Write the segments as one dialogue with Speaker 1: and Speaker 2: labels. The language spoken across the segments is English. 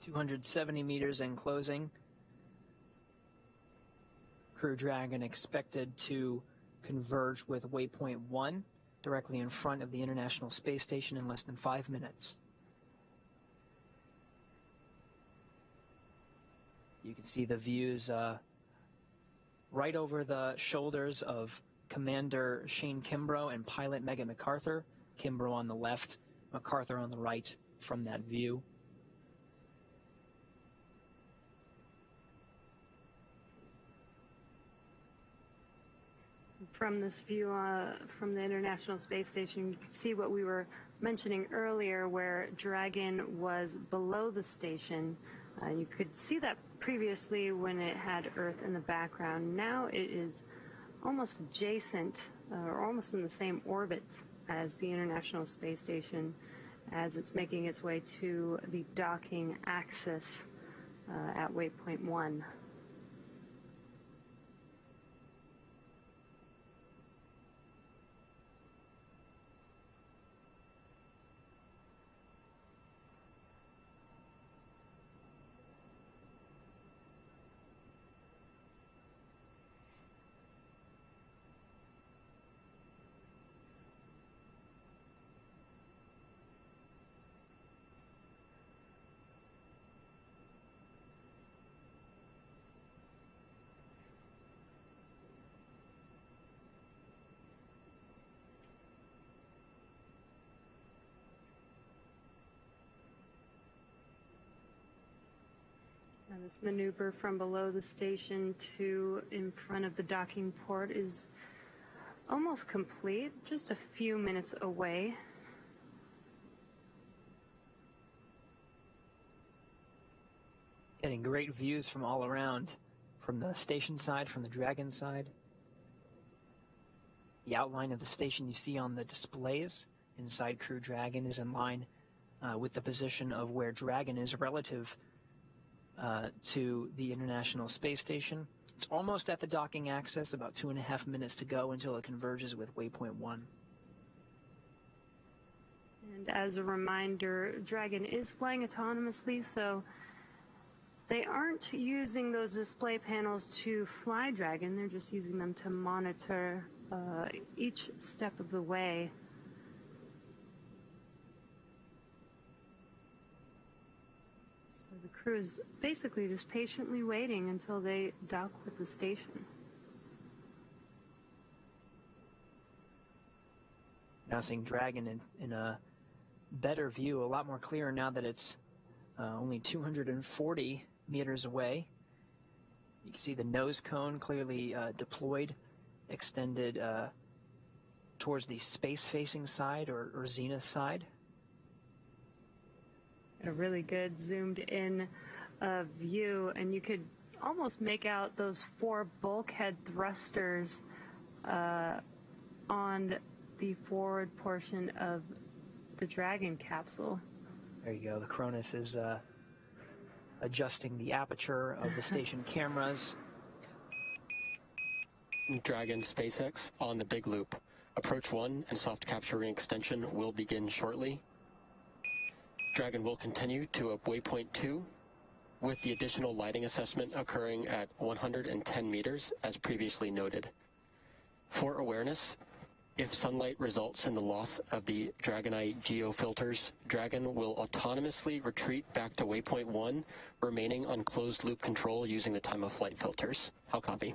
Speaker 1: 270 meters in closing. Crew Dragon expected to converge with waypoint 1 directly in front of the International Space Station in less than 5 minutes. You can see the views right over the shoulders of Commander Shane Kimbrough and pilot Megan McArthur. Kimbrough on the left, McArthur on the right from that view.
Speaker 2: From this view from the International Space Station, you can see what we were mentioning earlier, where Dragon was below the station. You could see that previously when it had Earth in the background. Now it is almost adjacent, or almost in the same orbit as the International Space Station, as it's making its way to the docking axis at waypoint 1. Now this maneuver from below the station to in front of the docking port is almost complete, just a few minutes away.
Speaker 1: Getting great views from all around, from the station side, from the Dragon side. The outline of the station you see on the displays inside Crew Dragon is in line with the position of where Dragon is relative to the International Space Station. It's almost at the docking axis, about 2.5 minutes to go until it converges with waypoint 1.
Speaker 2: And as a reminder, Dragon is flying autonomously, so they aren't using those display panels to fly Dragon. They're just using them to monitor each step of the way. So the crew is basically just patiently waiting until they dock with the station.
Speaker 1: Now seeing Dragon in a better view, a lot more clear now that it's only 240 meters away. You can see the nose cone clearly deployed, extended towards the space-facing side or zenith side.
Speaker 2: A really good zoomed-in view, and you could almost make out those 4 bulkhead thrusters on the forward portion of the Dragon capsule.
Speaker 1: There you go. The Cronus is adjusting the aperture of the station cameras.
Speaker 3: Dragon SpaceX on the big loop. Approach 1 and soft capturing extension will begin shortly. Dragon will continue to waypoint 2, with the additional lighting assessment occurring at 110 meters, as previously noted. For awareness, if sunlight results in the loss of the Dragonite geofilters, Dragon will autonomously retreat back to waypoint 1, remaining on closed loop control using the time of flight filters. I'll copy.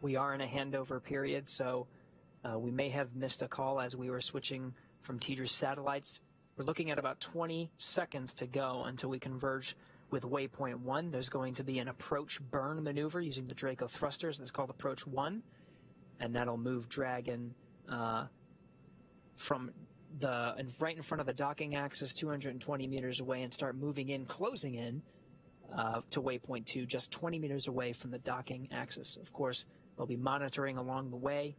Speaker 1: We are in a handover period, so we may have missed a call as we were switching from Tedra's satellites. We're looking at about 20 seconds to go until we converge with waypoint 1. There's going to be an approach burn maneuver using the Draco thrusters. That's called approach 1, and that'll move Dragon from right in front of the docking axis, 220 meters away, and start moving in, closing in to waypoint 2, just 20 meters away from the docking axis. Of course, they'll be monitoring along the way.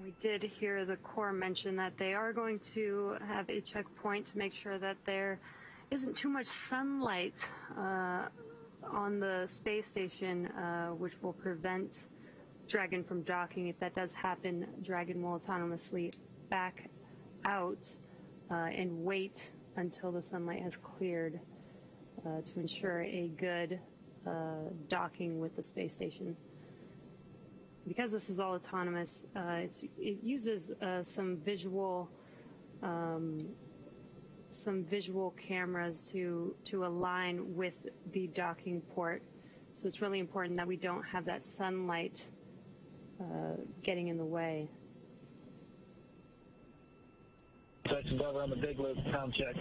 Speaker 2: We did hear the Corps mention that they are going to have a checkpoint to make sure that there isn't too much sunlight on the space station, which will prevent Dragon from docking. If that does happen, Dragon will autonomously back out and wait until the sunlight has cleared to ensure a good docking with the space station. Because this is all autonomous, it uses some visual cameras to align with the docking port. So it's really important that we don't have that sunlight getting in the way.
Speaker 4: Endeavour on the big loop, sound check.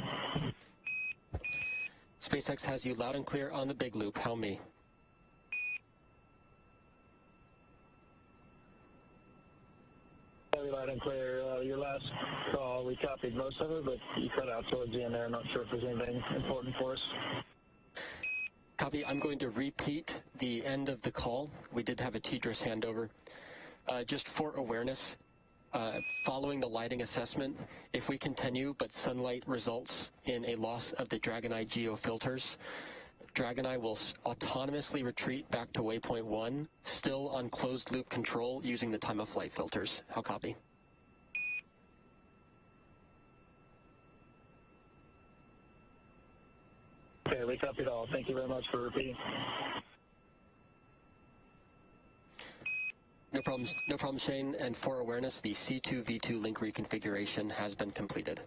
Speaker 3: SpaceX has you loud and clear on the big loop. Helm me.
Speaker 4: Loud and clear. Your last call, we copied most of it, but you cut out towards the end there. I'm not sure if there's anything important for us.
Speaker 3: Copy. I'm going to repeat the end of the call. We did have a TDRS handover. Just for awareness, following the lighting assessment, if we continue but sunlight results in a loss of the Dragon Eye geofilters, Dragon Eye will autonomously retreat back to waypoint 1, still on closed loop control using the time of flight filters. How copy?
Speaker 4: Okay, we copied all. Thank you very much for repeating.
Speaker 3: No problem, Shane. And for awareness, the C2V2 link reconfiguration has been completed.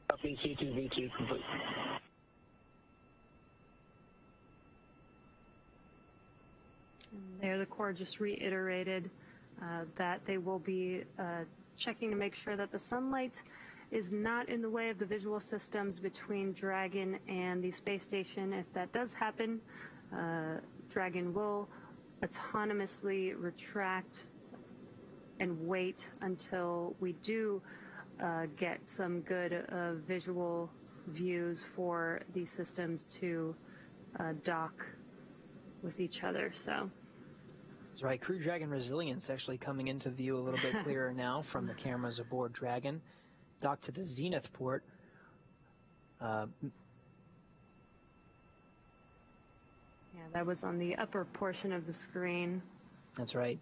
Speaker 4: Copy, C2V2 complete.
Speaker 2: And there, the Corps just reiterated that they will be checking to make sure that the sunlight is not in the way of the visual systems between Dragon and the space station. If that does happen, Dragon will autonomously retract and wait until we do get some good visual views for these systems to dock with each other. So
Speaker 1: that's right. Crew Dragon resilience actually coming into view a little bit clearer now from the cameras aboard Dragon. Dock to the zenith port.
Speaker 2: Yeah, that was on the upper portion of the screen.
Speaker 1: That's right.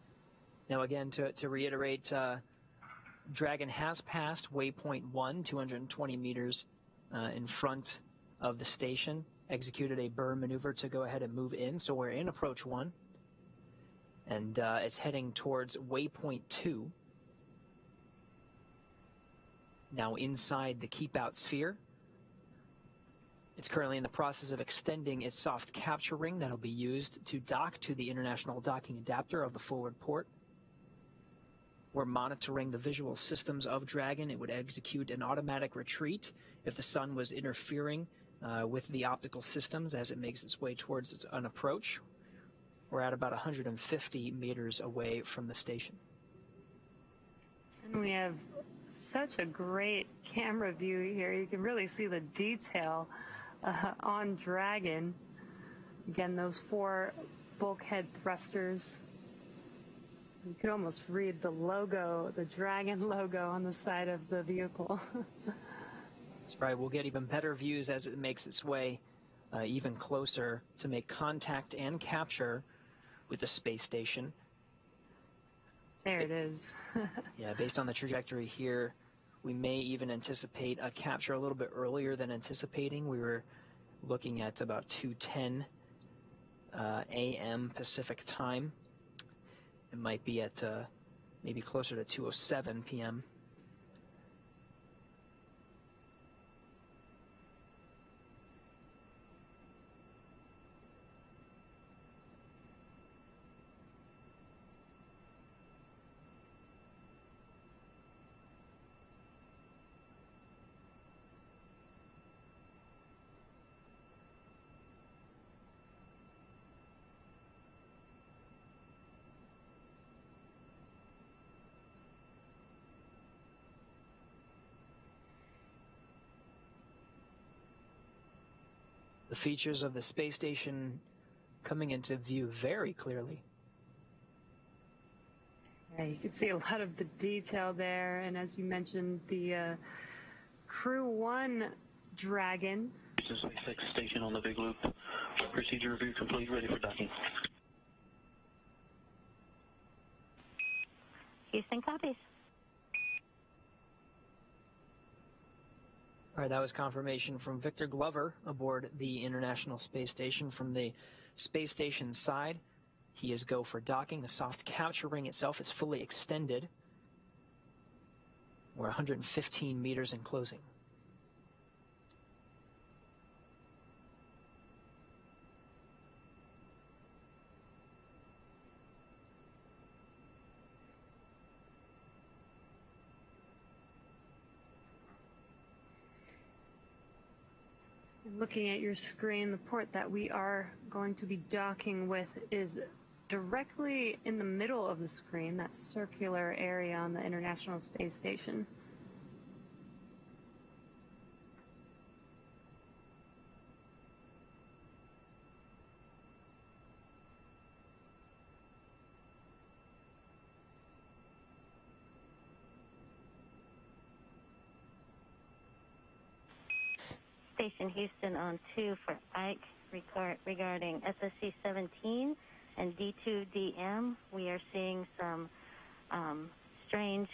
Speaker 1: Now again, to reiterate, Dragon has passed waypoint 1, 220 meters in front of the station, executed a burn maneuver to go ahead and move in, so we're in approach 1, and it's heading towards waypoint 2. Now inside the keep out sphere. It's currently in the process of extending its soft capture ring that'll be used to dock to the international docking adapter of the forward port. We're monitoring the visual systems of Dragon. It would execute an automatic retreat if the sun was interfering with the optical systems as it makes its way towards an approach. We're at about 150 meters away from the station.
Speaker 2: And we have such a great camera view here. You can really see the detail on Dragon. Again, those 4 bulkhead thrusters. You could almost read the logo, the Dragon logo on the side of the vehicle.
Speaker 1: That's right. We'll get even better views as it makes its way even closer to make contact and capture with the space station.
Speaker 2: There it is.
Speaker 1: Yeah, based on the trajectory here, we may even anticipate a capture a little bit earlier than anticipating. We were looking at about 2:10 a.m. Pacific time. It might be at maybe closer to 2:07 p.m. The features of the space station coming into view very clearly.
Speaker 2: Yeah, you can see a lot of the detail there, and as you mentioned, the Crew 1 Dragon.
Speaker 4: SpaceX station on the big loop. Procedure review complete, ready for docking.
Speaker 5: Houston copies.
Speaker 1: All right, that was confirmation from Victor Glover aboard the International Space Station. From the space station side, he is go for docking. The soft capture ring itself is fully extended. We're 115 meters in closing.
Speaker 2: Looking at your screen, the port that we are going to be docking with is directly in the middle of the screen, that circular area on the International Space Station.
Speaker 5: Station Houston on 2 for Ike regarding SSC 17 and D2DM. We are seeing some strange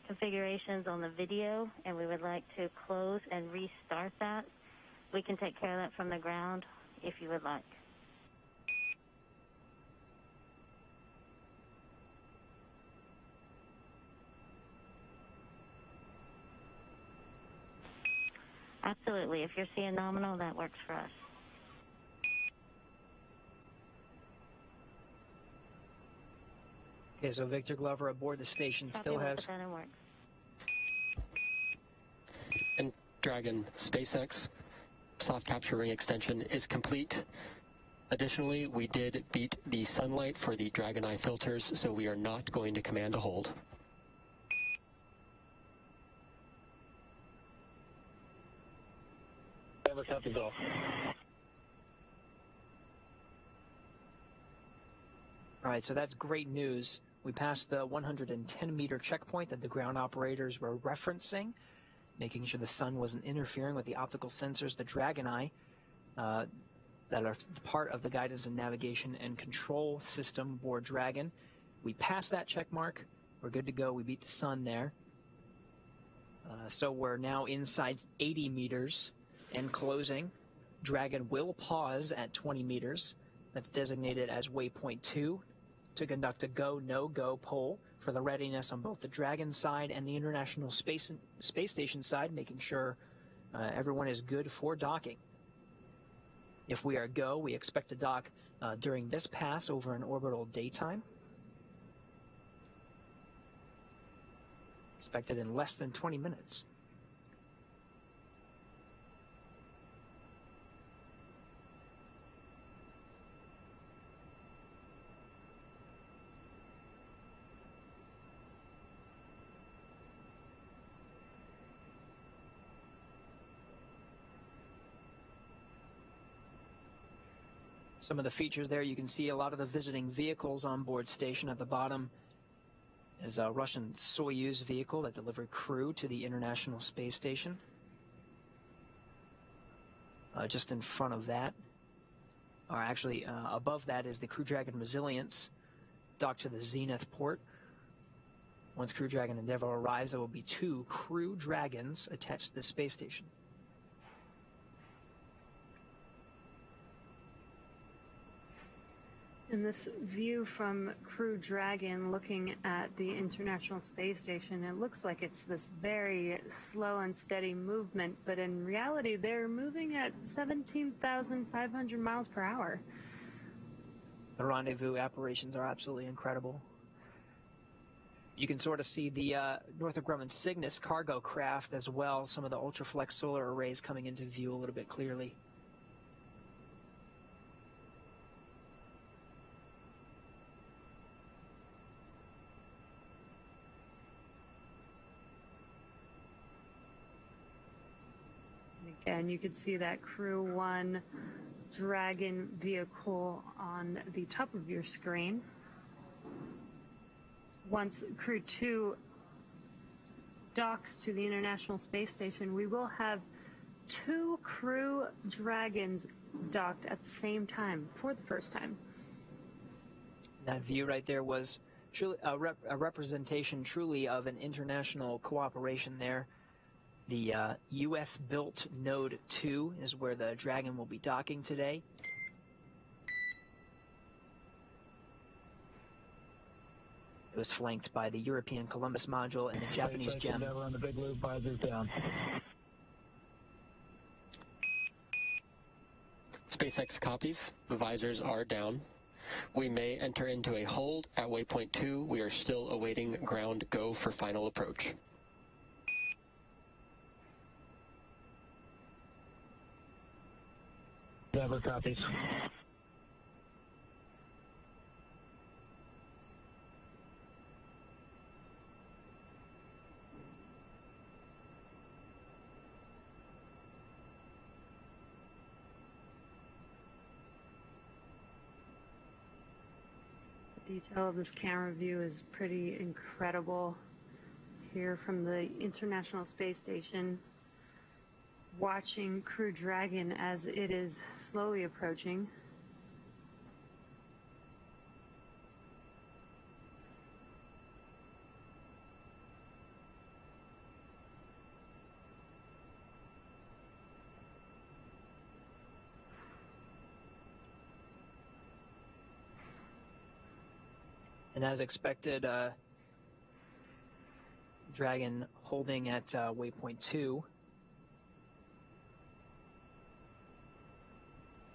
Speaker 5: configurations on the video, and we would like to close and restart that. We can take care of that from the ground if you would like. Absolutely. If you're seeing nominal, that works for us.
Speaker 1: Okay, so Victor Glover aboard the station still has...
Speaker 3: And Dragon, SpaceX, soft capture ring extension is complete. Additionally, we did beat the sunlight for the Dragon Eye filters, so we are not going to command a hold.
Speaker 4: Never copies off.
Speaker 1: All right, so that's great news. We passed the 110-meter checkpoint that the ground operators were referencing, making sure the sun wasn't interfering with the optical sensors, the Dragon Eye, that are part of the guidance and navigation and control system aboard Dragon. We passed that check mark. We're good to go. We beat the sun there. So we're now inside 80 meters and closing. Dragon will pause at 20 meters. That's designated as waypoint 2 to conduct a go, no-go poll for the readiness on both the Dragon side and the International Space Station side, making sure everyone is good for docking. If we are go, we expect to dock during this pass over an orbital daytime. Expected in less than 20 minutes. Some of the features there, you can see a lot of the visiting vehicles on board station. At the bottom is a Russian Soyuz vehicle that delivered crew to the International Space Station. Just in front of that, or actually above that, is the Crew Dragon Resilience docked to the Zenith port. Once Crew Dragon Endeavour arrives, there will be 2 Crew Dragons attached to the space station.
Speaker 2: And this view from Crew Dragon looking at the International Space Station, it looks like it's this very slow and steady movement, but in reality they're moving at 17,500 miles per hour.
Speaker 1: The rendezvous operations are absolutely incredible. You can sort of see the Northrop Grumman Cygnus cargo craft as well, some of the ultraflex solar arrays coming into view a little bit clearly.
Speaker 2: And you can see that Crew 1 Dragon vehicle on the top of your screen. Once Crew 2 docks to the International Space Station, we will have 2 Crew Dragons docked at the same time for the first time.
Speaker 1: That view right there was truly a representation truly of an international cooperation there. The U.S.-built Node 2 is where the Dragon will be docking today. It was flanked by the European Columbus module and the Japanese
Speaker 4: SpaceX
Speaker 1: GEM.
Speaker 4: Endeavour on the big loop, visors down.
Speaker 3: SpaceX copies. The visors are down. We may enter into a hold at waypoint 2. We are still awaiting ground go for final approach.
Speaker 4: Endeavour copies.
Speaker 2: The detail of this camera view is pretty incredible. Here from the International Space Station, watching Crew Dragon as it is slowly approaching.
Speaker 1: And as expected, Dragon holding at waypoint 2.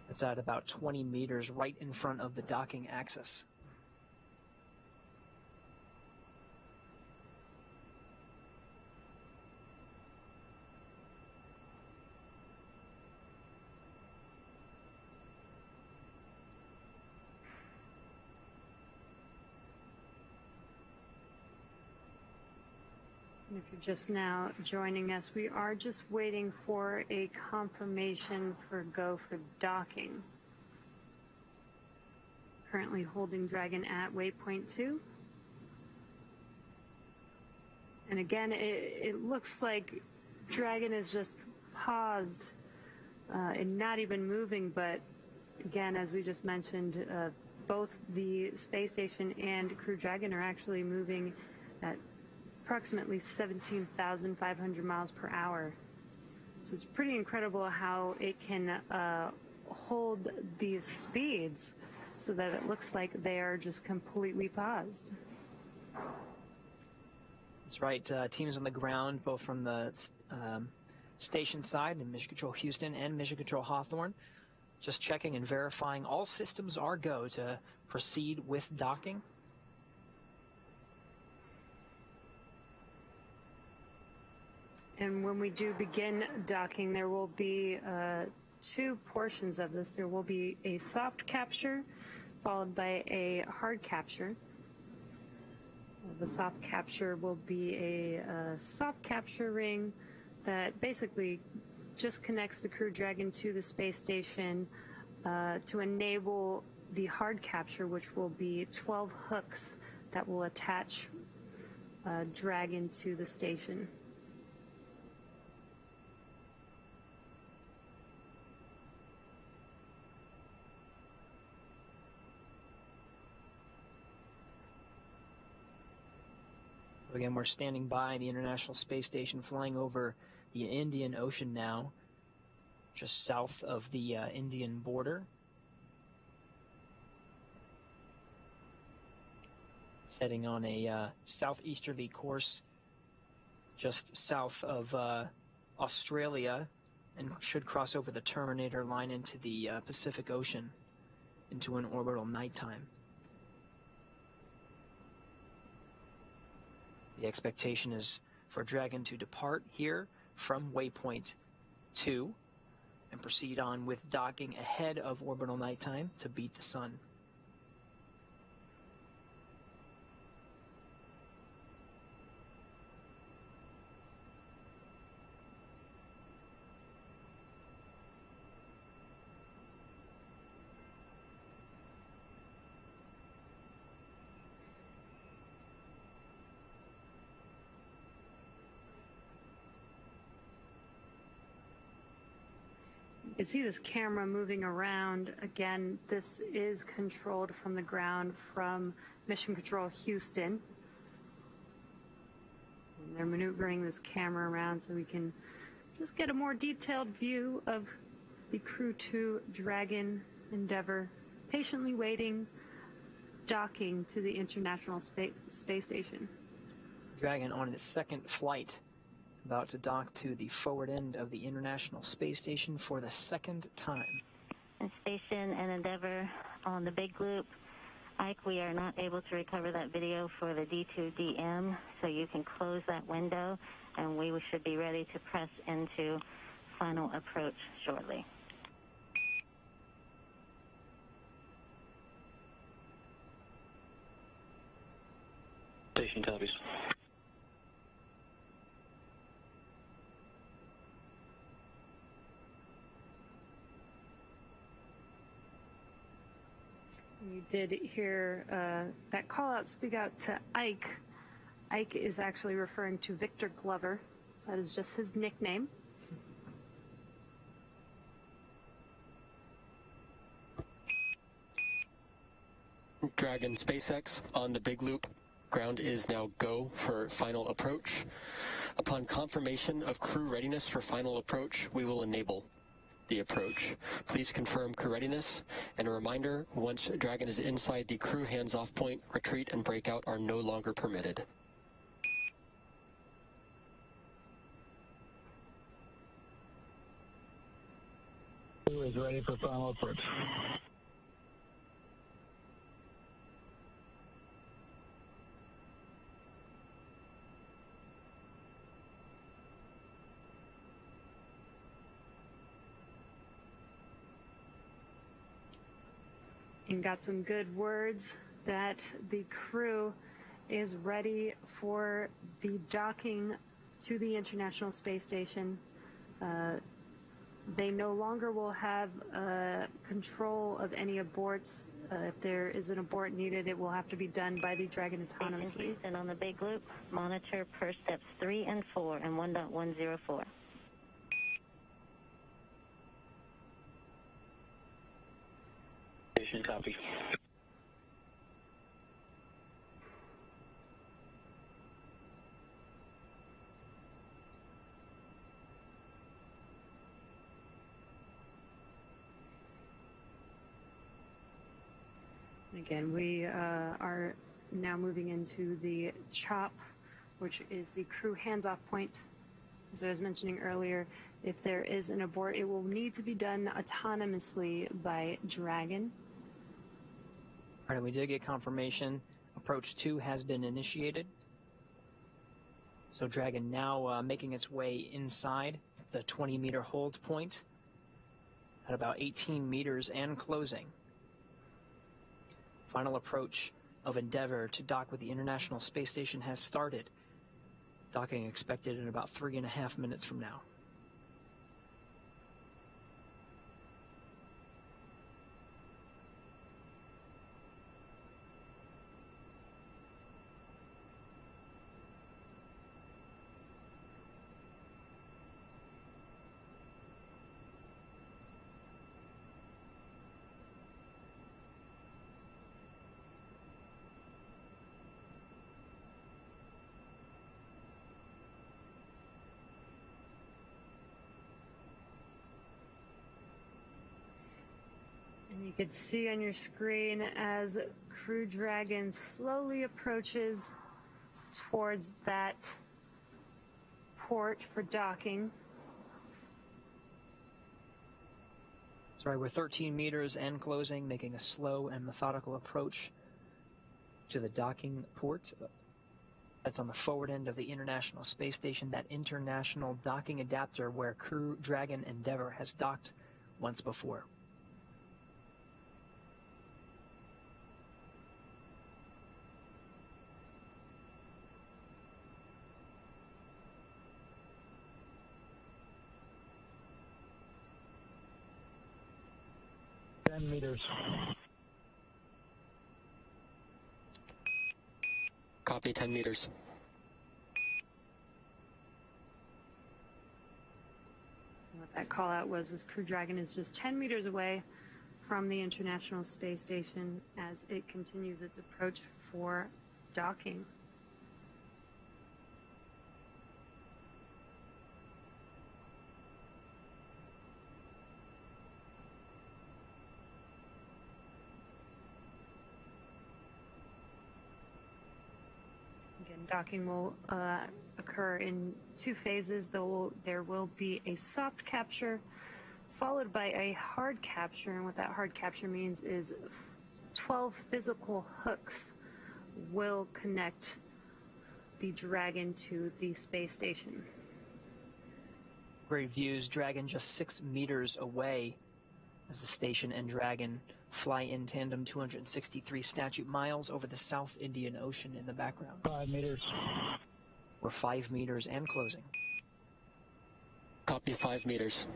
Speaker 1: It's at about 20 meters right in front of the docking axis.
Speaker 2: And if you're just now joining us, we are just waiting for a confirmation for go for docking. Currently holding Dragon at waypoint 2. And again, it looks like Dragon is just paused and not even moving, but again, as we just mentioned, both the space station and Crew Dragon are actually moving at approximately 17,500 miles per hour. So it's pretty incredible how it can hold these speeds so that it looks like they are just completely paused.
Speaker 1: That's right. Teams on the ground, both from the station side in Mission Control Houston and Mission Control Hawthorne, just checking and verifying all systems are go to proceed with docking.
Speaker 2: And when we do begin docking, there will be 2 portions of this. There will be a soft capture followed by a hard capture. The soft capture will be a soft capture ring that basically just connects the Crew Dragon to the space station to enable the hard capture, which will be 12 hooks that will attach Dragon to the station.
Speaker 1: Again, we're standing by the International Space Station, flying over the Indian Ocean now, just south of the Indian border. It's heading on a southeasterly course just south of Australia and should cross over the Terminator line into the Pacific Ocean into an orbital nighttime. The expectation is for Dragon to depart here from waypoint 2 and proceed on with docking ahead of orbital nighttime to beat the sun.
Speaker 2: You can see this camera moving around. Again, this is controlled from the ground from Mission Control Houston. And they're maneuvering this camera around so we can just get a more detailed view of the Crew Dragon Endeavour patiently waiting, docking to the International Space Station.
Speaker 1: Dragon on its second flight, about to dock to the forward end of the International Space Station for the second time.
Speaker 5: And Station and Endeavour on the big loop. Ike, we are not able to recover that video for the D2DM, so you can close that window, and we should be ready to press into final approach shortly.
Speaker 4: Station copies.
Speaker 2: You did hear that call out speak out to Ike. Ike is actually referring to Victor Glover. That is just his nickname.
Speaker 3: Dragon SpaceX on the big loop. Ground is now go for final approach. Upon confirmation of crew readiness for final approach, we will enable the approach. Please confirm crew readiness, and a reminder, once Dragon is inside the crew hands-off point, retreat and breakout are no longer permitted.
Speaker 4: Crew is ready for final approach.
Speaker 2: And got some good words that the crew is ready for the docking to the International Space Station. They no longer will have control of any aborts. If there is an abort needed, it will have to be done by the Dragon autonomously.
Speaker 5: And on the big loop, monitor per steps 3 and 4 and 1.104.
Speaker 4: Station copy.
Speaker 2: Again, we are now moving into the CHOP, which is the crew hands-off point. As I was mentioning earlier, if there is an abort, it will need to be done autonomously by Dragon.
Speaker 1: All right, we did get confirmation. Approach 2 has been initiated. So Dragon now making its way inside the 20-meter hold point at about 18 meters and closing. Final approach of Endeavour to dock with the International Space Station has started. Docking expected in about 3.5 minutes from now.
Speaker 2: You can see on your screen as Crew Dragon slowly approaches towards that port for docking.
Speaker 1: Sorry, we're 13 meters and closing, making a slow and methodical approach to the docking port. That's on the forward end of the International Space Station, that international docking adapter where Crew Dragon Endeavour has docked once before.
Speaker 4: Meters.
Speaker 3: Copy, 10 meters.
Speaker 2: With that call out was Crew Dragon is just 10 meters away from the International Space Station as it continues its approach for docking. Again, docking will occur in two phases. There will be a soft capture followed by a hard capture, and what that hard capture means is 12 physical hooks will connect the Dragon to the space station.
Speaker 1: Great views. Dragon just 6 meters away as the station and Dragon fly in tandem 263 statute miles over the South Indian Ocean in the background.
Speaker 4: 5 meters.
Speaker 1: We're 5 meters and closing.
Speaker 3: Copy 5 meters.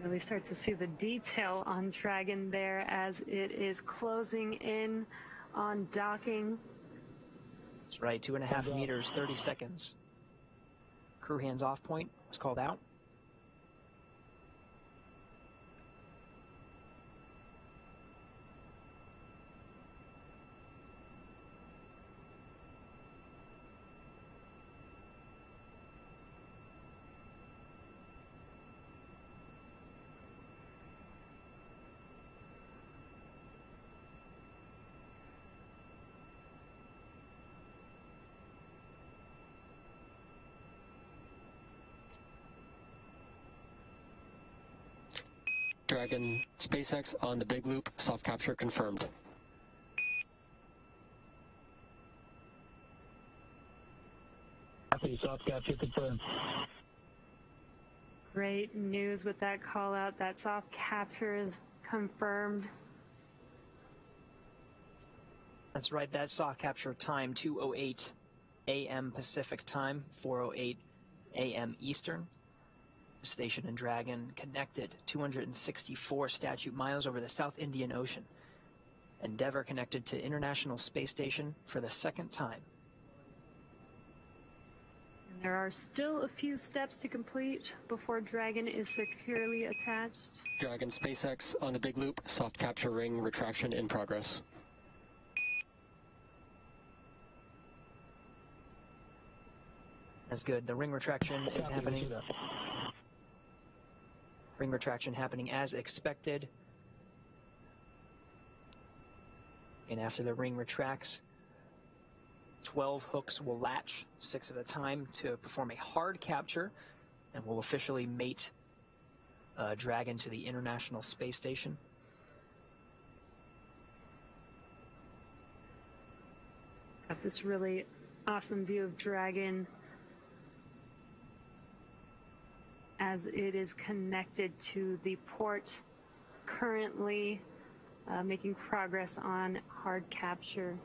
Speaker 2: Really start to see the detail on Dragon there as it is closing in on docking.
Speaker 1: That's right, 2.5 meters, 30 seconds. Crew hands off point was called out.
Speaker 3: Dragon, SpaceX on the big loop, soft capture confirmed.
Speaker 4: Copy, soft capture confirmed.
Speaker 2: Great news with that call out. That soft capture is confirmed.
Speaker 1: That's right, that soft capture time, 2:08 a.m. Pacific time, 4:08 a.m. Eastern. The station and Dragon connected 264 statute miles over the South Indian Ocean. Endeavour connected to International Space Station for the second time.
Speaker 2: And there are still a few steps to complete before Dragon is securely attached.
Speaker 3: Dragon, SpaceX on the big loop, soft capture ring retraction in progress.
Speaker 1: That's good. The ring retraction is happening. Ring retraction happening as expected. And after the ring retracts, 12 hooks will latch, 6 at a time, to perform a hard capture, and will officially mate Dragon to the International Space Station.
Speaker 2: Got this really awesome view of Dragon as it is connected to the port, currently making progress on hard capture.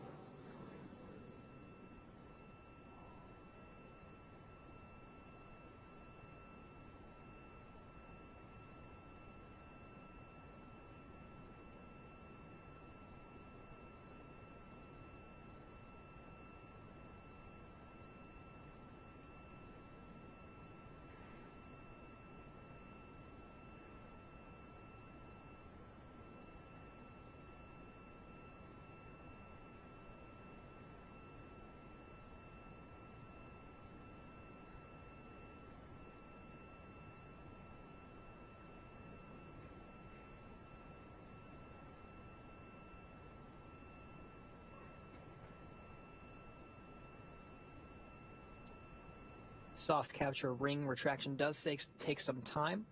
Speaker 1: Soft capture ring retraction does take some time.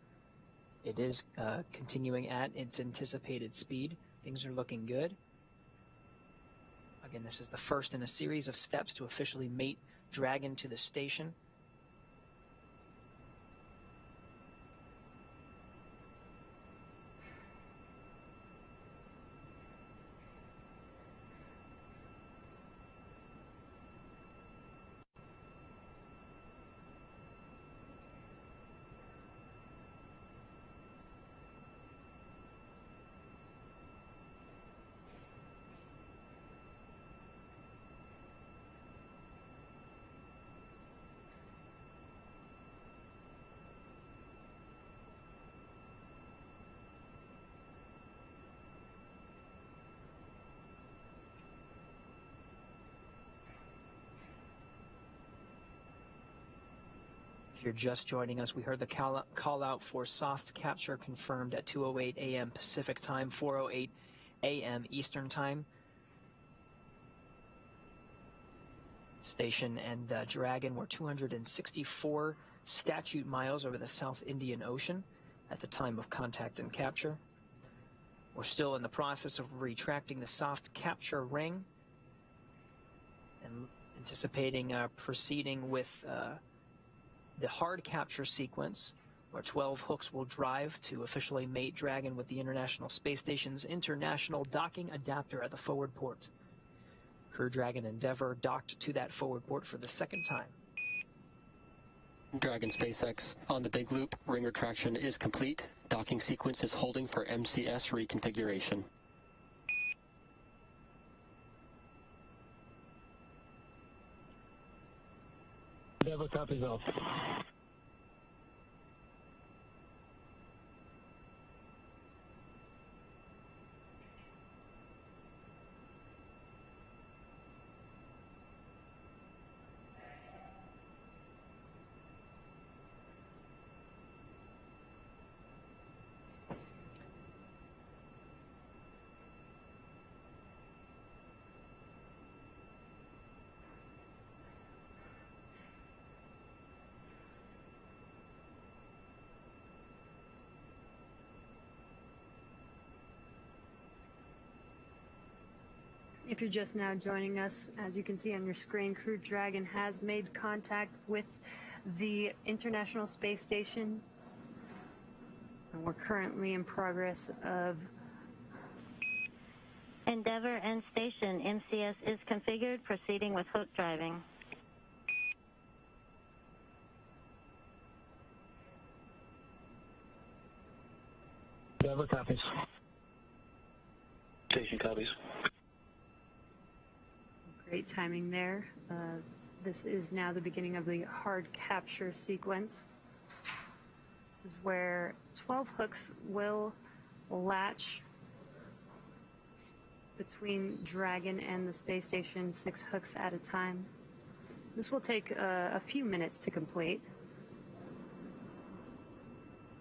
Speaker 1: It is continuing at its anticipated speed. Things are looking good. Again, this is the first in a series of steps to officially mate Dragon to the station. If you're just joining us, we heard the call out for soft capture confirmed at 2:08 a.m. Pacific time, 4:08 a.m. Eastern time. Station and Dragon were 264 statute miles over the South Indian Ocean at the time of contact and capture. We're still in the process of retracting the soft capture ring and anticipating proceeding with the hard capture sequence, where 12 hooks will drive to officially mate Dragon with the International Space Station's International Docking Adapter at the forward port. Crew Dragon Endeavour docked to that forward port for the second time.
Speaker 3: Dragon SpaceX on the big loop. Ring retraction is complete. Docking sequence is holding for MCS reconfiguration.
Speaker 4: Endeavour copies off.
Speaker 2: If you're just now joining us, as you can see on your screen, Crew Dragon has made contact with the International Space Station. And we're currently in progress of...
Speaker 5: Endeavour and station, MCS is configured, proceeding with hook driving.
Speaker 4: Endeavour copies. Station copies.
Speaker 2: Great timing there. This is now the beginning of the hard capture sequence. This is where 12 hooks will latch between Dragon and the space station, 6 hooks at a time. This will take a few minutes to complete.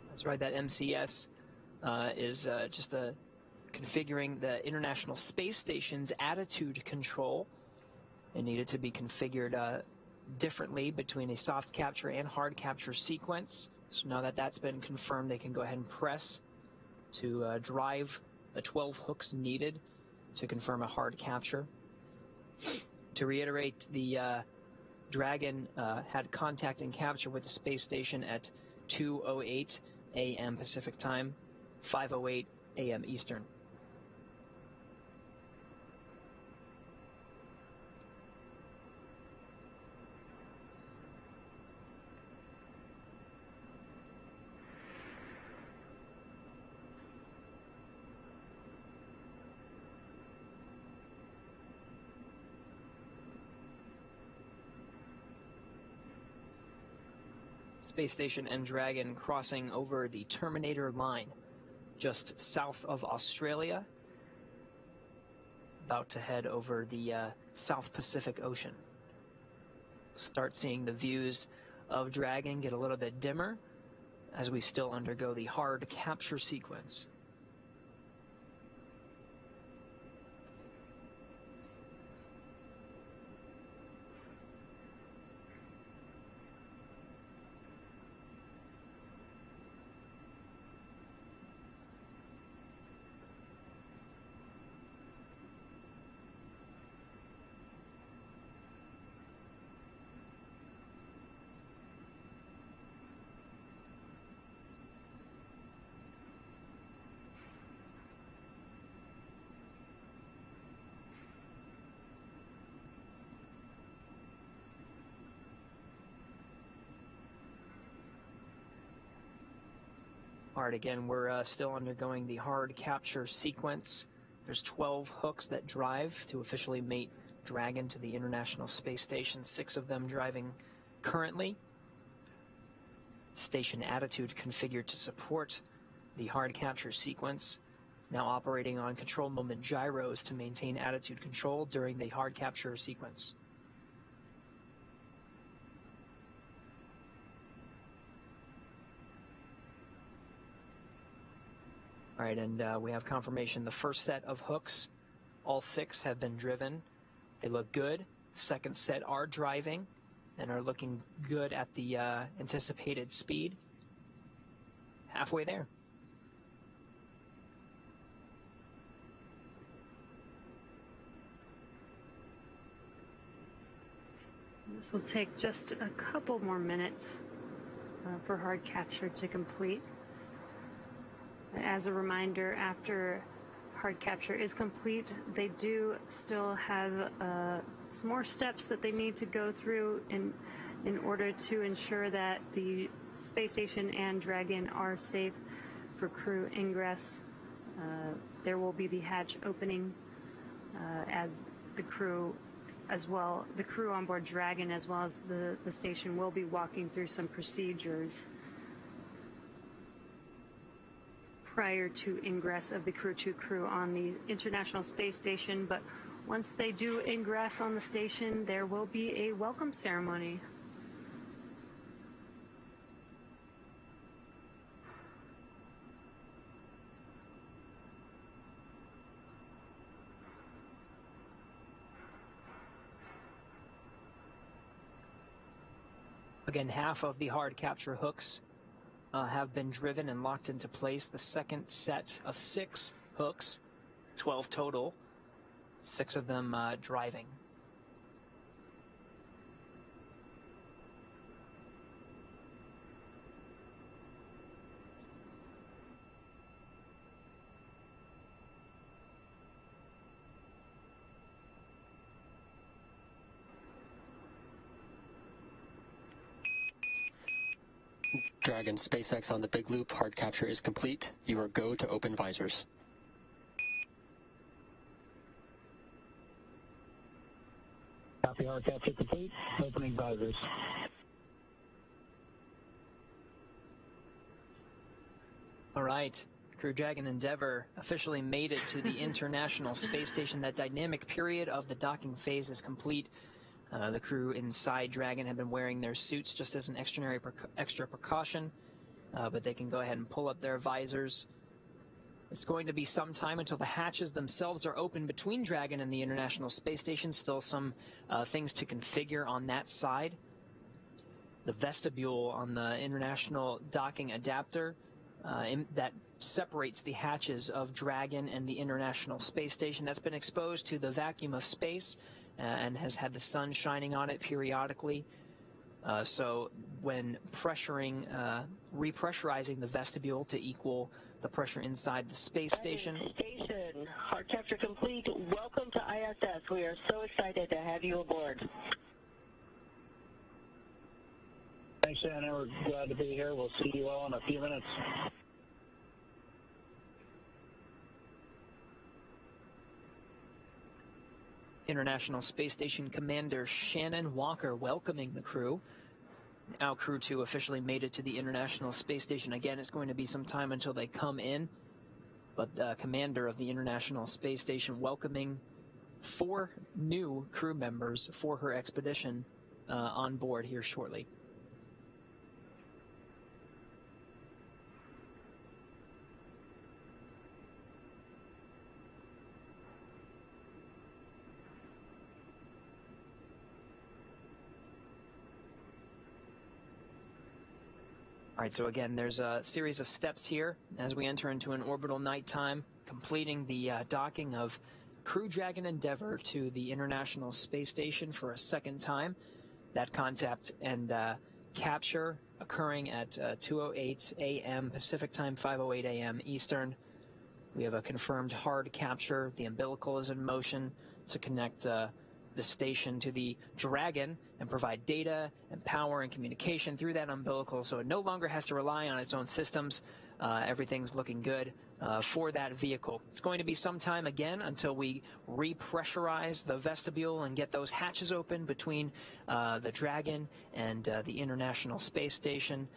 Speaker 1: That's right, that MCS is just configuring the International Space Station's attitude control. It needed to be configured differently between a soft capture and hard capture sequence. So now that that's been confirmed, they can go ahead and press to drive the 12 hooks needed to confirm a hard capture. To reiterate, the Dragon had contact and capture with the space station at 2:08 a.m. Pacific time, 5:08 a.m. Eastern. Space Station and Dragon crossing over the Terminator line just south of Australia, about to head over the South Pacific Ocean. Start seeing the views of Dragon get a little bit dimmer as we still undergo the hard capture sequence. All right, again, we're still undergoing the hard capture sequence. There's 12 hooks that drive to officially mate Dragon to the International Space Station, 6 of them driving currently. Station attitude configured to support the hard capture sequence. Now operating on control moment gyros to maintain attitude control during the hard capture sequence. right, and we have confirmation the first set of hooks, all 6 have been driven. They look good. The second set are driving and are looking good at the anticipated speed. Halfway there.
Speaker 2: This will take just a couple more minutes for hard capture to complete. As a reminder, after hard capture is complete, they do still have some more steps that they need to go through in order to ensure that the space station and Dragon are safe for crew ingress. There will be the hatch opening as the crew on board Dragon as well as the station will be walking through some procedures prior to ingress of the Crew 2 crew on the International Space Station. But once they do ingress on the station, there will be a welcome ceremony.
Speaker 1: Again, half of the hard capture hooks have been driven and locked into place. The second set of 6 hooks, 12 total, 6 of them driving.
Speaker 3: Dragon SpaceX on the big loop. Hard capture is complete. You are go to open visors.
Speaker 4: Copy, hard capture complete. Opening visors.
Speaker 1: All right. Crew Dragon Endeavour officially made it to the International Space Station. That dynamic period of the docking phase is complete. The crew inside Dragon have been wearing their suits just as an extra precaution, but they can go ahead and pull up their visors. It's going to be some time until the hatches themselves are open between Dragon and the International Space Station. Still some things to configure on that side. The vestibule on the International Docking Adapter that separates the hatches of Dragon and the International Space Station, that's been exposed to the vacuum of space and has had the sun shining on it periodically. So when repressurizing the vestibule to equal the pressure inside the space station.
Speaker 6: Station, hard capture complete. Welcome to ISS. We are so excited to have you aboard.
Speaker 4: Thanks, Shannon. We're glad to be here. We'll see you all in a few minutes.
Speaker 1: International Space Station Commander Shannon Walker welcoming the crew. Now Crew 2 officially made it to the International Space Station. Again, it's going to be some time until they come in, but the commander of the International Space Station welcoming 4 new crew members for her expedition on board here shortly. All right, so again, there's a series of steps here as we enter into an orbital nighttime, completing the docking of Crew Dragon Endeavour to the International Space Station for a second time. That contact and capture occurring at 2:08 a.m. Pacific time, 5:08 a.m. Eastern. We have a confirmed hard capture. The umbilical is in motion to connect the station to the Dragon and provide data and power and communication through that umbilical, so it no longer has to rely on its own systems. Everything's looking good for that vehicle. It's going to be some time again until we repressurize the vestibule and get those hatches open between the Dragon and the International Space Station.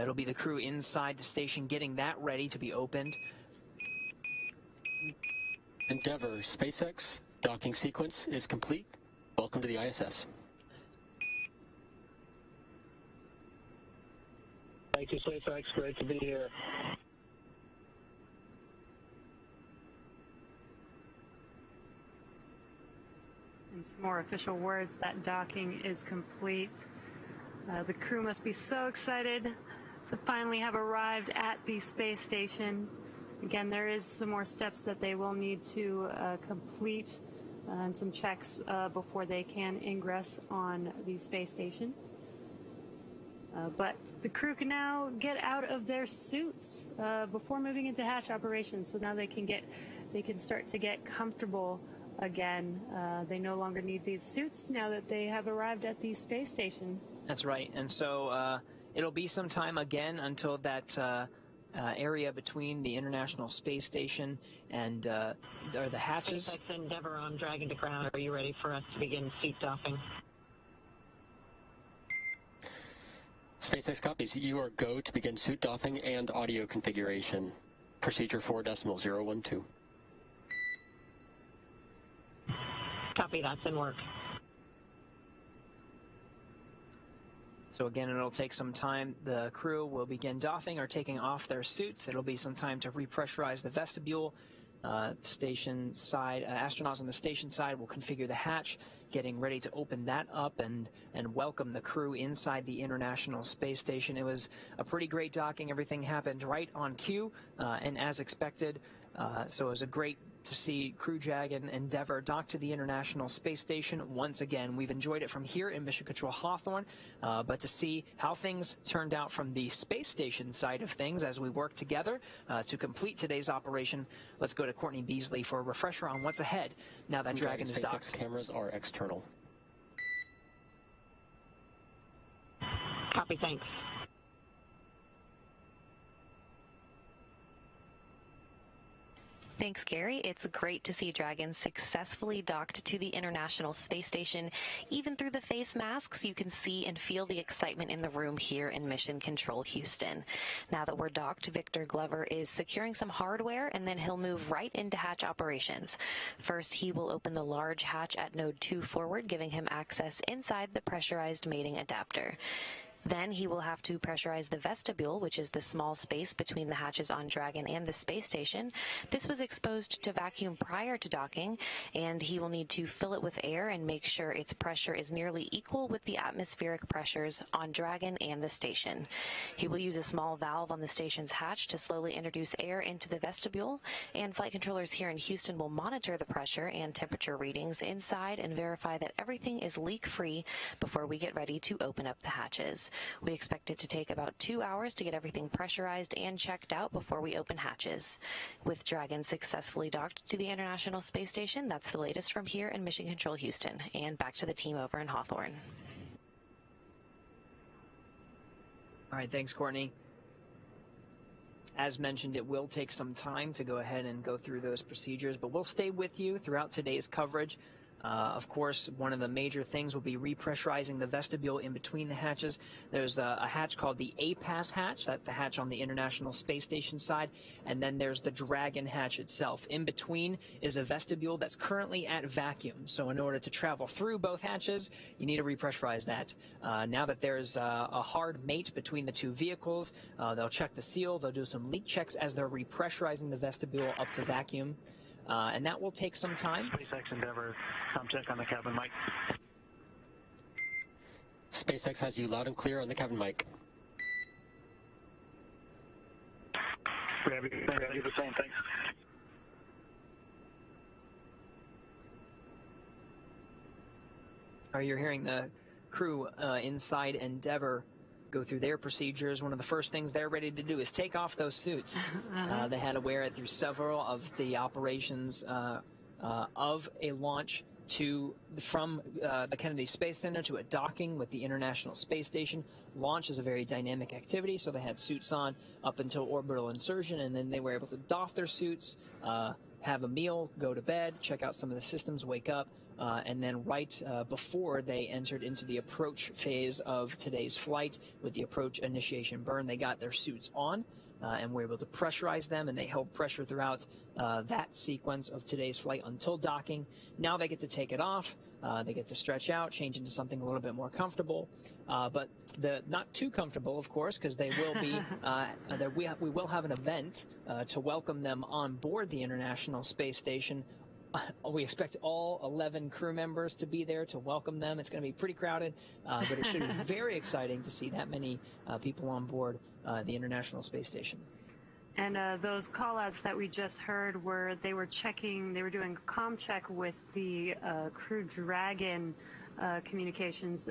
Speaker 1: It'll be the crew inside the station getting that ready to be opened.
Speaker 3: Endeavour SpaceX docking sequence is complete. Welcome to the ISS.
Speaker 4: Thank you, SpaceX. Great to be here.
Speaker 2: some more official words that docking is complete. The crew must be so excited to finally have arrived at the space station. Again, there is some more steps that they will need to complete and some checks before they can ingress on the space station. But the crew can now get out of their suits before moving into hatch operations. So now they can start to get comfortable again. They no longer need these suits now that they have arrived at the space station.
Speaker 1: That's right. And so it'll be some time again until that area between the International Space Station and or the hatches.
Speaker 6: SpaceX Endeavour on Dragon to ground. Are you ready for us to begin seat doffing?
Speaker 3: SpaceX copies. You are go to begin suit doffing and audio configuration. Procedure 4.012.
Speaker 6: Copy, that's in work.
Speaker 1: So again, it'll take some time. The crew will begin doffing or taking off their suits. It'll be some time to repressurize the vestibule. Station side, astronauts on the station side will configure the hatch, getting ready to open that up and welcome the crew inside the International Space Station. It was a pretty great docking. Everything happened right on cue and as expected. So it was a great to see Crew Dragon Endeavour dock to the International Space Station once again. We've enjoyed it from here in Mission Control Hawthorne, but to see how things turned out from the space station side of things as we work together to complete today's operation, let's go to Courtney Beasley for a refresher on what's ahead now that Dragon is docked.
Speaker 3: SpaceX cameras are external.
Speaker 6: Copy, thanks.
Speaker 7: Thanks, Gary. It's great to see Dragon successfully docked to the International Space Station. Even through the face masks, you can see and feel the excitement in the room here in Mission Control Houston. Now that we're docked, Victor Glover is securing some hardware, and then he'll move right into hatch operations. First, he will open the large hatch at Node 2 forward, giving him access inside the pressurized mating adapter. Then he will have to pressurize the vestibule, which is the small space between the hatches on Dragon and the space station. This was exposed to vacuum prior to docking, and he will need to fill it with air and make sure its pressure is nearly equal with the atmospheric pressures on Dragon and the station. He will use a small valve on the station's hatch to slowly introduce air into the vestibule, and flight controllers here in Houston will monitor the pressure and temperature readings inside and verify that everything is leak-free before we get ready to open up the hatches. We expect it to take about 2 hours to get everything pressurized and checked out before we open hatches. With Dragon successfully docked to the International Space Station, that's the latest from here in Mission Control Houston. And back to the team over in Hawthorne.
Speaker 1: All right, thanks, Courtney. As mentioned, it will take some time to go ahead and go through those procedures, but we'll stay with you throughout today's coverage. Of course, one of the major things will be repressurizing the vestibule in between the hatches. There's a hatch called the APAS hatch. That's the hatch on the International Space Station side. And then there's the Dragon hatch itself. In between is a vestibule that's currently at vacuum. So in order to travel through both hatches, you need to repressurize that. Now that there's a hard mate between the two vehicles, they'll check the seal. They'll do some leak checks as they're repressurizing the vestibule up to vacuum. And that will take some time.
Speaker 4: SpaceX Endeavour, com check on the cabin mic.
Speaker 3: SpaceX has you loud and clear on the cabin mic.
Speaker 4: We have you the same, thanks.
Speaker 1: You're hearing the crew inside Endeavour go through their procedures. One of the first things they're ready to do is take off those suits. They had to wear it through several of the operations of a launch from the Kennedy Space Center to a docking with the International Space Station. Launch is a very dynamic activity, so they had suits on up until orbital insertion, and then they were able to doff their suits, have a meal, go to bed, check out some of the systems, wake up, and then right before they entered into the approach phase of today's flight with the approach initiation burn, they got their suits on and were able to pressurize them, and they held pressure throughout that sequence of today's flight until docking. Now they get to take it off. They get to stretch out, change into something a little bit more comfortable, but not too comfortable, of course, because they will be. We will have an event to welcome them on board the International Space Station we expect all 11 crew members to be there to welcome them. It's going to be pretty crowded, but it should be very exciting to see that many people on board the International Space Station.
Speaker 2: And those call-outs that we just heard were they were doing a comm check with the Crew Dragon communications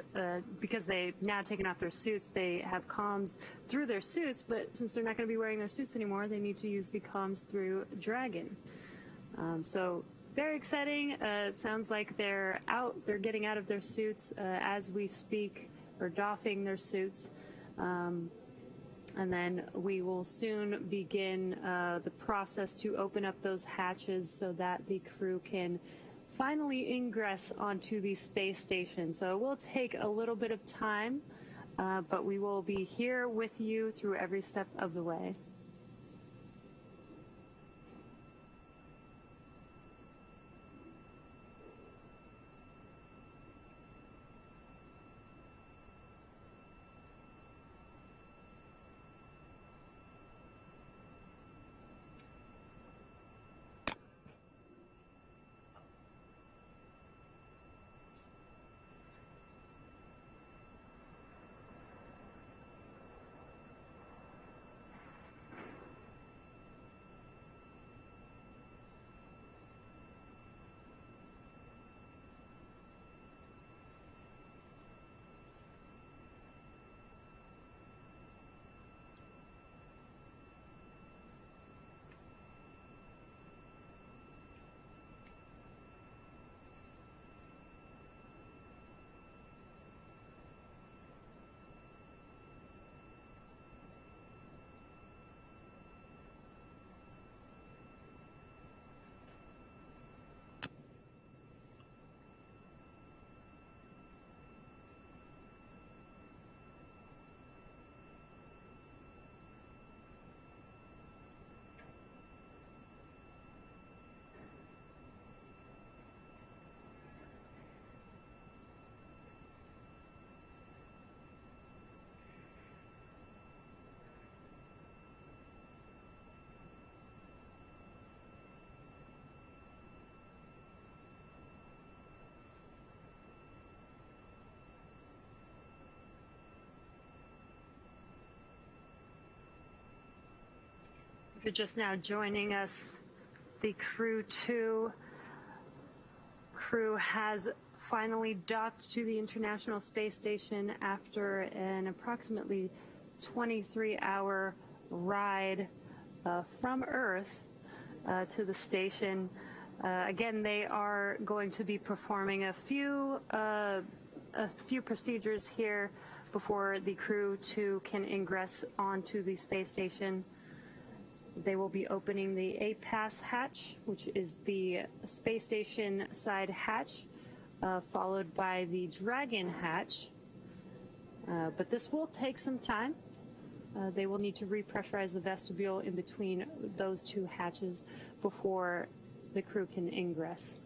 Speaker 2: because they've now taken off their suits. They have comms through their suits, but since they're not going to be wearing their suits anymore, they need to use the comms through Dragon. So very exciting. It sounds like they're getting out of their suits as we speak, or doffing their suits. And then we will soon begin the process to open up those hatches so that the crew can finally ingress onto the space station. So it will take a little bit of time, but we will be here with you through every step of the way. If you're just now joining us, the Crew 2 crew has finally docked to the International Space Station after an approximately 23-hour ride from Earth to the station. Again, they are going to be performing a few procedures here before the Crew 2 can ingress onto the space station. They will be opening the A-Pass hatch, which is the space station side hatch, followed by the Dragon hatch. But this will take some time. They will need to repressurize the vestibule in between those two hatches before the crew can ingress.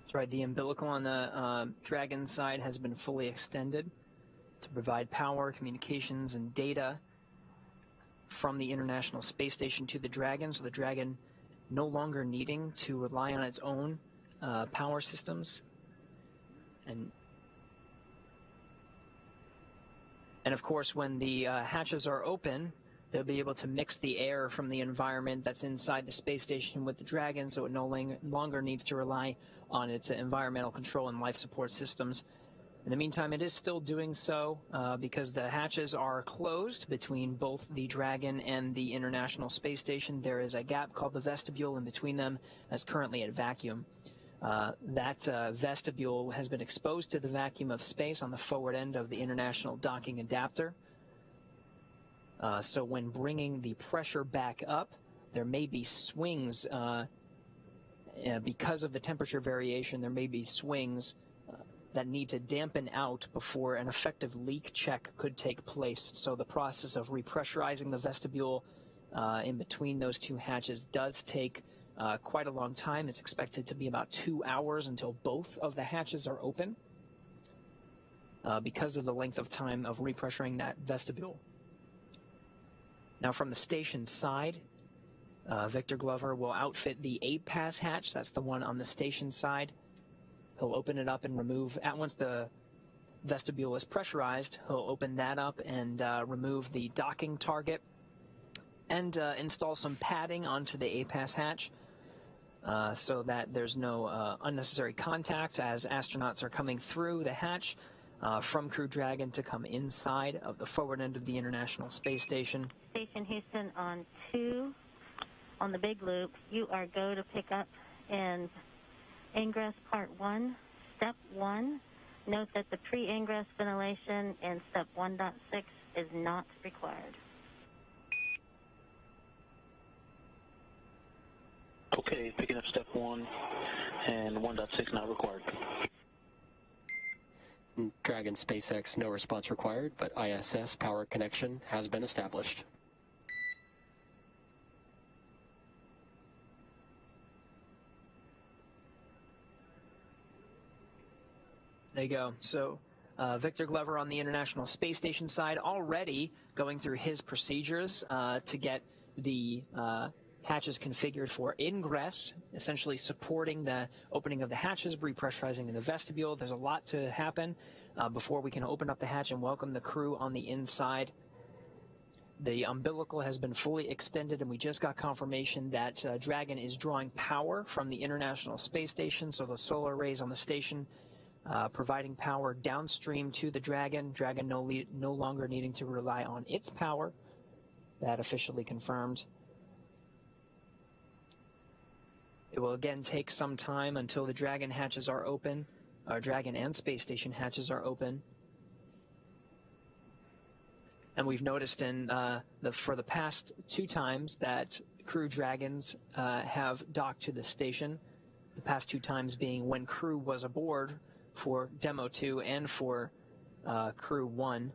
Speaker 1: That's right. The umbilical on the Dragon side has been fully extended to provide power, communications, and data from the International Space Station to the Dragon, so the Dragon no longer needing to rely on its own power systems. And of course, when the hatches are open, they'll be able to mix the air from the environment that's inside the space station with the Dragon, so it no longer needs to rely on its environmental control and life support systems. In the meantime, it is still doing so because the hatches are closed between both the Dragon and the International Space Station. There is a gap called the vestibule in between them that's currently at vacuum. That vestibule has been exposed to the vacuum of space on the forward end of the International Docking Adapter. So when bringing the pressure back up, there may be swings. Because of the temperature variation, there may be swings that need to dampen out before an effective leak check could take place. So the process of repressurizing the vestibule in between those two hatches does take quite a long time. It's expected to be about 2 hours until both of the hatches are open because of the length of time of repressuring that vestibule. Now from the station side, Victor Glover will outfit the 8-pass hatch. That's the one on the station side. He'll open it up and remove, once the vestibule is pressurized, he'll open that up and remove the docking target and install some padding onto the 8-pass hatch so that there's no unnecessary contact as astronauts are coming through the hatch from Crew Dragon to come inside of the forward end of the International Space Station.
Speaker 5: Station Houston on 2 on the big loop. You are go to pick up in ingress part 1, step 1. Note that the pre-ingress ventilation in step 1.6 is not required.
Speaker 4: Okay, picking up step 1 and 1.6 not required.
Speaker 3: Dragon SpaceX, no response required, but ISS power connection has been established.
Speaker 1: There you go. So Victor Glover on the International Space Station side already going through his procedures to get the hatches configured for ingress, essentially supporting the opening of the hatches, repressurizing in the vestibule. There's a lot to happen before we can open up the hatch and welcome the crew on the inside. The umbilical has been fully extended, and we just got confirmation that Dragon is drawing power from the International Space Station, so the solar arrays on the station providing power downstream to the Dragon. Dragon no longer needing to rely on its power. That officially confirmed. It will again take some time until the Dragon hatches are open. Dragon and Space Station hatches are open. And we've noticed for the past 2 times that Crew Dragons have docked to the station. The past 2 times being when Crew was aboard for Demo 2 and for Crew 1.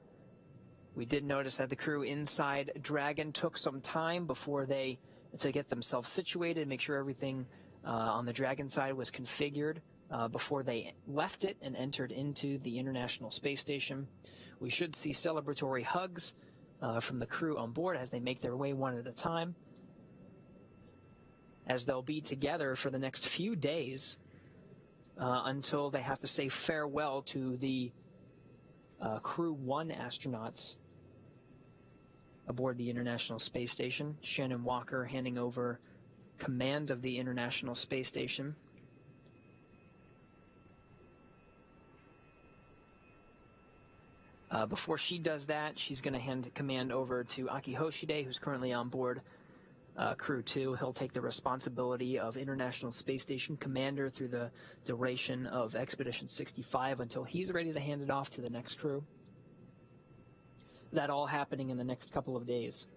Speaker 1: We did notice that the crew inside Dragon took some time before to get themselves situated, make sure everything on the Dragon side was configured before they left it and entered into the International Space Station. We should see celebratory hugs from the crew on board as they make their way one at a time, as they'll be together for the next few days until they have to say farewell to the Crew 1 astronauts aboard the International Space Station. Shannon Walker handing over command of the International Space Station. Before she does that, she's going to hand command over to Akihiko Hoshide, who's currently on board Crew 2. He'll take the responsibility of International Space Station commander through the duration of Expedition 65 until he's ready to hand it off to the next crew. That all happening in the next couple of days.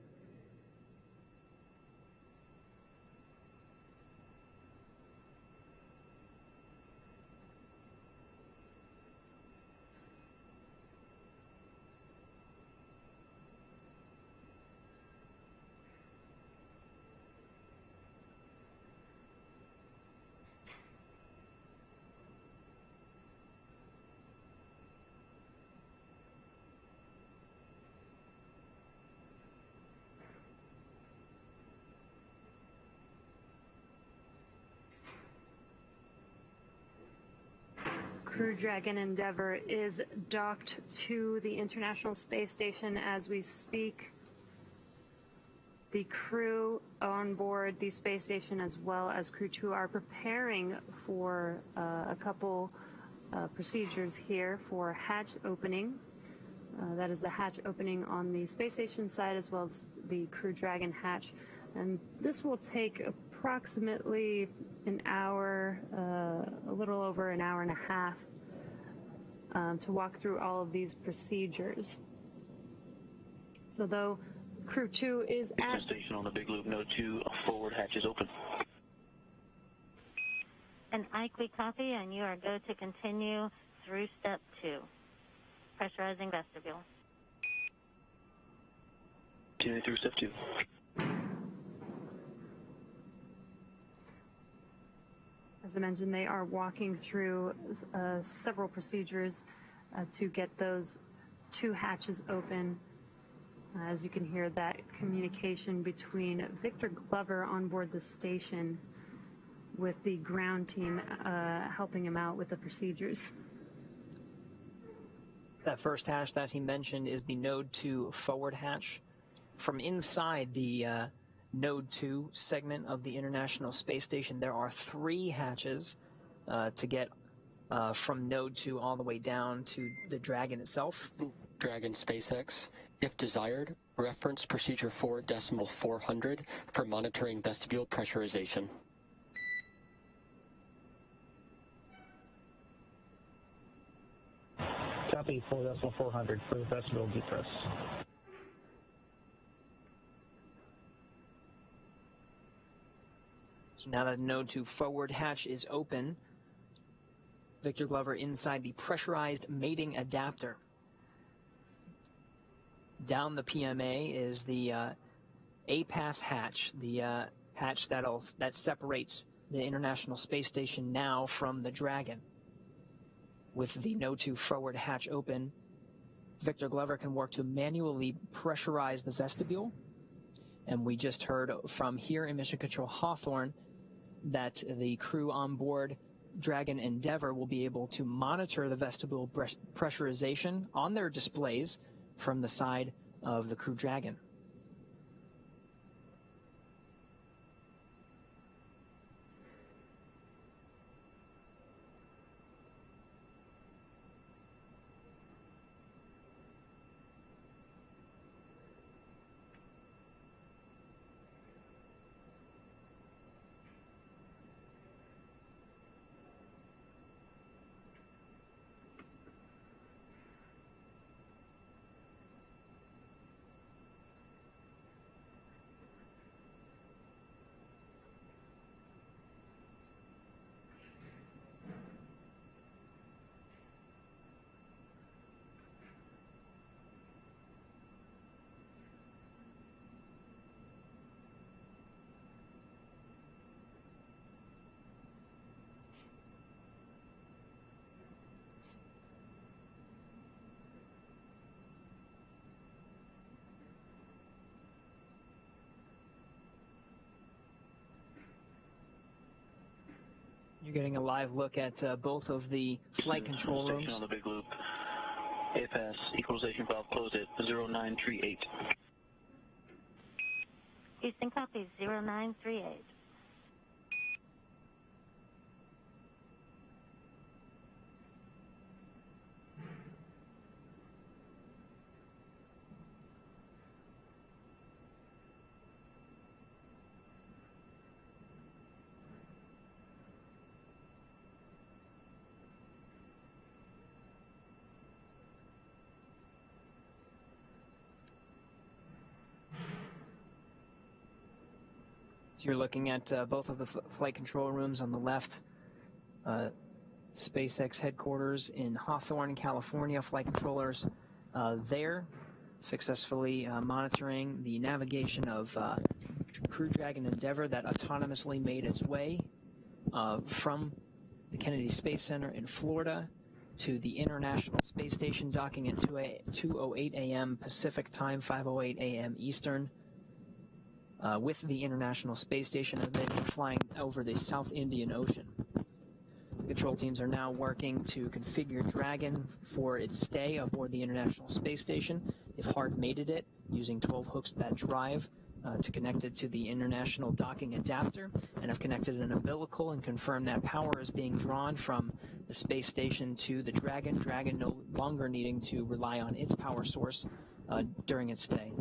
Speaker 2: Crew Dragon Endeavour is docked to the International Space Station as we speak. The crew on board the space station as well as Crew 2 are preparing for a couple procedures here for hatch opening. That is the hatch opening on the space station side as well as the Crew Dragon hatch. And this will take approximately an hour, a little over an hour and a half to walk through all of these procedures. So though Crew 2 is at
Speaker 4: station on the big loop, no 2 forward hatches open.
Speaker 5: And Ike, we copy, and you are go to continue through step 2, pressurizing vestibule.
Speaker 4: Continue through step 2.
Speaker 2: As I mentioned, they are walking through several procedures to get those 2 hatches open As you can hear, that communication between Victor Glover on board the station with the ground team helping him out with the procedures.
Speaker 1: That first hatch that he mentioned is the Node 2 forward hatch. From inside the Node 2 segment of the International Space Station, there are 3 hatches to get from Node 2 all the way down to the Dragon itself.
Speaker 3: Dragon SpaceX, if desired, reference procedure 4.400 for monitoring vestibule pressurization.
Speaker 4: Copy 4.400 for vestibule depress.
Speaker 1: So now that Node 2 forward hatch is open, Victor Glover inside the pressurized mating adapter. Down the PMA is the APAS hatch, the hatch that separates the International Space Station now from the Dragon. With the Node 2 forward hatch open, Victor Glover can work to manually pressurize the vestibule. And we just heard from here in Mission Control Hawthorne that the crew on board Dragon Endeavour will be able to monitor the vestibule pressurization on their displays from the side of the Crew Dragon. You're getting a live look at both of the flight control rooms.
Speaker 8: On the big loop. APAS equalization valve closed at 0938.
Speaker 5: Houston copies 0938.
Speaker 1: So you're looking at both of the flight control rooms on the left. SpaceX headquarters in Hawthorne, California. Flight controllers there successfully monitoring the navigation of Crew Dragon Endeavour that autonomously made its way from the Kennedy Space Center in Florida to the International Space Station, docking at 2:08 a.m. Pacific time, 5:08 a.m. Eastern. With the International Space Station as they've been flying over the South Indian Ocean. The control teams are now working to configure Dragon for its stay aboard the International Space Station. They've hard mated it using 12 hooks that drive to connect it to the International Docking Adapter, and have connected an umbilical and confirmed that power is being drawn from the space station to the Dragon, Dragon no longer needing to rely on its power source during its stay.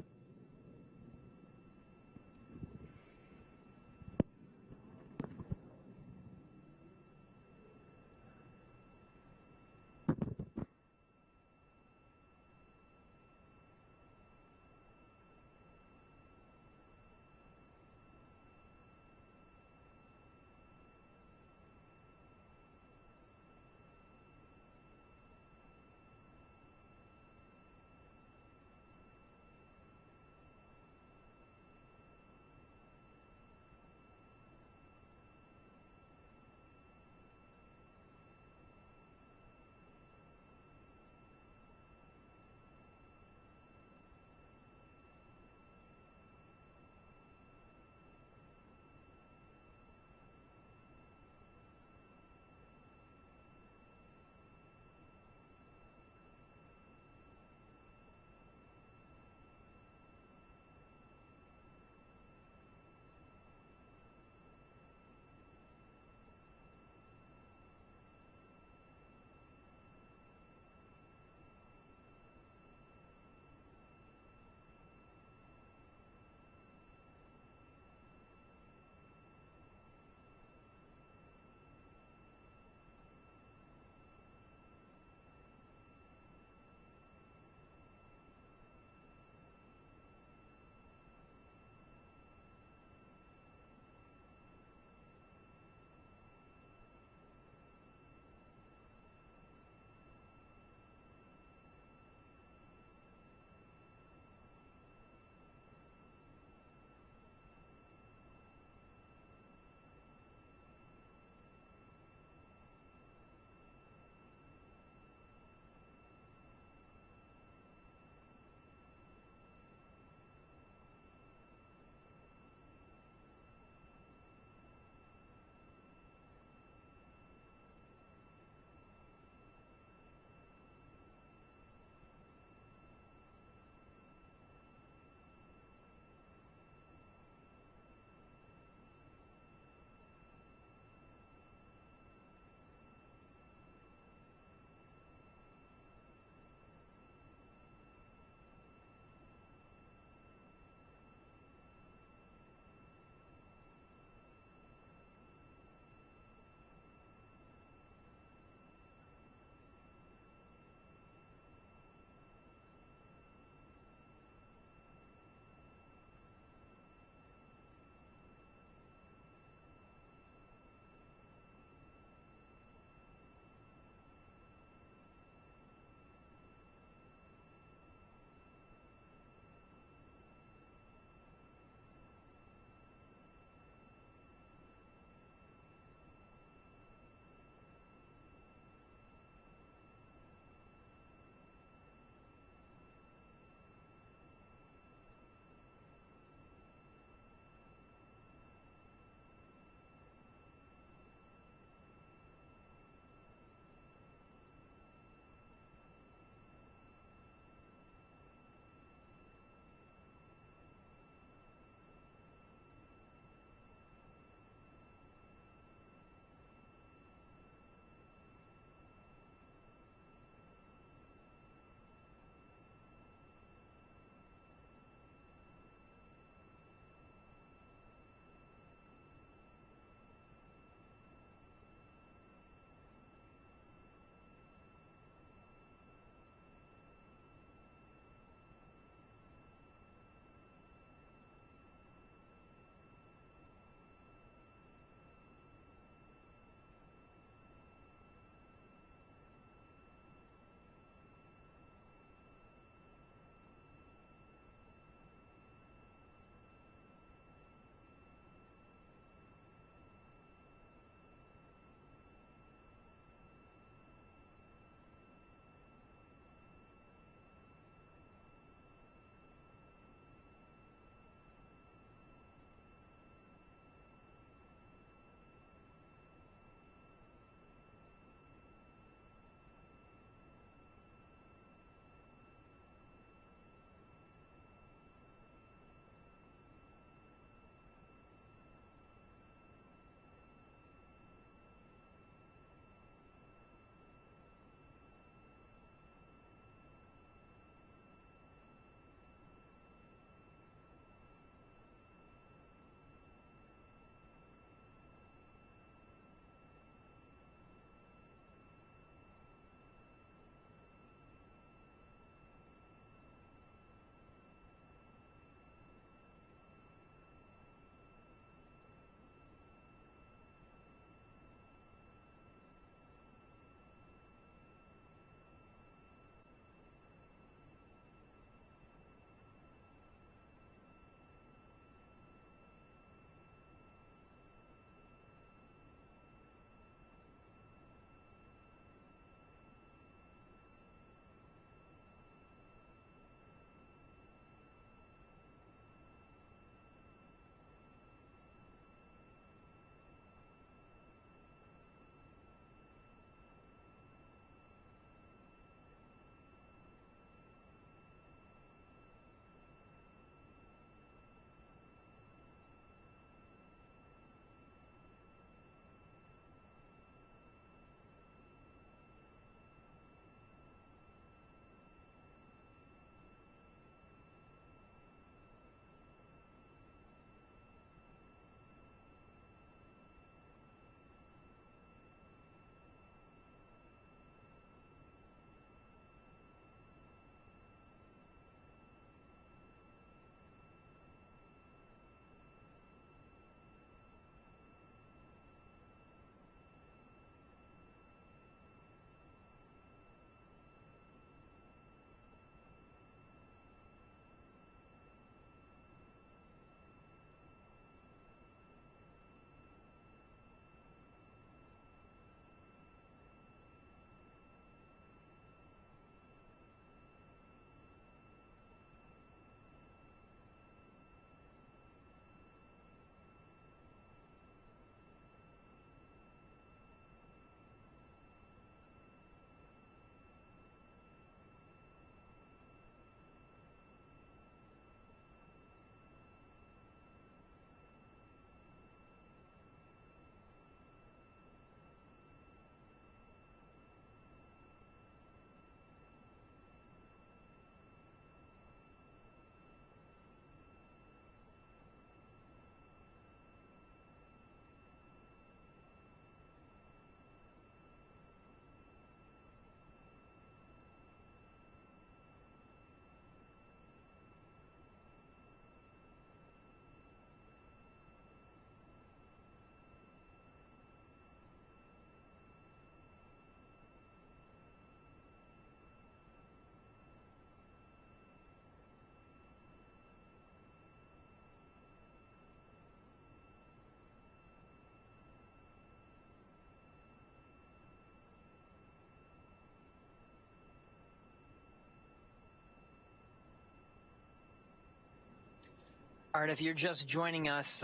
Speaker 1: All right, if you're just joining us,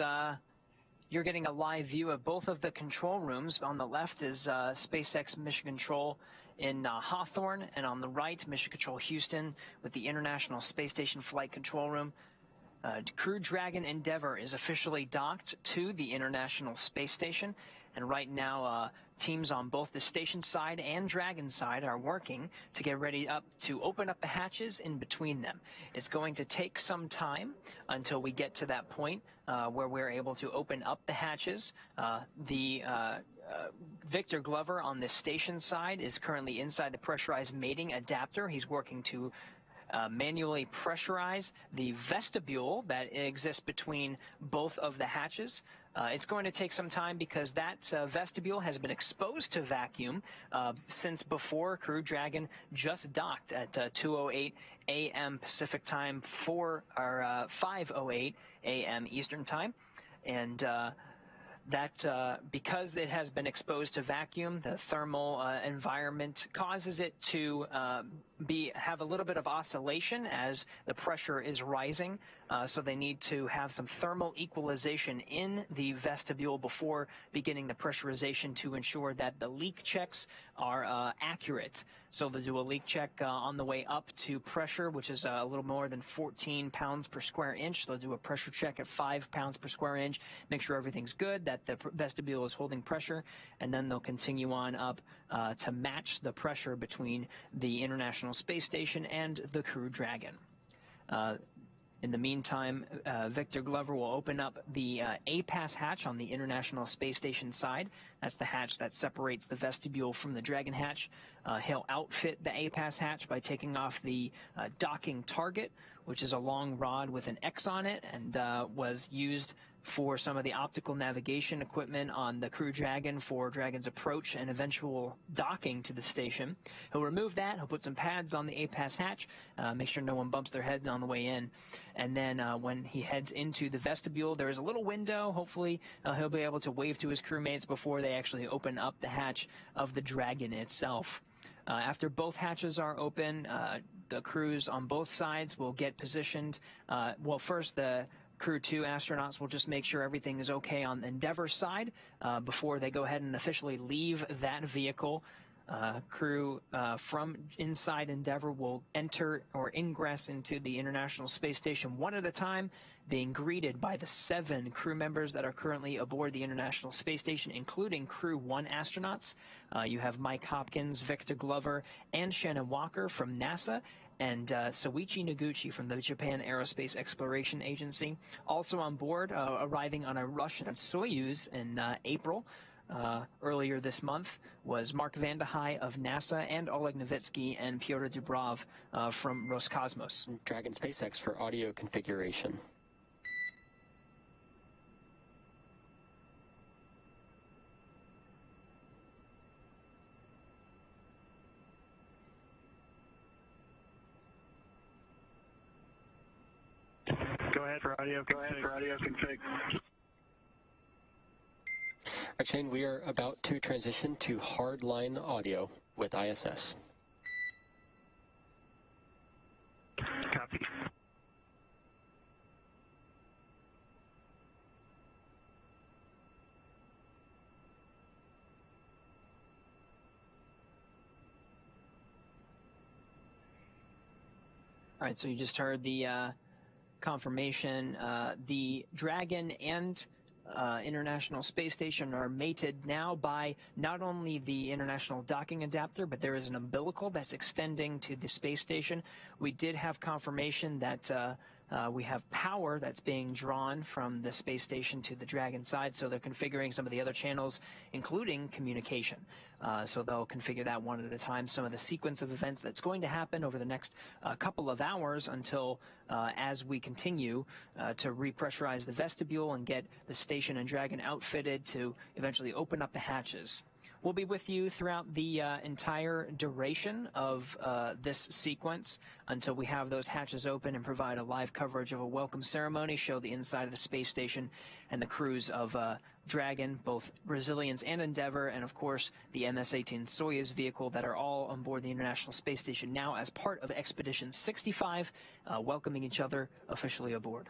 Speaker 1: you're getting a live view of both of the control rooms. On the left is SpaceX Mission Control in Hawthorne, and on the right, Mission Control Houston with the International Space Station Flight Control Room. Crew Dragon Endeavour is officially docked to the International Space Station, and right now teams on both the station side and Dragon side are working to get ready to open up the hatches in between them. It's going to take some time until we get to that point where we're able to open up the hatches. Victor Glover on the station side is currently inside the pressurized mating adapter. He's working to manually pressurize the vestibule that exists between both of the hatches. It's going to take some time because that vestibule has been exposed to vacuum since before Crew Dragon just docked at 2:08 a.m. Pacific time, 5:08 a.m. Eastern time. And because it has been exposed to vacuum, the thermal environment causes it to have a little bit of oscillation as the pressure is rising. So they need to have some thermal equalization in the vestibule before beginning the pressurization to ensure that the leak checks are accurate. So they'll do a leak check on the way up to pressure, which is a little more than 14 pounds per square inch. They'll do a pressure check at 5 pounds per square inch, make sure everything's good, that the vestibule is holding pressure, and then they'll continue on up to match the pressure between the International Space Station and the Crew Dragon. In the meantime, Victor Glover will open up the A-Pass hatch on the International Space Station side. That's the hatch that separates the vestibule from the Dragon hatch. He'll outfit the A-Pass hatch by taking off the docking target, which is a long rod with an X on it and was used for some of the optical navigation equipment on the Crew Dragon for Dragon's approach and eventual docking to the station. He'll remove that. He'll put some pads on the A-Pass hatch, make sure no one bumps their head on the way in. And then when he heads into the vestibule, there is a little window. Hopefully he'll be able to wave to his crewmates before they actually open up the hatch of the Dragon itself. After both hatches are open, the crews on both sides will get positioned. Well, first the Crew 2 astronauts will just make sure everything is okay on the Endeavour side before they go ahead and officially leave that vehicle. Crew from inside Endeavour will enter or ingress into the International Space Station one at a time, being greeted by the 7 crew members that are currently aboard the International Space Station, including Crew 1 astronauts. You have Mike Hopkins, Victor Glover, and Shannon Walker from NASA, and Soichi Noguchi from the Japan Aerospace Exploration Agency. Also on board, arriving on a Russian Soyuz in April, earlier this month, was Mark Vande Hei of NASA and Oleg Novitsky and Pyotr Dubrov from Roscosmos.
Speaker 3: Dragon SpaceX for audio configuration.
Speaker 4: Go ahead for audio config.
Speaker 3: All right, Shane, we are about to transition to hardline audio with ISS.
Speaker 4: Copy.
Speaker 1: All right, so you just heard the confirmation. The Dragon and International Space Station are mated now by not only the International Docking Adapter, but there is an umbilical that's extending to the space station. We did have confirmation that we have power that's being drawn from the space station to the Dragon side, so they're configuring some of the other channels, including communication. So they'll configure that one at a time. Some of the sequence of events that's going to happen over the next couple of hours until as we continue to repressurize the vestibule and get the station and Dragon outfitted to eventually open up the hatches. We'll be with you throughout the entire duration of this sequence until we have those hatches open and provide a live coverage of a welcome ceremony, show the inside of the space station and the crews of Dragon, both Resilience and Endeavour, and of course the MS-18 Soyuz vehicle that are all on board the International Space Station now as part of Expedition 65, welcoming each other officially aboard.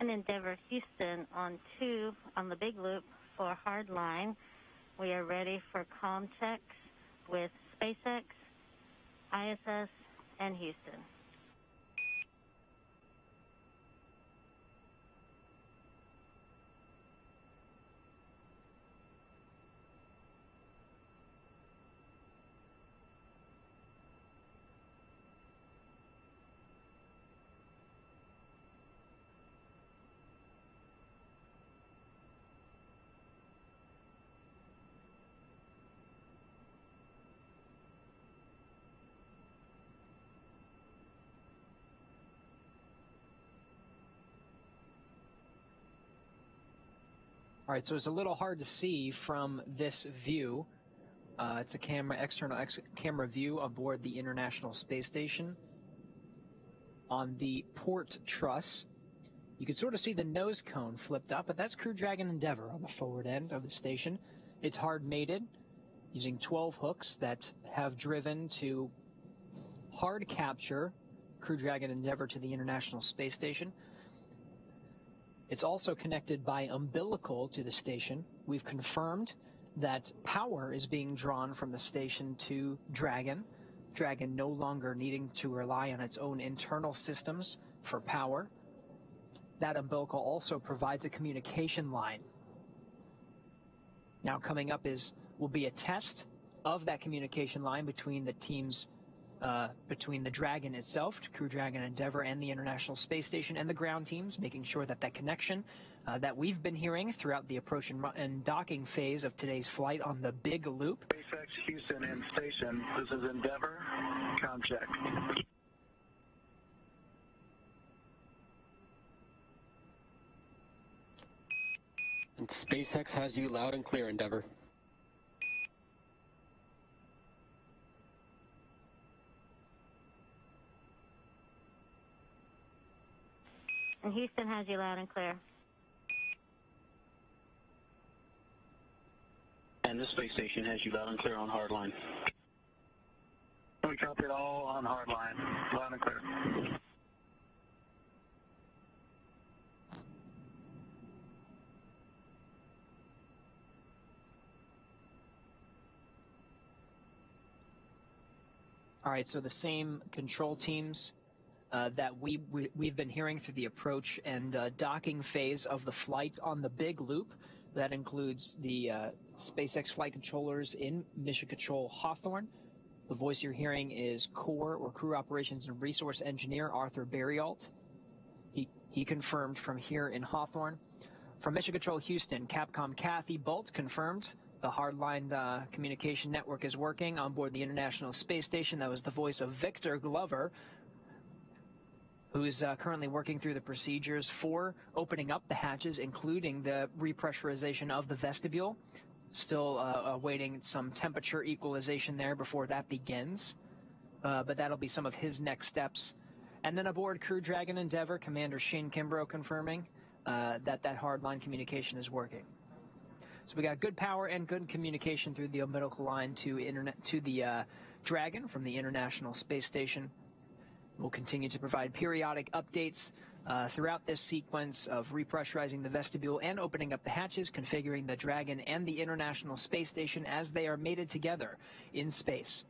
Speaker 5: Dragon Endeavour Houston on 2 on the big loop for hardline. We are ready for comm checks with SpaceX, ISS, and Houston.
Speaker 1: All right, so it's a little hard to see from this view. It's a external camera view aboard the International Space Station. On the port truss, you can sort of see the nose cone flipped up, but that's Crew Dragon Endeavour on the forward end of the station. It's hard mated using 12 hooks that have driven to hard capture Crew Dragon Endeavour to the International Space Station. It's also connected by umbilical to the station. We've confirmed that power is being drawn from the station to Dragon. Dragon no longer needing to rely on its own internal systems for power. That umbilical also provides a communication line. Now coming up will be a test of that communication line between the teams, between the Dragon itself, Crew Dragon Endeavour, and the International Space Station, and the ground teams, making sure that that connection that we've been hearing throughout the approach and docking phase of today's flight on the big loop.
Speaker 4: SpaceX Houston in station. This is Endeavour. Comm check.
Speaker 3: And SpaceX has you loud and clear, Endeavour.
Speaker 5: And Houston has you loud and clear.
Speaker 8: And the space station has you loud and clear on hardline.
Speaker 4: We copy it all on hardline. Loud and clear.
Speaker 1: All right, so the same control teams that we've been hearing through the approach and docking phase of the flight on the big loop. That includes the SpaceX flight controllers in Mission Control Hawthorne. The voice you're hearing is Core or Crew Operations and Resource Engineer Arthur Berryalt. He confirmed from here in Hawthorne. From Mission Control Houston, Capcom Kathy Bolt confirmed the hardline communication network is working on board the International Space Station. That was the voice of Victor Glover, who's currently working through the procedures for opening up the hatches, including the repressurization of the vestibule. Still awaiting some temperature equalization there before that begins. But that'll be some of his next steps. And then aboard Crew Dragon Endeavour, Commander Shane Kimbrough confirming that hardline communication is working. So we got good power and good communication through the umbilical line to the Dragon from the International Space Station. We'll continue to provide periodic updates throughout this sequence of repressurizing the vestibule and opening up the hatches, configuring the Dragon and the International Space Station as they are mated together in space.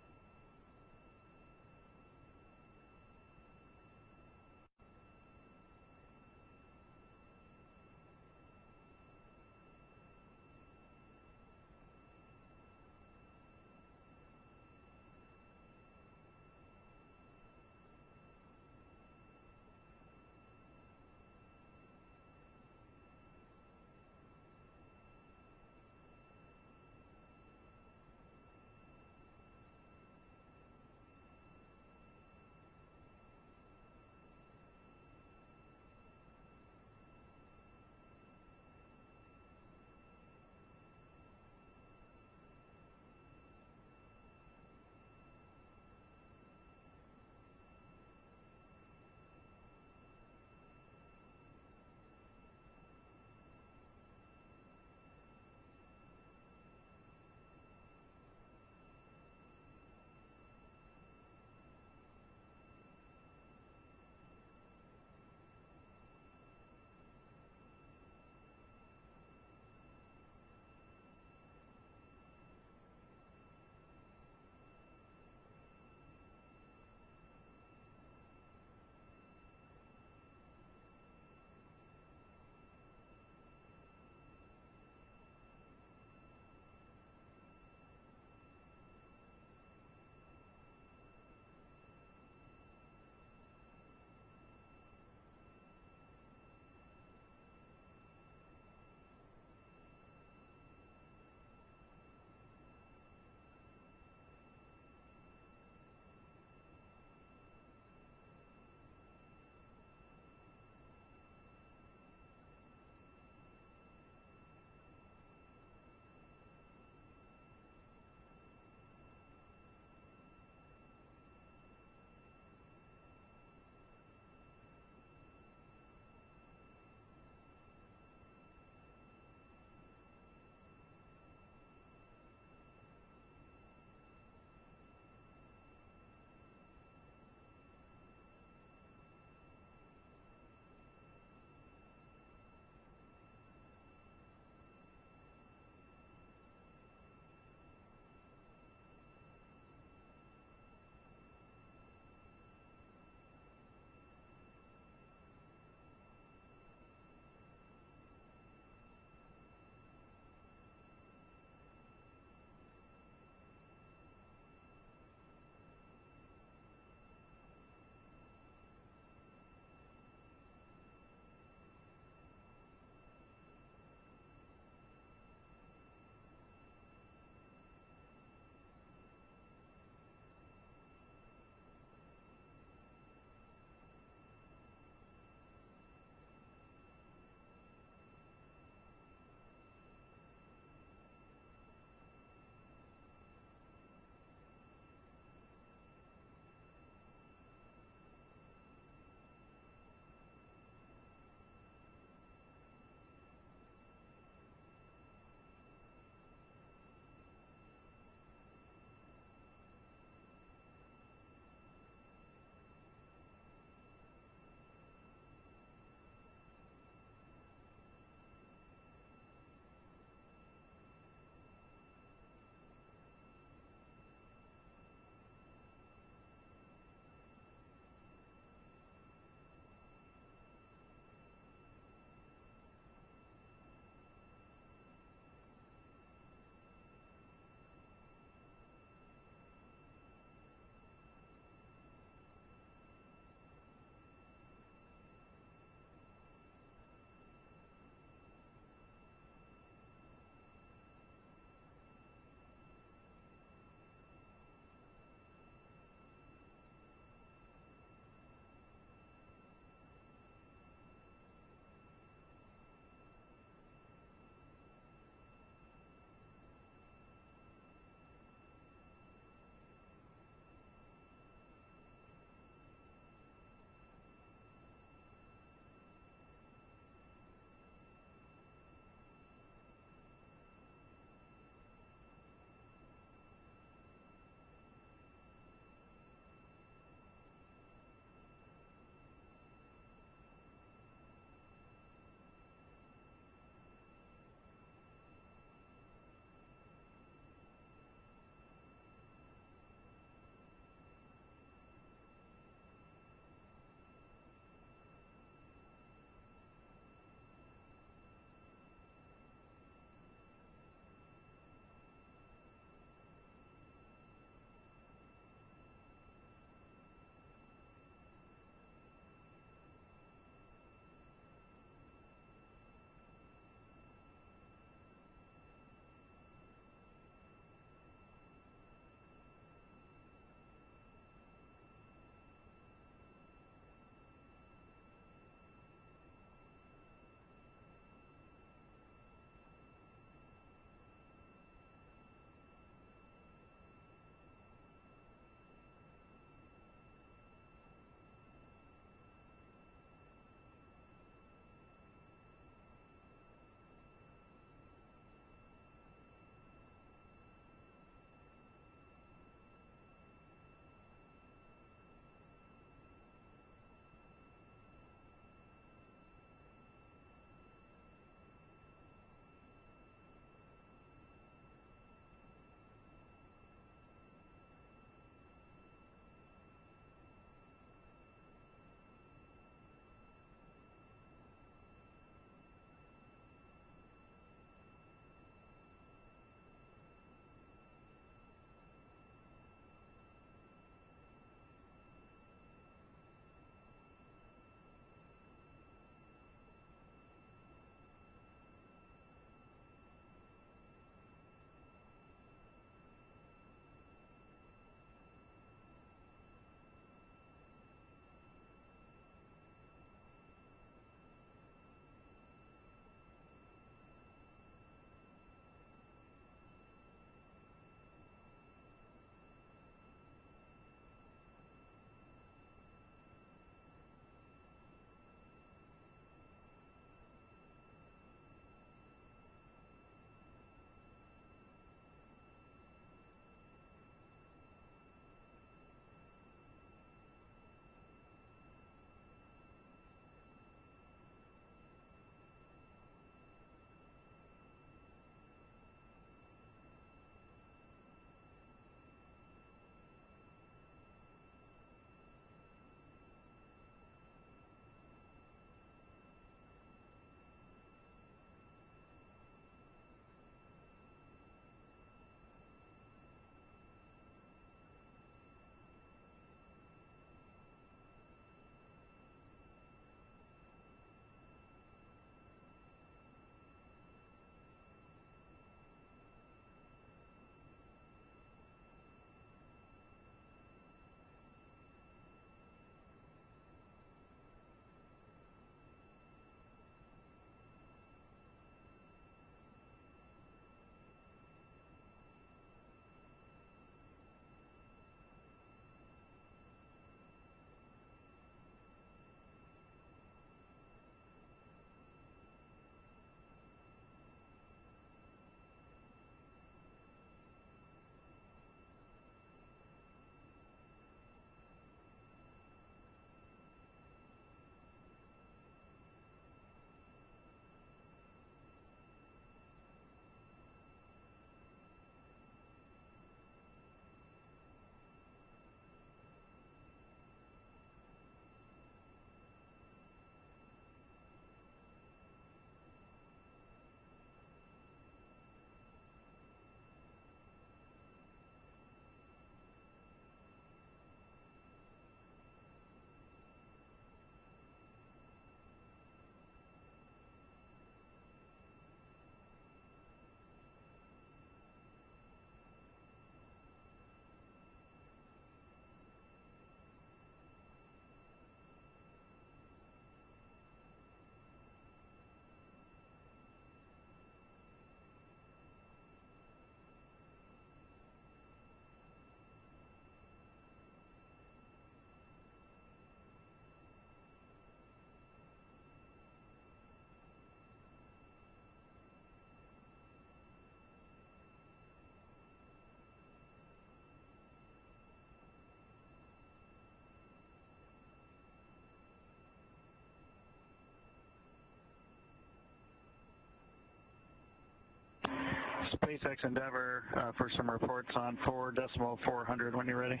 Speaker 4: SpaceX Endeavour for some reports on 4.400 when you're ready.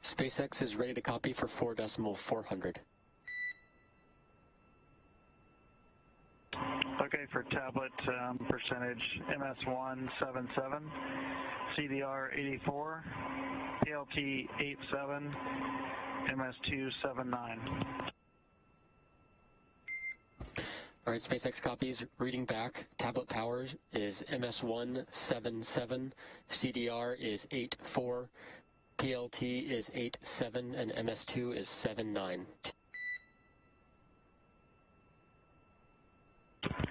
Speaker 3: SpaceX is ready to copy for 4.400.
Speaker 4: Okay, for tablet percentage, MS177, CDR 84, PLT 87, MS279.
Speaker 3: All right, SpaceX copies. Reading back, tablet power is MS177, CDR is 84, PLT is 87, and MS2 is 79.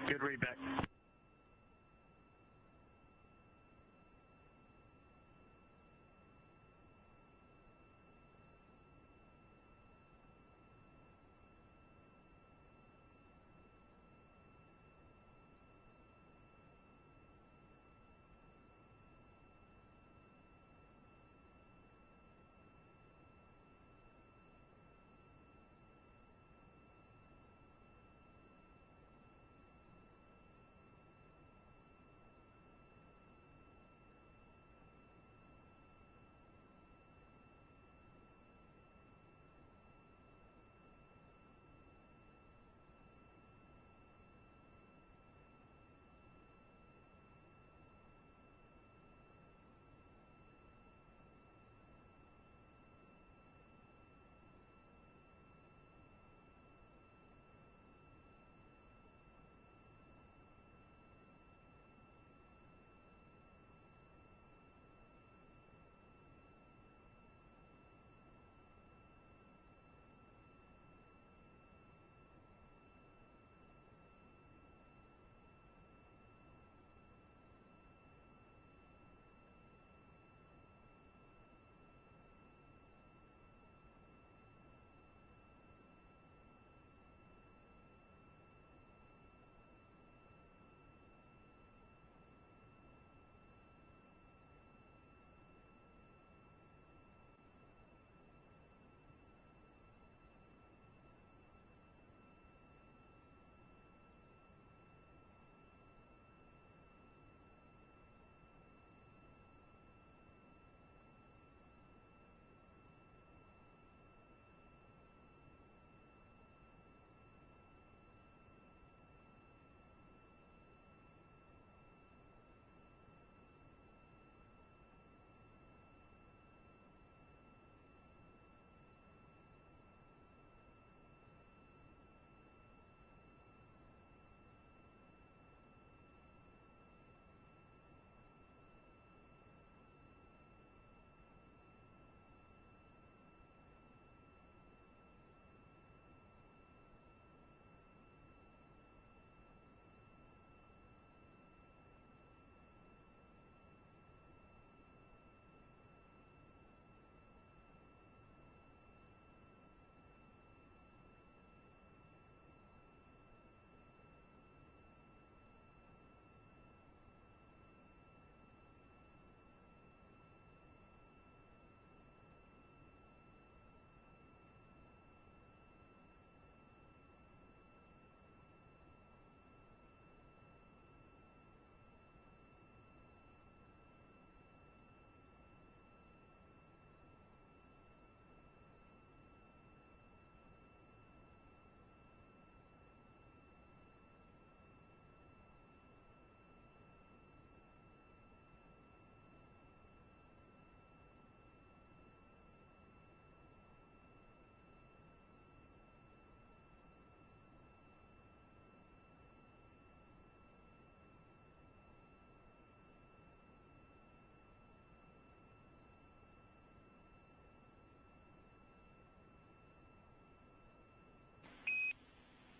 Speaker 4: Good readback.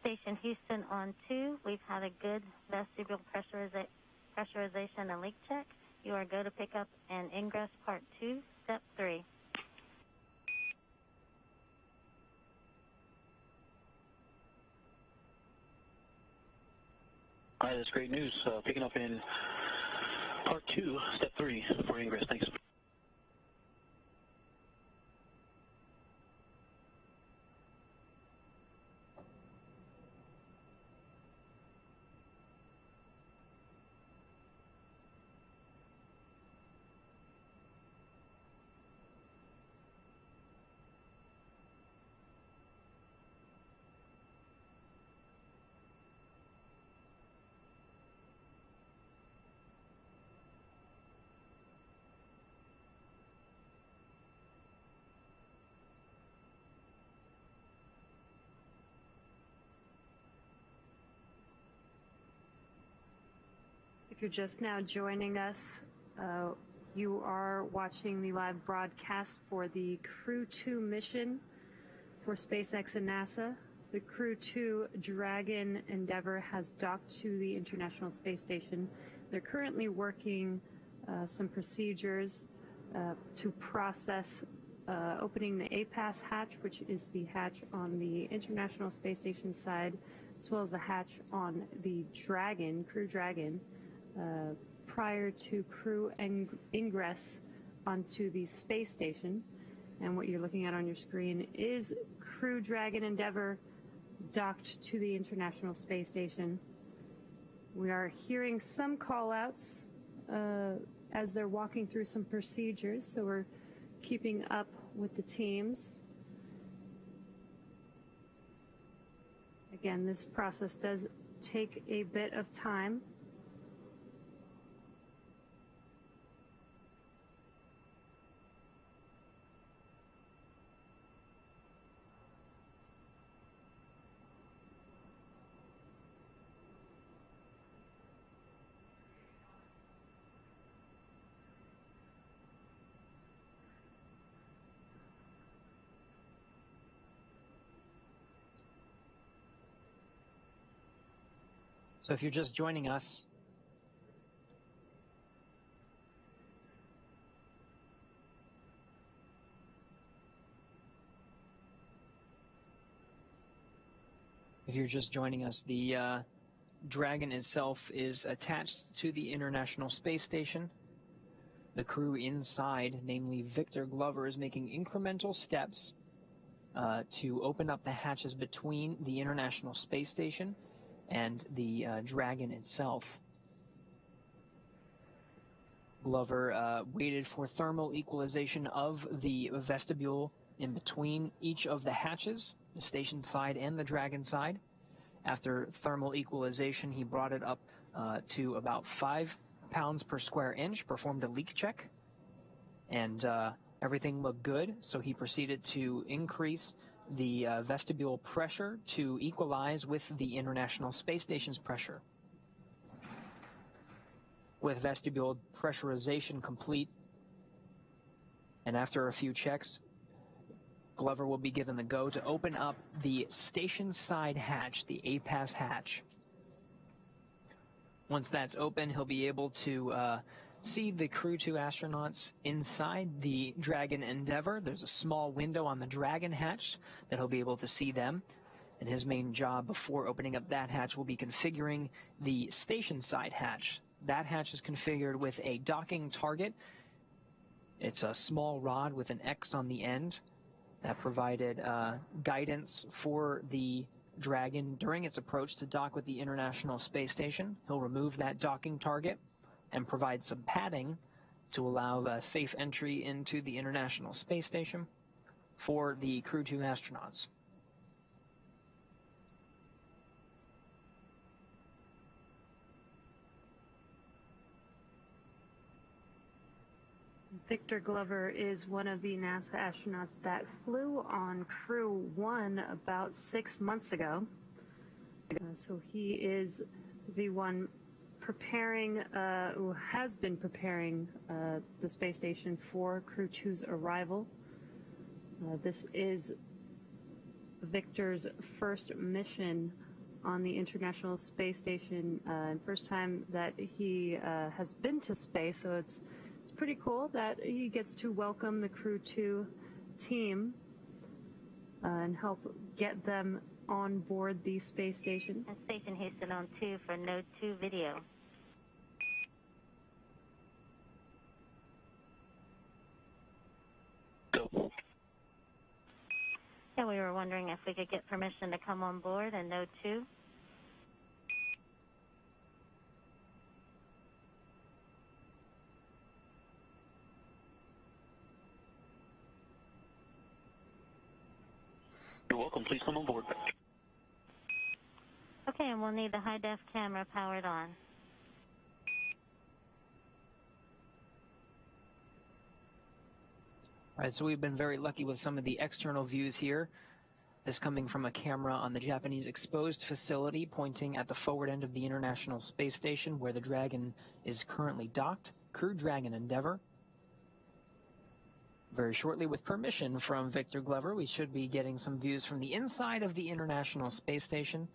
Speaker 5: Station Houston on 2. We've had a good vestibule pressurization and leak check. You are go to pick up and ingress part 2, step 3.
Speaker 8: Hi, that's great news. Picking up in part 2, step 3 for ingress. Thanks.
Speaker 2: you're just now joining us, you are watching the live broadcast for the Crew 2 mission for SpaceX and NASA. The Crew 2 Dragon Endeavour has docked to the International Space Station. They're currently working some procedures to process opening the APAS hatch, which is the hatch on the International Space Station side, as well as the hatch on the Dragon, Crew Dragon, prior to crew ingress onto the space station. And what you're looking at on your screen is Crew Dragon Endeavour docked to the International Space Station. We are hearing some call-outs as they're walking through some procedures, so we're keeping up with the teams. Again, this process does take a bit of time.
Speaker 1: So if you're just joining us, the Dragon itself is attached to the International Space Station. The crew inside, namely Victor Glover, is making incremental steps to open up the hatches between the International Space Station and the Dragon itself. Glover waited for thermal equalization of the vestibule in between each of the hatches, the station side and the Dragon side. After thermal equalization, he brought it up to about 5 pounds per square inch, performed a leak check, and everything looked good, so he proceeded to increase the vestibule pressure to equalize with the International Space Station's pressure. With vestibule pressurization complete, and after a few checks, Glover will be given the go to open up the station side hatch, the APAS hatch. Once that's open, he'll be able to see the Crew 2 astronauts inside the Dragon Endeavour. There's a small window on the Dragon hatch that he'll be able to see them. And his main job before opening up that hatch will be configuring the station side hatch. That hatch is configured with a docking target. It's a small rod with an X on the end that provided guidance for the Dragon during its approach to dock with the International Space Station. He'll remove that docking target and provide some padding to allow safe entry into the International Space Station for the Crew 2 astronauts.
Speaker 2: Victor Glover is one of the NASA astronauts that flew on Crew 1 about 6 months ago. So he is the one preparing, who has been preparing the space station for Crew 2's arrival. This is Victor's first mission on the International Space Station, and first time that he has been to space, so it's pretty cool that he gets to welcome the Crew 2 team and help get them on board the space station.
Speaker 5: And Station Houston on 2 for Node 2 video.
Speaker 8: Go.
Speaker 5: Yeah, we were wondering if we could get permission to come on board in Node 2.
Speaker 8: You're welcome. Please come on board.
Speaker 5: Okay, and we'll need the high-def camera powered on.
Speaker 1: All right, so we've been very lucky with some of the external views here. This coming from a camera on the Japanese exposed facility pointing at the forward end of the International Space Station where the Dragon is currently docked. Crew Dragon Endeavour. Very shortly, with permission from Victor Glover, we should be getting some views from the inside of the International Space Station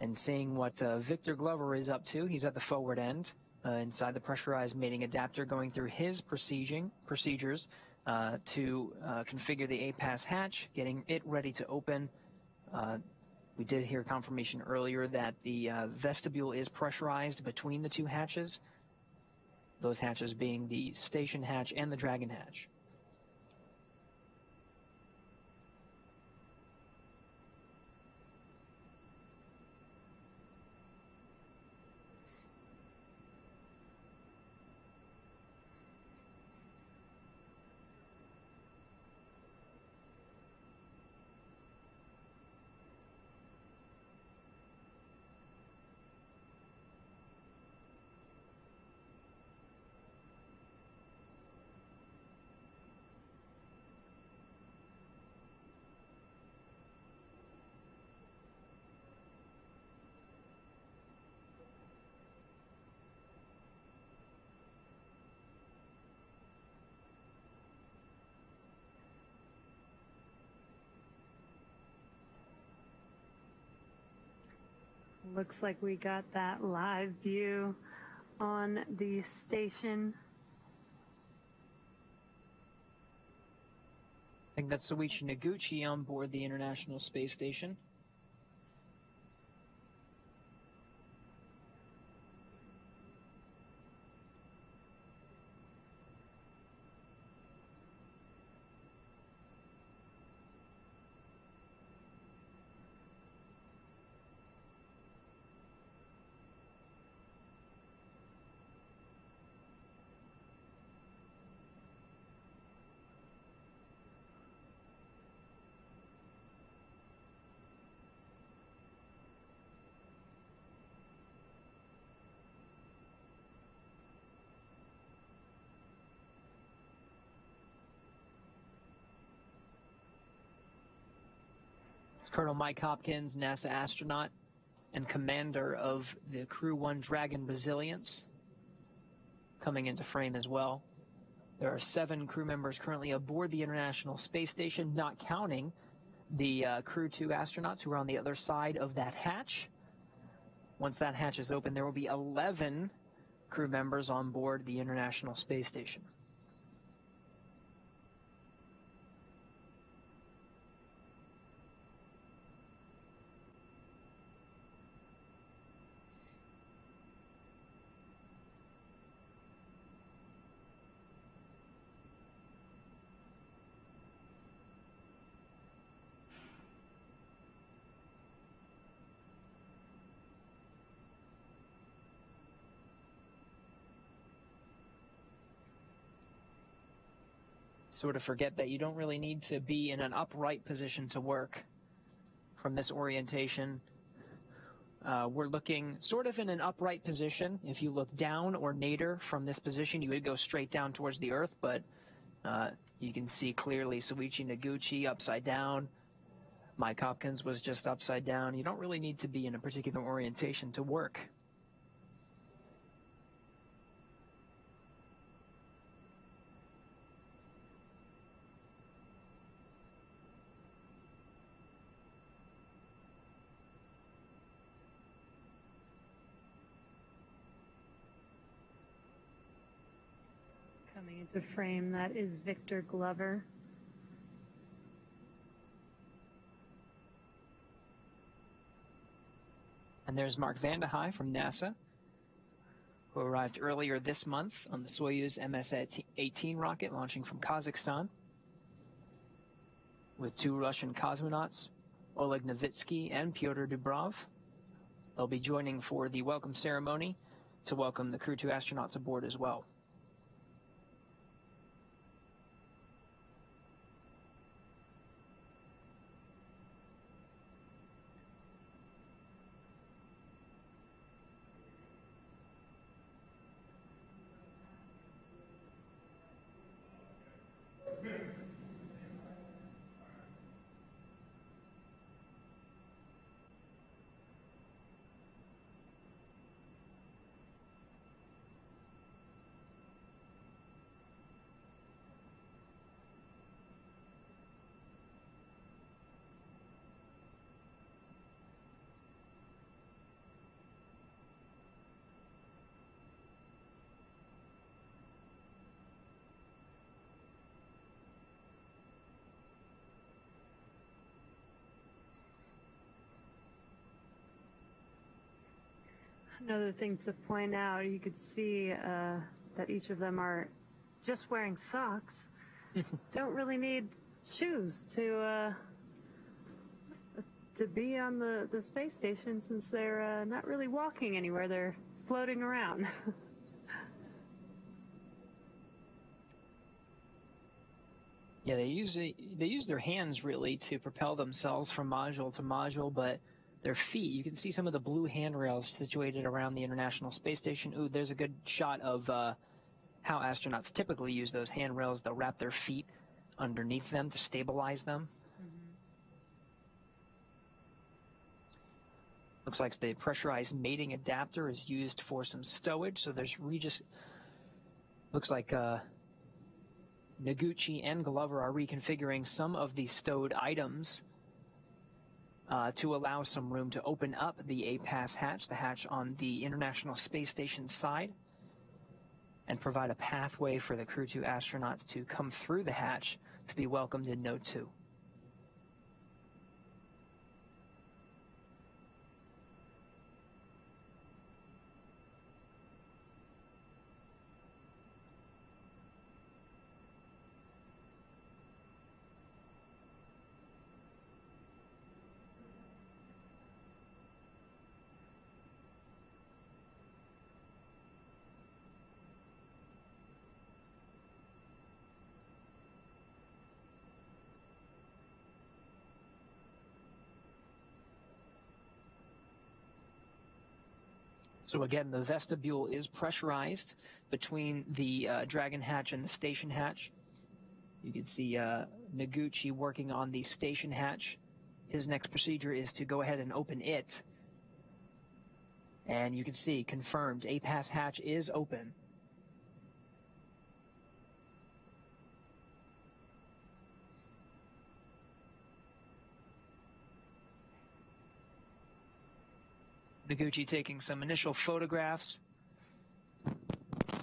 Speaker 1: and seeing what Victor Glover is up to. He's at the forward end, inside the pressurized mating adapter, going through his procedures to configure the APAS hatch, getting it ready to open. We did hear confirmation earlier that the vestibule is pressurized between the two hatches, those hatches being the station hatch and the Dragon hatch.
Speaker 2: Looks like we got that live view on the station.
Speaker 1: I think that's Soichi Noguchi on board the International Space Station. Colonel Mike Hopkins, NASA astronaut and commander of the Crew 1 Dragon Resilience, coming into frame as well. There are 7 crew members currently aboard the International Space Station, not counting the Crew 2 astronauts who are on the other side of that hatch. Once that hatch is open, there will be 11 crew members on board the International Space Station. Sort of forget that you don't really need to be in an upright position to work from this orientation. We're looking sort of in an upright position. If you look down or nadir from this position, you would go straight down towards the Earth, but you can see clearly Soichi Noguchi upside down. Mike Hopkins was just upside down. You don't really need to be in a particular orientation to work.
Speaker 2: Coming into frame, that is Victor Glover.
Speaker 1: And there's Mark Vande Hei from NASA, who arrived earlier this month on the Soyuz MS-18 rocket launching from Kazakhstan, with 2 Russian cosmonauts, Oleg Novitsky and Pyotr Dubrov. They'll be joining for the welcome ceremony to welcome the Crew 2 astronauts aboard as well.
Speaker 2: Another thing to point out, you could see that each of them are just wearing socks. Don't really need shoes to be on the space station, since they're not really walking anywhere. They're floating around.
Speaker 1: Yeah, they use their hands really to propel themselves from module to module, but their feet, you can see some of the blue handrails situated around the International Space Station. Ooh, there's a good shot of how astronauts typically use those handrails. They'll wrap their feet underneath them to stabilize them. Looks like the pressurized mating adapter is used for some stowage, so there's looks like Noguchi and Glover are reconfiguring some of the stowed items to allow some room to open up the A-Pass hatch, the hatch on the International Space Station side, and provide a pathway for the Crew 2 astronauts to come through the hatch to be welcomed in Node 2. So again, the vestibule is pressurized between the Dragon hatch and the station hatch. You can see Noguchi working on the station hatch. His next procedure is to go ahead and open it. And you can see, confirmed, A-Pass hatch is open. Noguchi taking some initial photographs.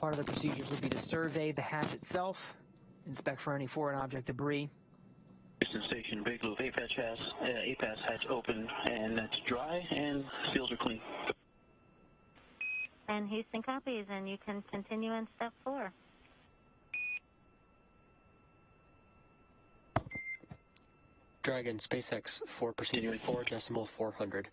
Speaker 1: Part of the procedures will be to survey the hatch itself, inspect for any foreign object debris.
Speaker 8: Houston Station, Big Loop, A-Pass hatch open, and that's dry, and seals are clean.
Speaker 5: And Houston copies, and you can continue in step 4.
Speaker 3: Dragon SpaceX for procedure 4.400.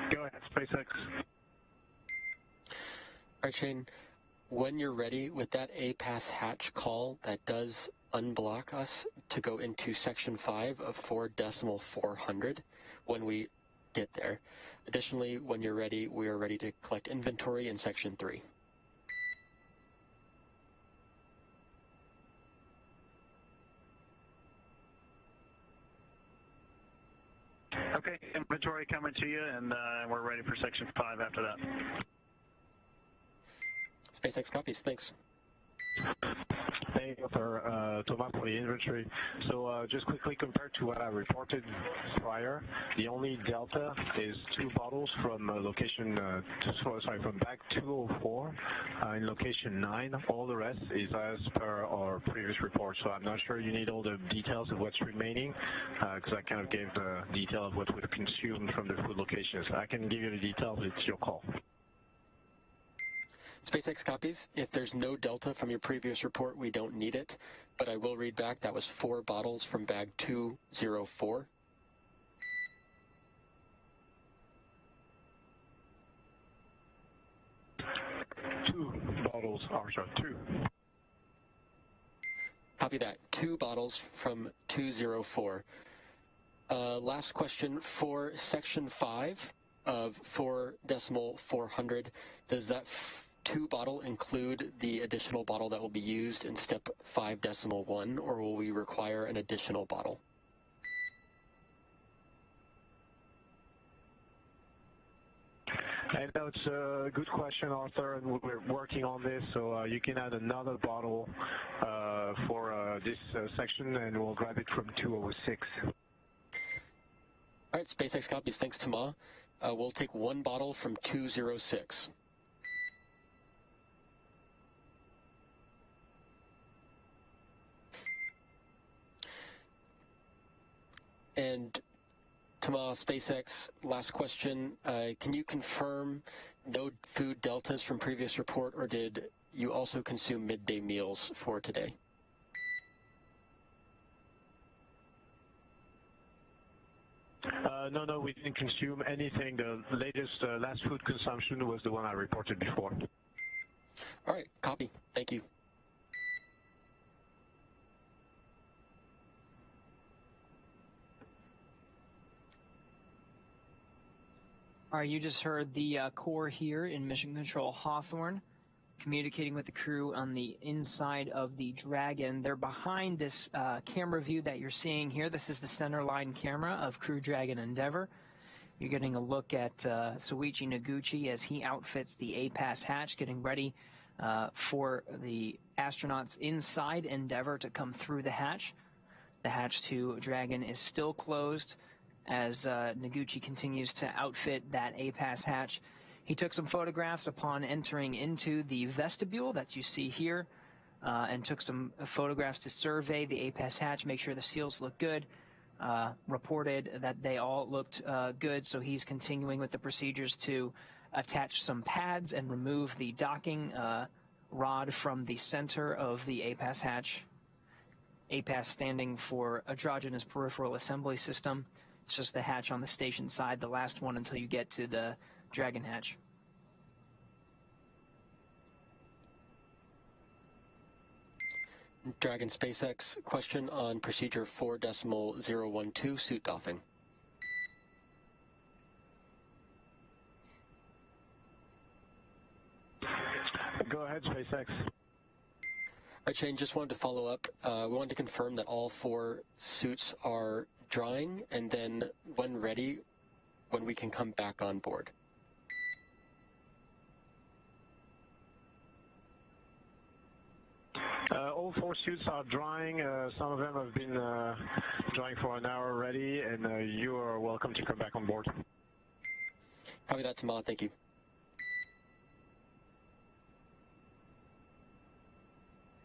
Speaker 8: Go ahead, SpaceX.
Speaker 3: All right, Shane, when you're ready with that A-Pass hatch call, that does unblock us to go into section 5 of 4.400 when we get there. Additionally, when you're ready, we are ready to collect inventory in section 3.
Speaker 8: Okay, inventory coming to you, and we're ready for section 5 after that.
Speaker 3: SpaceX copies, thanks.
Speaker 9: Hey, Dr. Thomas for the inventory. So just quickly compared to what I reported prior, the only delta is 2 bottles from location, from bag 204 in location 9. All the rest is as per our previous report. So I'm not sure you need all the details of what's remaining, because I kind of gave the detail of what would consume from the food locations. I can give you the details, it's your call.
Speaker 3: SpaceX copies. If there's no delta from your previous report, we don't need it, but I will read back that was 4 bottles from bag 204.
Speaker 9: Two bottles, sorry, 2.
Speaker 3: Copy that. 2 bottles from 204. Last question for section 5 of 4.400. Does that 2 bottle include the additional bottle that will be used in step 5.1, or will we require an additional bottle?
Speaker 9: I know it's a good question, Arthur, and we're working on this, so you can add another bottle for this section, and we'll grab it from 206.
Speaker 3: All right, SpaceX copies. Thanks, Tama. We'll take one bottle from 206. And Tama, SpaceX, last question. Can you confirm no food deltas from previous report, or did you also consume midday meals for today?
Speaker 9: No, we didn't consume anything. The latest, last food consumption was the one I reported before.
Speaker 3: All right, copy. Thank you.
Speaker 1: All right, you just heard the core here in Mission Control Hawthorne communicating with the crew on the inside of the Dragon. They're behind this camera view that you're seeing here. This is the center line camera of Crew Dragon Endeavour. You're getting a look at Soichi Noguchi as he outfits the APAS hatch, getting ready for the astronauts inside Endeavour to come through the hatch. The hatch to Dragon is still closed as Noguchi continues to outfit that APAS hatch. He took some photographs upon entering into the vestibule that you see here and took some photographs to survey the APAS hatch, make sure the seals look good, reported that they all looked good, so he's continuing with the procedures to attach some pads and remove the docking rod from the center of the APAS hatch. APAS standing for Androgynous Peripheral Assembly System. It's just the hatch on the station side, the last one until you get to the Dragon hatch.
Speaker 3: Dragon SpaceX, question on procedure 4.012, suit doffing.
Speaker 9: Go ahead, SpaceX.
Speaker 3: All right, Shane, just wanted to follow up. We wanted to confirm that all 4 suits are drying, and then when ready, when we can come back on board.
Speaker 9: All 4 suits are drying. Some of them have been drying for an hour already, and you are welcome to come back on board.
Speaker 3: Copy that, Tama. Thank you.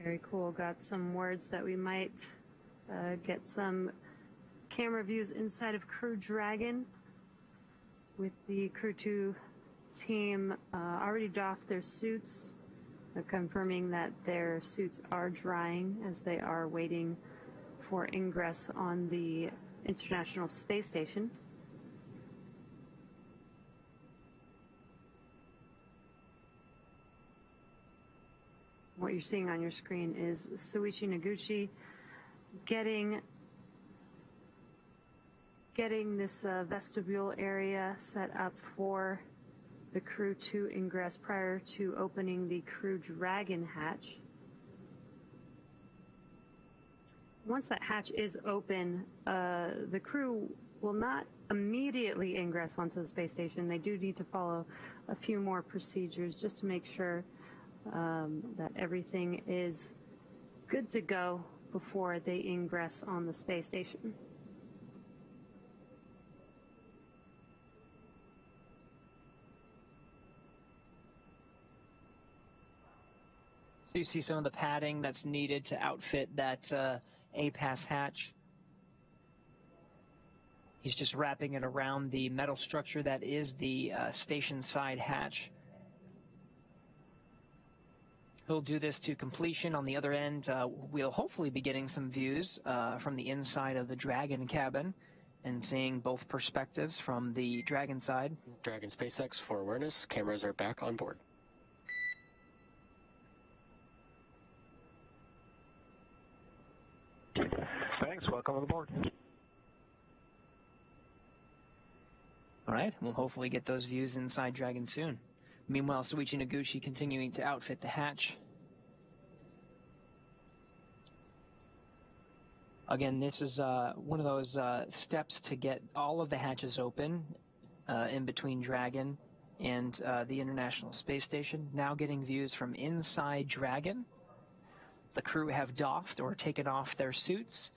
Speaker 2: Very cool. Got some words that we might get some camera views inside of Crew Dragon with the Crew 2 team already doffed their suits, confirming that their suits are drying as they are waiting for ingress on the International Space Station. What you're seeing on your screen is Soichi Noguchi getting this vestibule area set up for the Crew 2 ingress prior to opening the Crew Dragon hatch. Once that hatch is open, the crew will not immediately ingress onto the space station. They do need to follow a few more procedures just to make sure that everything is good to go before they ingress on the space station.
Speaker 1: So you see some of the padding that's needed to outfit that APAS hatch. He's just wrapping it around the metal structure that is the station side hatch. He'll do this to completion. On the other end, we'll hopefully be getting some views from the inside of the Dragon cabin and seeing both perspectives from the Dragon side.
Speaker 3: Dragon SpaceX for awareness. Cameras are back on board.
Speaker 9: Thanks. Welcome on board.
Speaker 1: All right. We'll hopefully get those views inside Dragon soon. Meanwhile, Soichi Noguchi continuing to outfit the hatch. Again, this is one of those steps to get all of the hatches open in between Dragon and the International Space Station. Now getting views from inside Dragon. The crew have doffed or taken off their suits.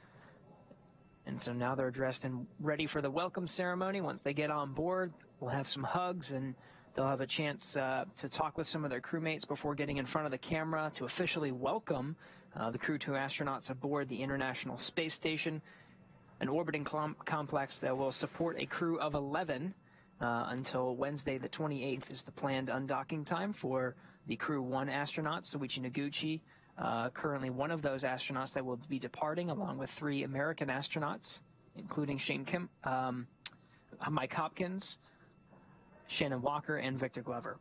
Speaker 1: And so now they're dressed and ready for the welcome ceremony. Once they get on board, we'll have some hugs, and they'll have a chance to talk with some of their crewmates before getting in front of the camera to officially welcome the Crew 2 astronauts aboard the International Space Station, an orbiting complex that will support a crew of 11 until Wednesday the 28th is the planned undocking time for the Crew 1 astronauts, Soichi Noguchi, currently one of those astronauts that will be departing, along with 3 American astronauts, including Mike Hopkins, Shannon Walker, and Victor Glover.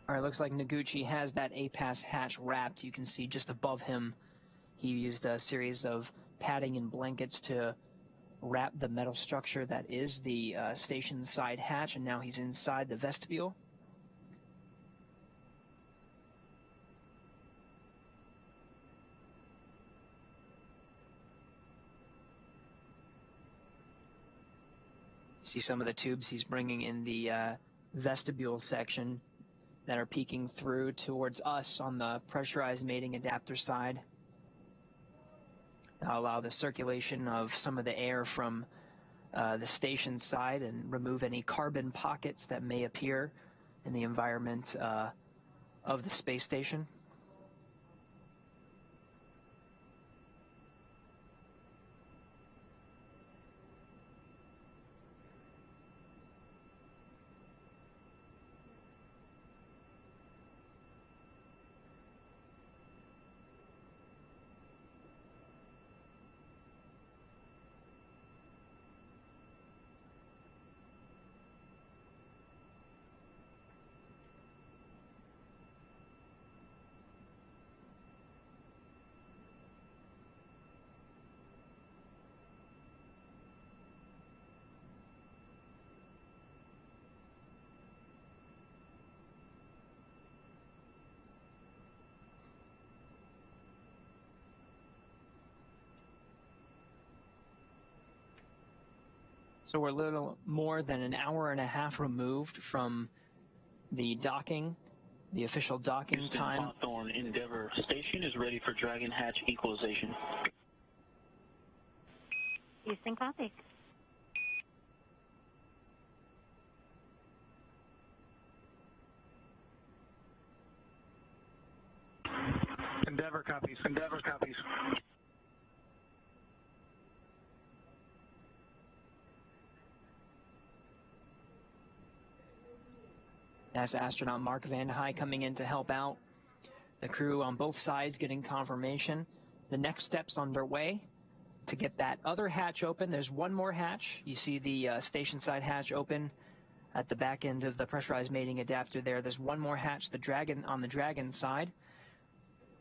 Speaker 1: All right, looks like Noguchi has that APAS hatch wrapped. You can see just above him, he used a series of padding and blankets to wrap the metal structure that is the station side hatch, and now he's inside the vestibule. See some of the tubes he's bringing in the vestibule section that are peeking through towards us on the pressurized mating adapter side. That'll allow the circulation of some of the air from the station side and remove any carbon pockets that may appear in the environment of the space station. So we're a little more than an hour and a half removed from the docking, the official docking time.
Speaker 8: Hawthorne Endeavour station is ready for Dragon hatch equalization.
Speaker 5: Houston, copy.
Speaker 9: Endeavour copies. Endeavour copies.
Speaker 1: NASA astronaut Mark Vande Hei coming in to help out. The crew on both sides getting confirmation. The next step's underway to get that other hatch open. There's one more hatch. You see the station side hatch open at the back end of the pressurized mating adapter there. There's one more hatch, the Dragon, on the Dragon side.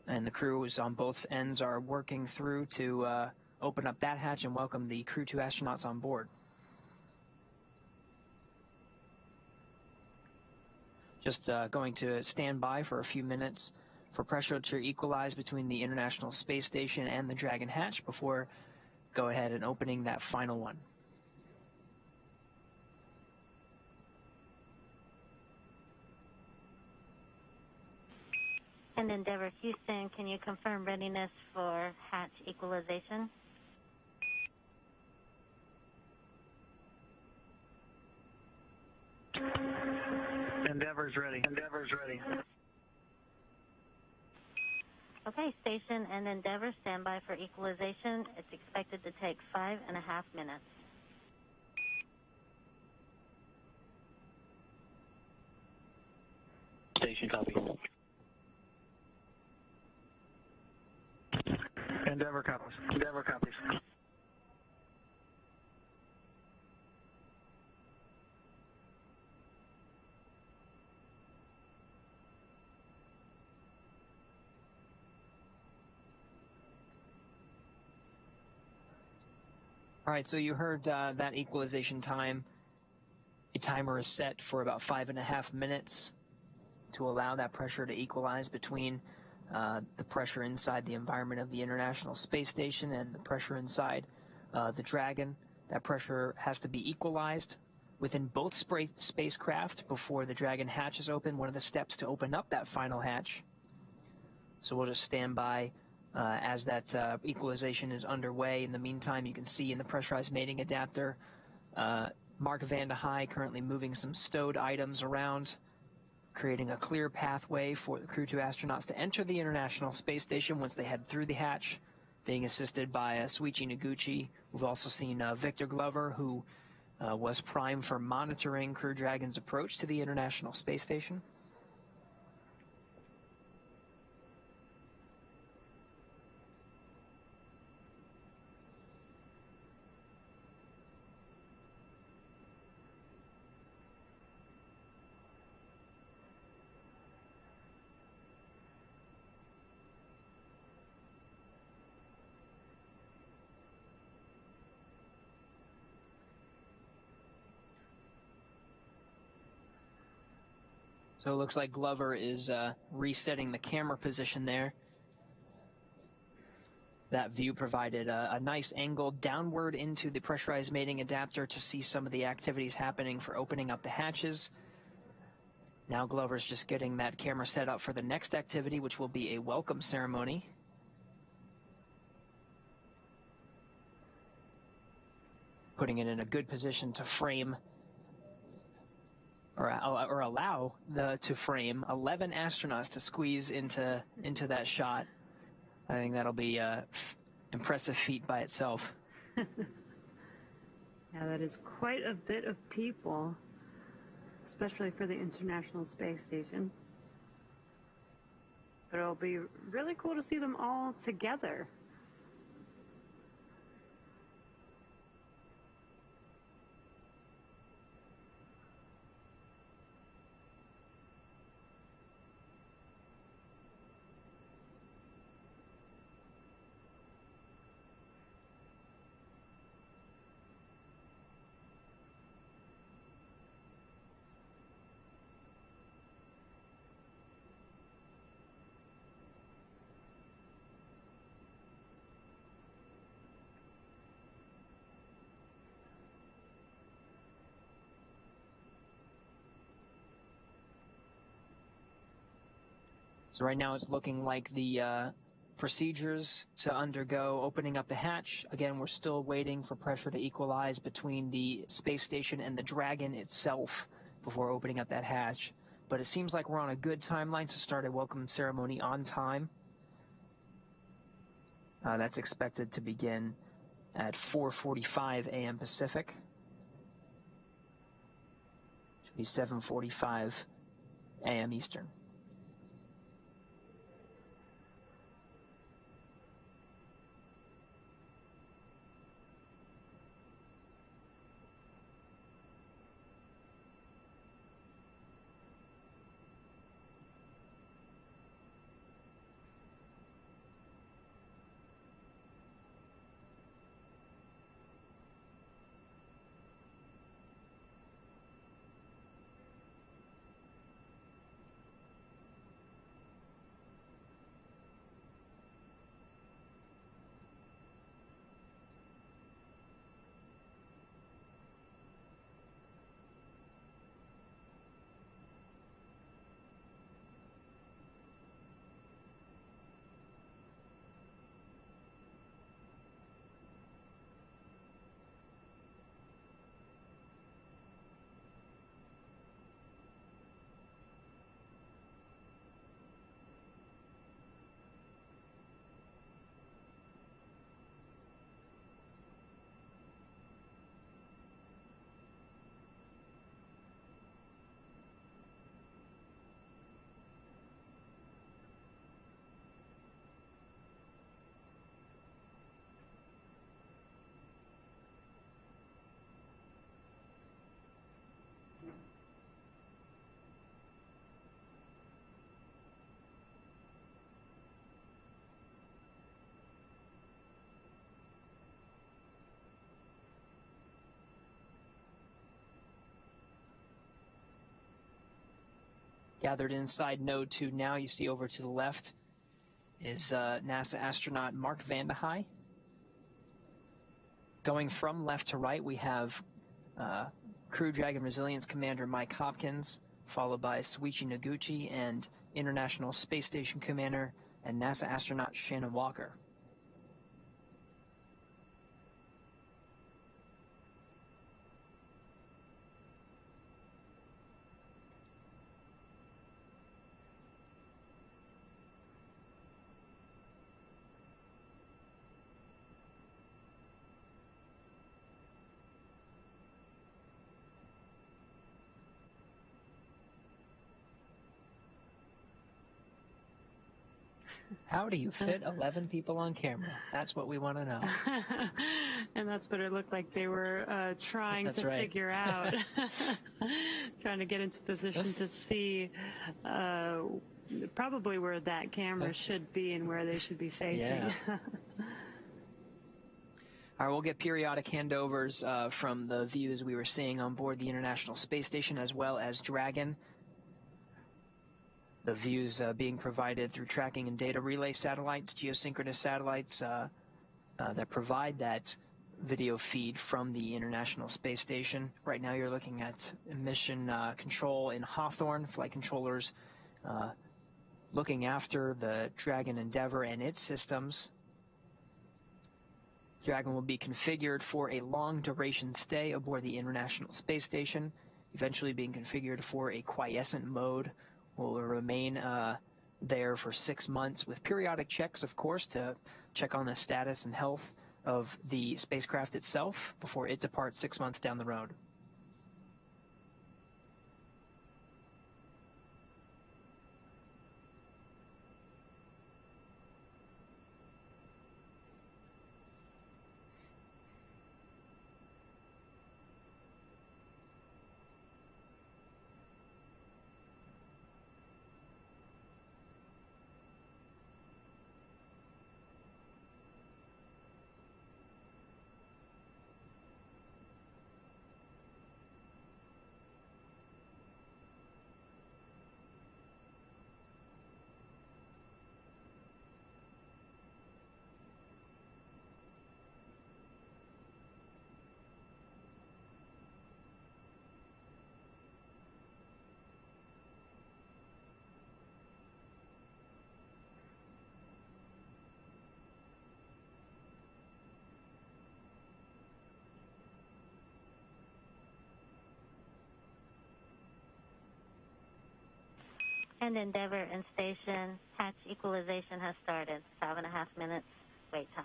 Speaker 1: And the crews on both ends are working through to open up that hatch and welcome the Crew 2 astronauts on board. Just going to stand by for a few minutes for pressure to equalize between the International Space Station and the Dragon hatch before go ahead and opening that final one.
Speaker 5: And Endeavour Houston, can you confirm readiness for hatch equalization?
Speaker 4: Endeavor's ready. Endeavor's ready.
Speaker 5: Okay, station and Endeavour, stand by for equalization. It's expected to take 5.5 minutes.
Speaker 8: station, copy.
Speaker 4: Endeavour copies. Endeavour copies.
Speaker 1: All right, so you heard that equalization time. A timer is set for about 5.5 minutes to allow that pressure to equalize between the pressure inside the environment of the International Space Station and the pressure inside the Dragon. That pressure has to be equalized within both spacecraft before the Dragon hatch is open, one of the steps to open up that final hatch. So we'll just stand by as that equalization is underway. In the meantime, you can see in the pressurized mating adapter, Mark Vande Hei currently moving some stowed items around, creating a clear pathway for the Crew 2 astronauts to enter the International Space Station once they head through the hatch, being assisted by Suichi Noguchi. We've also seen Victor Glover, who was primed for monitoring Crew Dragon's approach to the International Space Station. So it looks like Glover is resetting the camera position there. That view provided a nice angle downward into the pressurized mating adapter to see some of the activities happening for opening up the hatches. Now Glover's just getting that camera set up for the next activity, which will be a welcome ceremony. Putting it in a good position to frame or allow to frame 11 astronauts to squeeze into that shot. I think that'll be an impressive feat by itself.
Speaker 2: Yeah, that is quite a bit of people, especially for the International Space Station. But it'll be really cool to see them all together.
Speaker 1: So right now it's looking like the procedures to undergo opening up the hatch. Again, we're still waiting for pressure to equalize between the space station and the Dragon itself before opening up that hatch. But it seems like we're on a good timeline to start a welcome ceremony on time. That's expected to begin at 4:45 a.m. Pacific. Should be 7:45 a.m. Eastern. gathered inside Node 2 now. You see over to the left is NASA astronaut Mark Vande Hei. Going from left to right, we have Crew Dragon Resilience Commander Mike Hopkins, followed by Soichi Noguchi and International Space Station Commander and NASA astronaut Shannon Walker. How do you fit 11 people on camera? That's what we want to know.
Speaker 2: And that's what it looked like they were trying to figure out, trying to get into position to see probably where that camera should be and where they should be facing.
Speaker 1: Yeah. All right, we'll get periodic handovers from the views we were seeing on board the International Space Station as well as Dragon. The views being provided through tracking and data relay satellites, geosynchronous satellites that provide that video feed from the International Space Station. Right now you're looking at mission control in Hawthorne, flight controllers looking after the Dragon Endeavour and its systems. Dragon will be configured for a long duration stay aboard the International Space Station, eventually being configured for a quiescent mode. Will remain there for 6 months with periodic checks, of course, to check on the status and health of the spacecraft itself before it departs 6 months down the road.
Speaker 5: And Endeavour and station hatch equalization has started. 5.5 minutes wait time.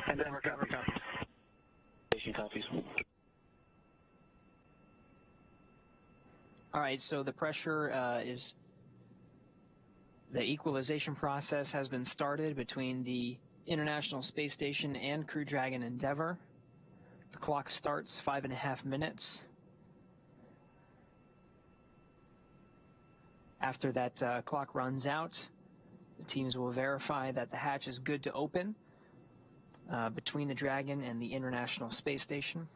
Speaker 8: Endeavour copies. Station copies.
Speaker 1: All right, so the pressure is... The equalization process has been started between the International Space Station and Crew Dragon Endeavour. The clock starts 5.5 minutes. After that clock runs out, the teams will verify that the hatch is good to open between the Dragon and the International Space Station.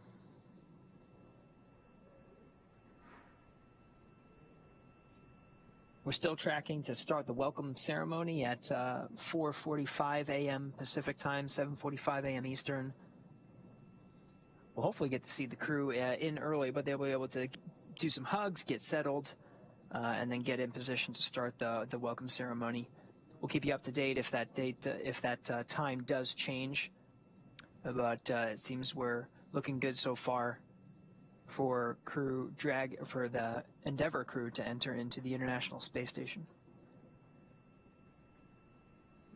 Speaker 1: We're still tracking to start the welcome ceremony at 4:45 a.m. Pacific time, 7:45 a.m. Eastern. We'll hopefully get to see the crew in early, but they'll be able to do some hugs, get settled, and then get in position to start the welcome ceremony. We'll keep you up to date if that time does change, but it seems we're looking good so far for the Endeavour crew to enter into the International Space Station.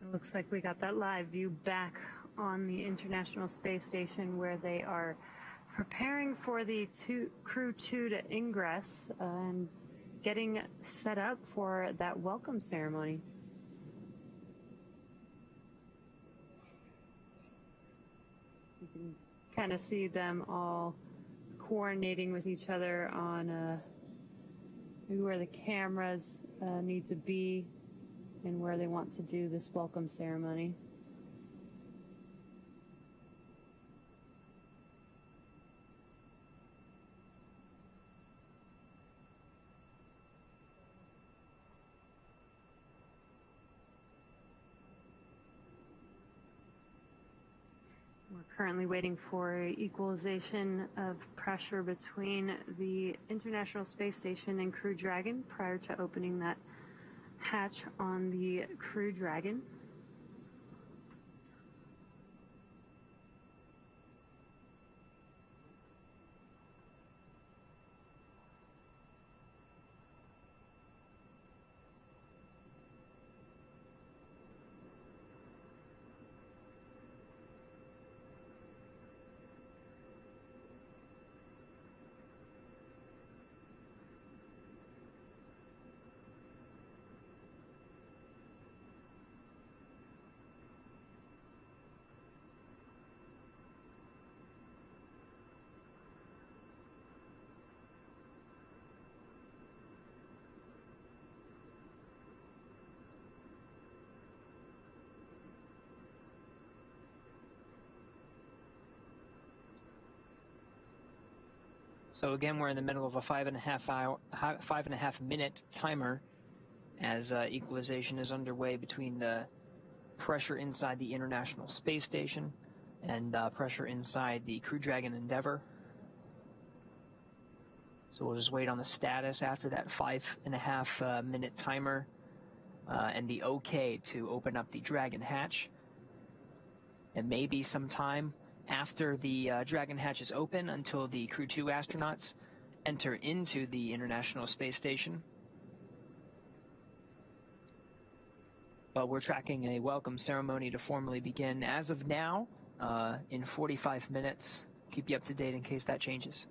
Speaker 2: It looks like we got that live view back on the International Space Station where they are preparing for the Crew 2 to ingress and getting set up for that welcome ceremony. You can kind of see them all coordinating with each other on maybe where the cameras need to be. and where they want to do this welcome ceremony. We're currently waiting for equalization of pressure between the International Space Station and Crew Dragon prior to opening that hatch on the Crew Dragon.
Speaker 1: So again, we're in the middle of a 5.5 minute timer as equalization is underway between the pressure inside the International Space Station and pressure inside the Crew Dragon Endeavour. So we'll just wait on the status after that 5.5 minute timer and the OK to open up the Dragon hatch. It may be some time after the Dragon hatch is open until the Crew 2 astronauts enter into the International Space Station. But we're tracking a welcome ceremony to formally begin as of now in 45 minutes. Keep you up to date in case that changes.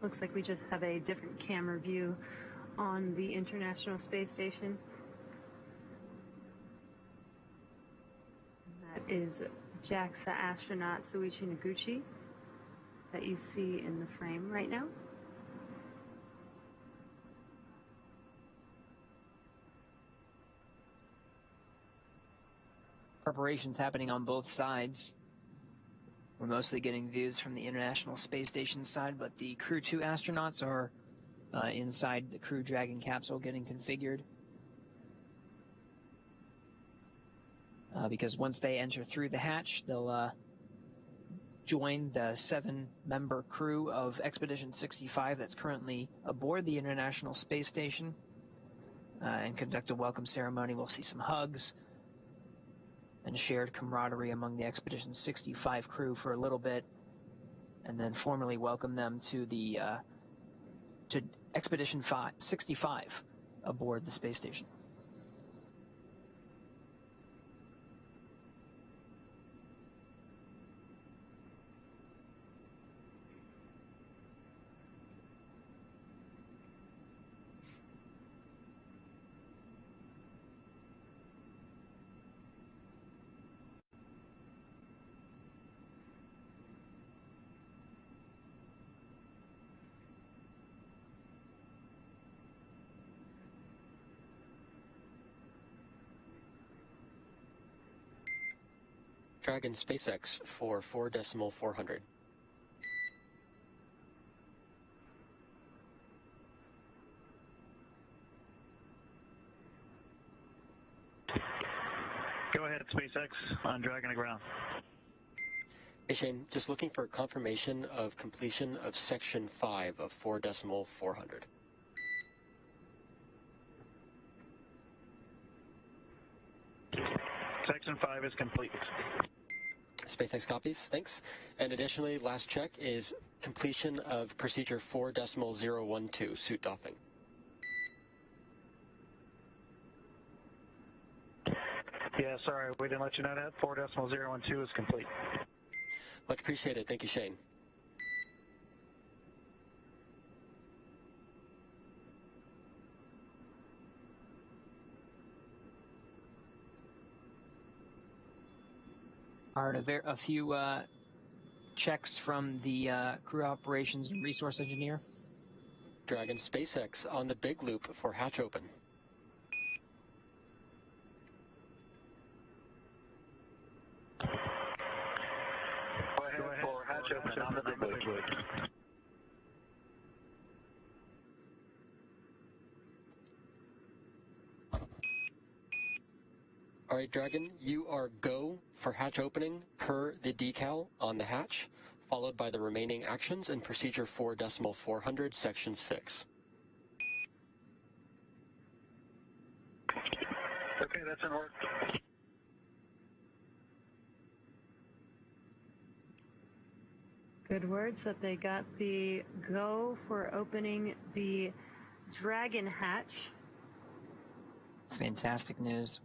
Speaker 2: Looks like we just have a different camera view on the International Space Station. That is JAXA astronaut Soichi Noguchi that you see in the frame right now.
Speaker 1: Preparations happening on both sides. We're mostly getting views from the International Space Station side, but the Crew 2 astronauts are inside the Crew Dragon capsule getting configured. Because once they enter through the hatch, they'll join the 7-member crew of Expedition 65 that's currently aboard the International Space Station and conduct a welcome ceremony. We'll see some hugs and shared camaraderie among the Expedition 65 crew for a little bit, and then formally welcome them to the to Expedition 65 aboard the space station.
Speaker 3: Dragon SpaceX for 4.400.
Speaker 8: Go ahead, SpaceX, on Dragon to ground.
Speaker 3: Hey Shane, just looking for confirmation of completion of Section 5 of 4.400.
Speaker 4: Section 5 is complete.
Speaker 3: SpaceX copies, thanks. And additionally, last check is completion of procedure 4.012, suit doffing.
Speaker 4: Yeah, sorry, we didn't let you know that. 4.012 is complete.
Speaker 3: Much appreciated. Thank you, Shane.
Speaker 1: All right, a few checks from the crew operations and resource engineer.
Speaker 3: Dragon SpaceX on the big loop for hatch open.
Speaker 4: Go ahead for hatch open on the big loop.
Speaker 3: All right, Dragon, you are go for hatch opening per the decal on the hatch, followed by the remaining actions in procedure 4.400, section 6.
Speaker 4: Okay, that's in order.
Speaker 2: Good words that they got the go for opening the Dragon hatch.
Speaker 1: It's fantastic news.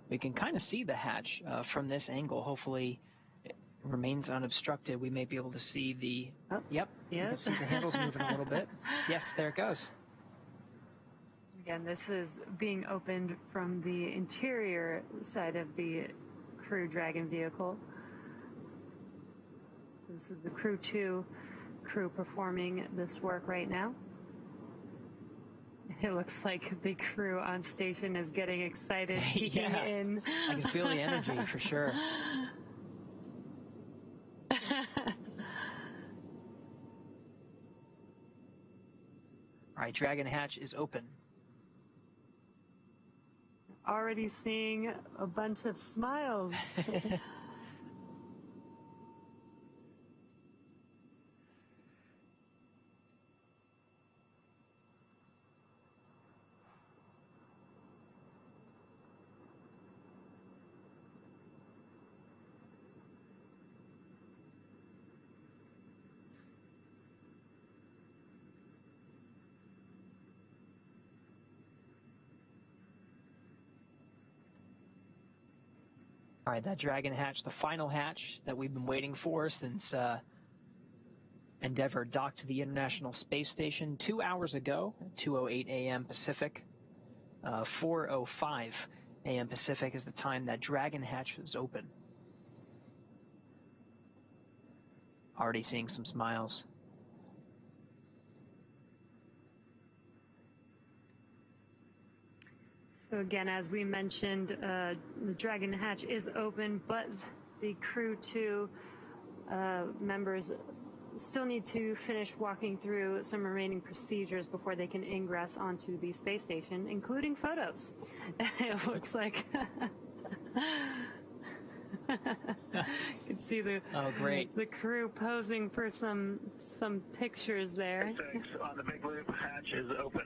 Speaker 1: We can kind of see the hatch from this angle. Hopefully it remains unobstructed. We may be able to see the, yep, you can see the handles moving a little bit. Yes, there it goes.
Speaker 2: Again, this is being opened from the interior side of the Crew Dragon vehicle. So this is the Crew 2 crew performing this work right now. It looks like the crew on station is getting excited, peeking in.
Speaker 1: I can feel the energy for sure. All right, Dragon hatch is open.
Speaker 2: Already seeing a bunch of smiles.
Speaker 1: All right, that Dragon hatch, the final hatch that we've been waiting for since Endeavour docked to the International Space Station 2 hours ago, 2:08 a.m. Pacific. 4:05 a.m. Pacific is the time that Dragon hatch was open. Already seeing some smiles.
Speaker 2: So again, as we mentioned, the Dragon hatch is open, but the Crew 2 members still need to finish walking through some remaining procedures before they can ingress onto the space station, including photos. It looks like you can see the the crew posing for some pictures there.
Speaker 4: SpaceX on the big loop, hatch is open.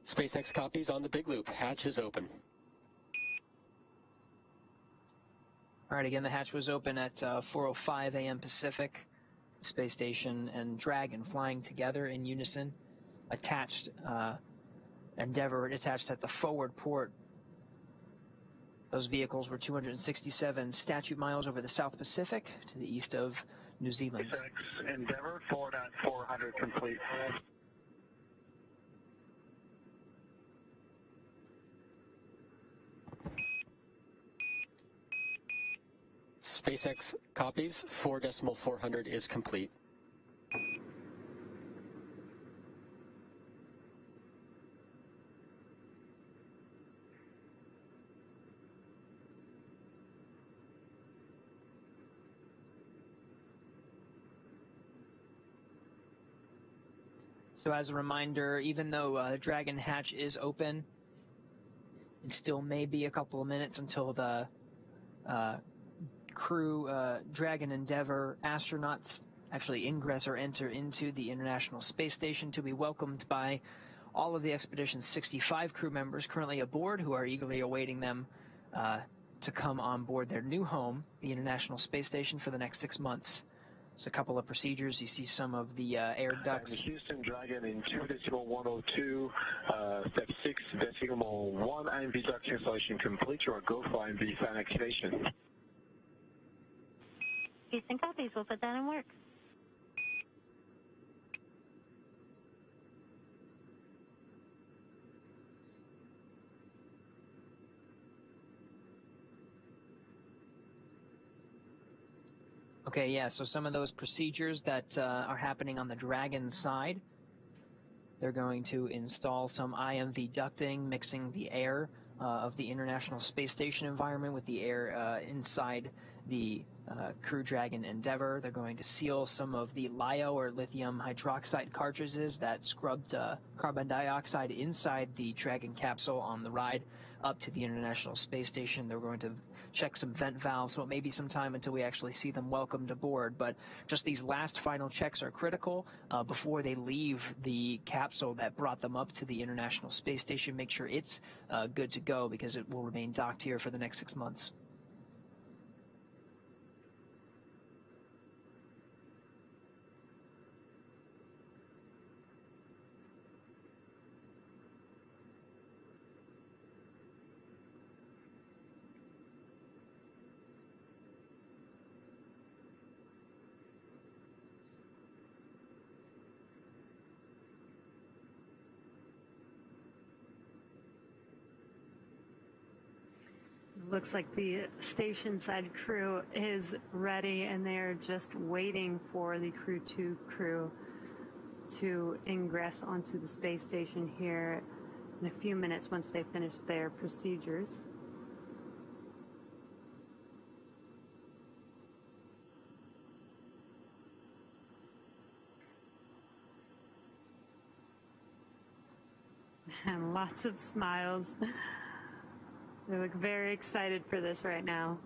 Speaker 3: SpaceX copies on the big loop. Hatch is open.
Speaker 1: All right, again, the hatch was open at 4:05 a.m. Pacific. The space station and Dragon flying together in unison. Attached, Endeavour attached at the forward port. Those vehicles were 267 statute miles over the South Pacific to the east of New Zealand.
Speaker 4: SpaceX Endeavour 4.400 complete.
Speaker 3: SpaceX copies. 4.400 is complete.
Speaker 1: So as a reminder, even though the Dragon hatch is open, it still may be a couple of minutes until the Crew Dragon Endeavour astronauts actually ingress or enter into the International Space Station to be welcomed by all of the expedition's 65 crew members currently aboard who are eagerly awaiting them to come on board their new home, the International Space Station, for the next 6 months. It's a couple of procedures. You see some of the air ducts.
Speaker 10: And Houston Dragon in 2.102, step 6, decimal 1, IMV duct installation complete. You are go for IMV fan activation.
Speaker 5: Houston copies. We'll put that in work.
Speaker 1: Okay, yeah, so some of those procedures that are happening on the Dragon side, they're going to install some IMV ducting, mixing the air of the International Space Station environment with the air inside the Crew Dragon Endeavour. They're going to seal some of the LiO, or lithium hydroxide cartridges that scrubbed carbon dioxide inside the Dragon capsule on the ride up to the International Space Station. They're going to check some vent valves, so it may be some time until we actually see them welcomed aboard. But just these last final checks are critical before they leave the capsule that brought them up to the International Space Station. Make sure it's good to go, because it will remain docked here for the next 6 months.
Speaker 2: Looks like the station side crew is ready, and they're just waiting for the Crew 2 crew to ingress onto the space station here in a few minutes once they finish their procedures. And lots of smiles. They look very excited for this right now.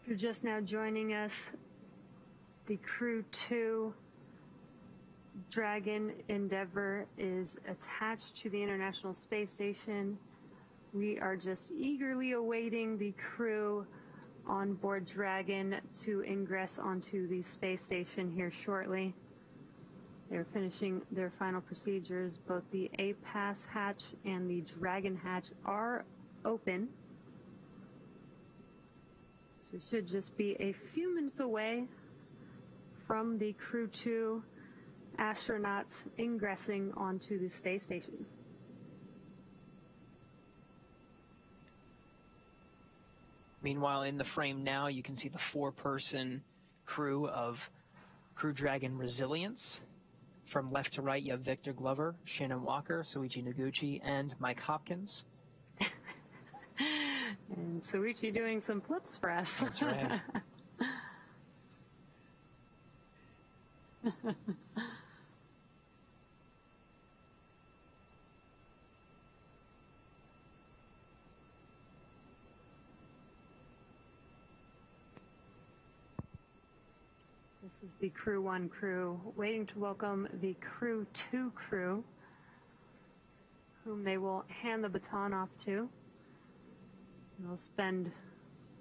Speaker 2: If you're just now joining us, the Crew 2 Dragon Endeavour is attached to the International Space Station. We are just eagerly awaiting the crew on board Dragon to ingress onto the space station here shortly. They're finishing their final procedures. Both the APAS hatch and the Dragon hatch are open. So we should just be a few minutes away from the Crew 2 astronauts ingressing onto the space station.
Speaker 1: Meanwhile, in the frame now, you can see the 4-person crew of Crew Dragon Resilience. From left to right, you have Victor Glover, Shannon Walker, Soichi Noguchi, and Mike Hopkins.
Speaker 2: And Soichi doing some flips for us.
Speaker 1: That's right.
Speaker 2: This is the Crew 1 crew waiting to welcome the Crew 2 crew, whom they will hand the baton off to. They'll spend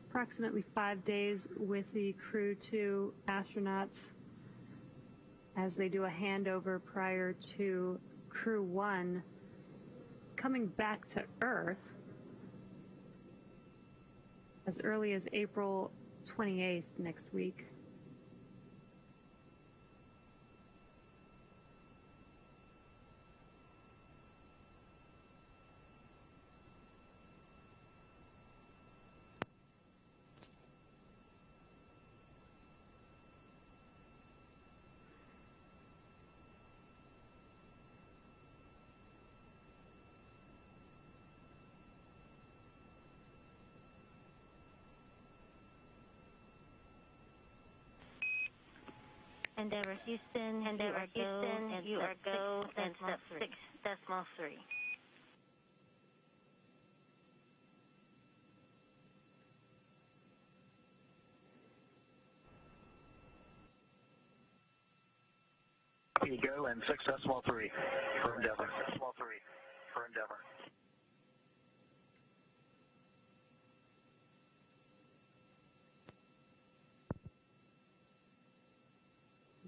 Speaker 2: approximately 5 days with the Crew 2 astronauts as they do a handover prior to Crew 1 coming back to Earth as early as April 28th next week.
Speaker 5: Endeavour Houston, Endeavour Houston, you are go and step 6.3.
Speaker 10: Copy, go and 6.3 for Endeavour. 6.3 for Endeavour.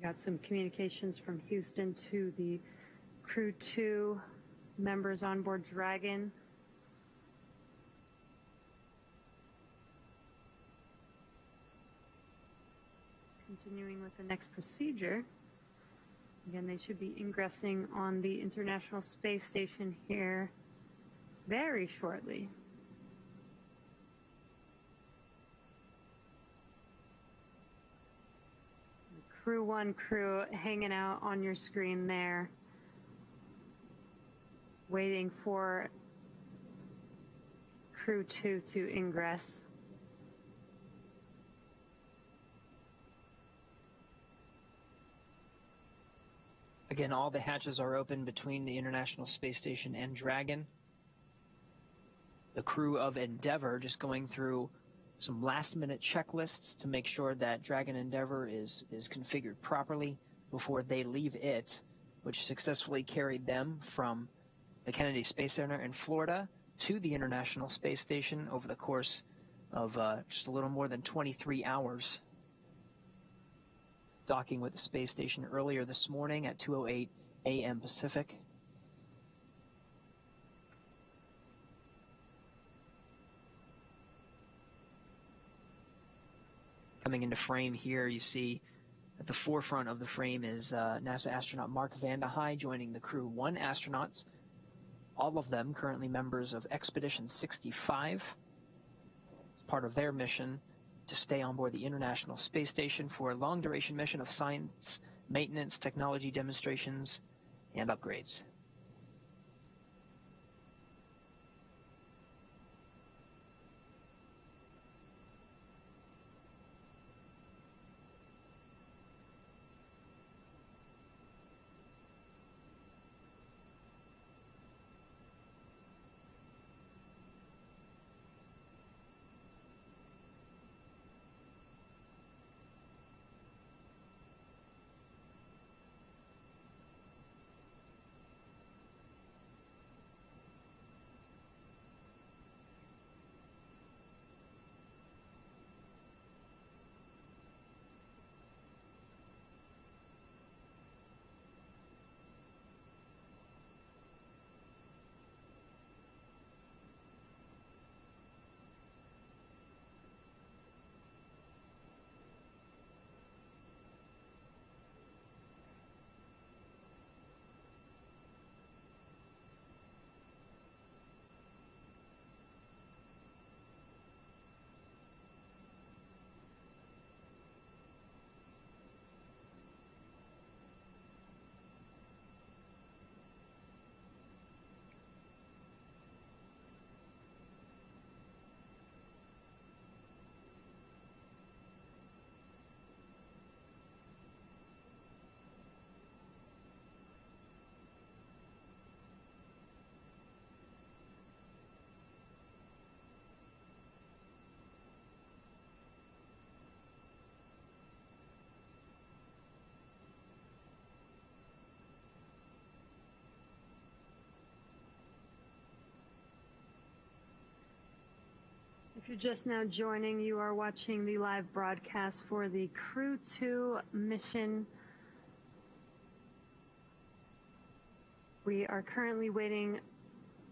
Speaker 2: Got some communications from Houston to the Crew 2 members on board Dragon. Continuing with the next procedure. Again, they should be ingressing on the International Space Station here very shortly. Crew 1 crew hanging out on your screen there, waiting for Crew 2 to ingress.
Speaker 1: Again, all the hatches are open between the International Space Station and Dragon. The crew of Endeavour just going through some last-minute checklists to make sure that Dragon Endeavour is configured properly before they leave it, which successfully carried them from the Kennedy Space Center in Florida to the International Space Station over the course of just a little more than 23 hours. Docking with the space station earlier this morning at 2:08 a.m. Pacific. Coming into frame here, you see at the forefront of the frame is NASA astronaut Mark Vande Hei joining the Crew 1 astronauts, all of them currently members of Expedition 65. As part of their mission to stay on board the International Space Station for a long-duration mission of science, maintenance, technology demonstrations, and upgrades.
Speaker 2: You're just now joining, you are watching the live broadcast for the Crew 2 mission. We are currently waiting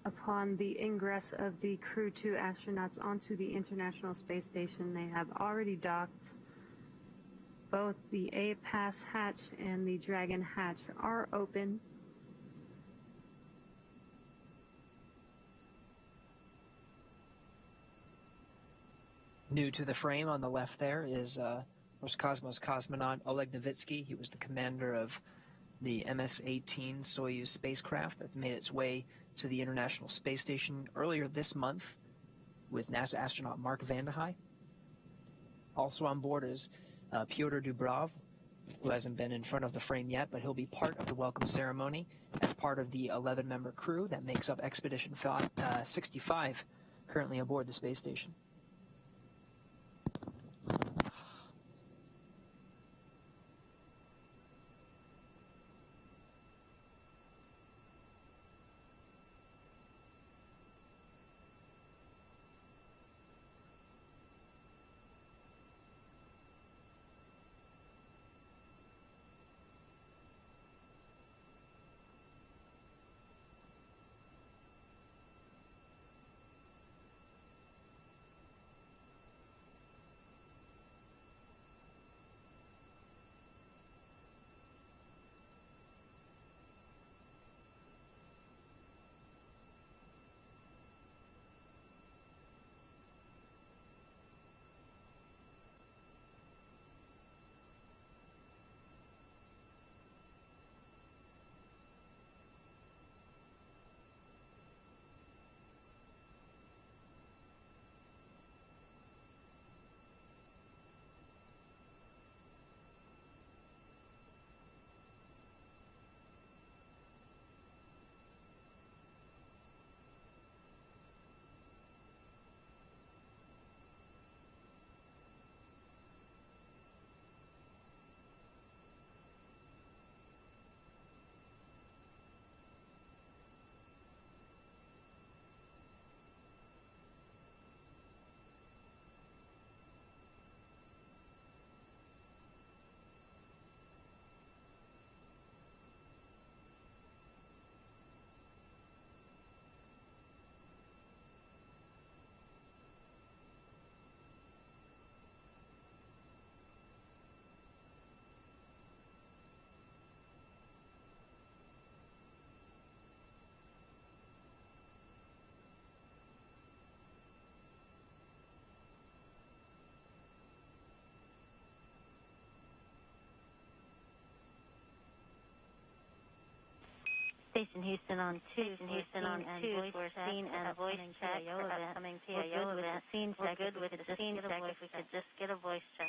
Speaker 2: upon the ingress of the Crew 2 astronauts onto the International Space Station. They have already docked. Both the A-Pass hatch and the Dragon hatch are open.
Speaker 1: New to the frame on the left there is Roscosmos cosmonaut Oleg Novitsky. He was the commander of the MS-18 Soyuz spacecraft that made its way to the International Space Station earlier this month with NASA astronaut Mark Vande Hei. Also on board is Pyotr Dubrov, who hasn't been in front of the frame yet, but he'll be part of the welcome ceremony as part of the 11-member crew that makes up Expedition 65 currently aboard the space station.
Speaker 5: Station Houston on 2. Houston on 2. We're seen and voice check for upcoming PIO event. We're good with the scene check. If we could just get a voice check.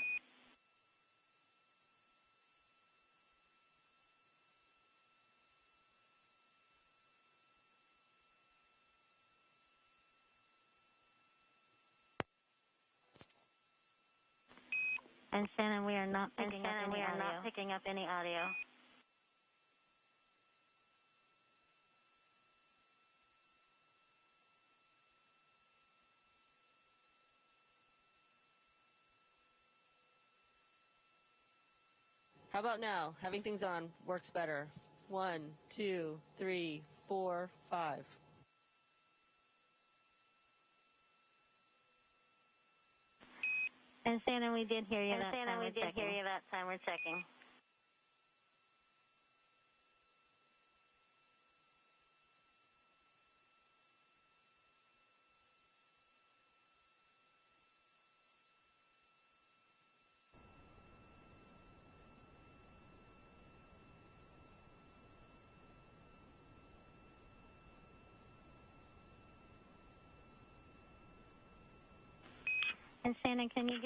Speaker 5: And Shannon, we are not picking up any audio.
Speaker 11: How about now? Having things on works better. 1, 2, 3, 4, 5.
Speaker 5: And Shannon, we did hear you that time. We're checking. And Shannon, can you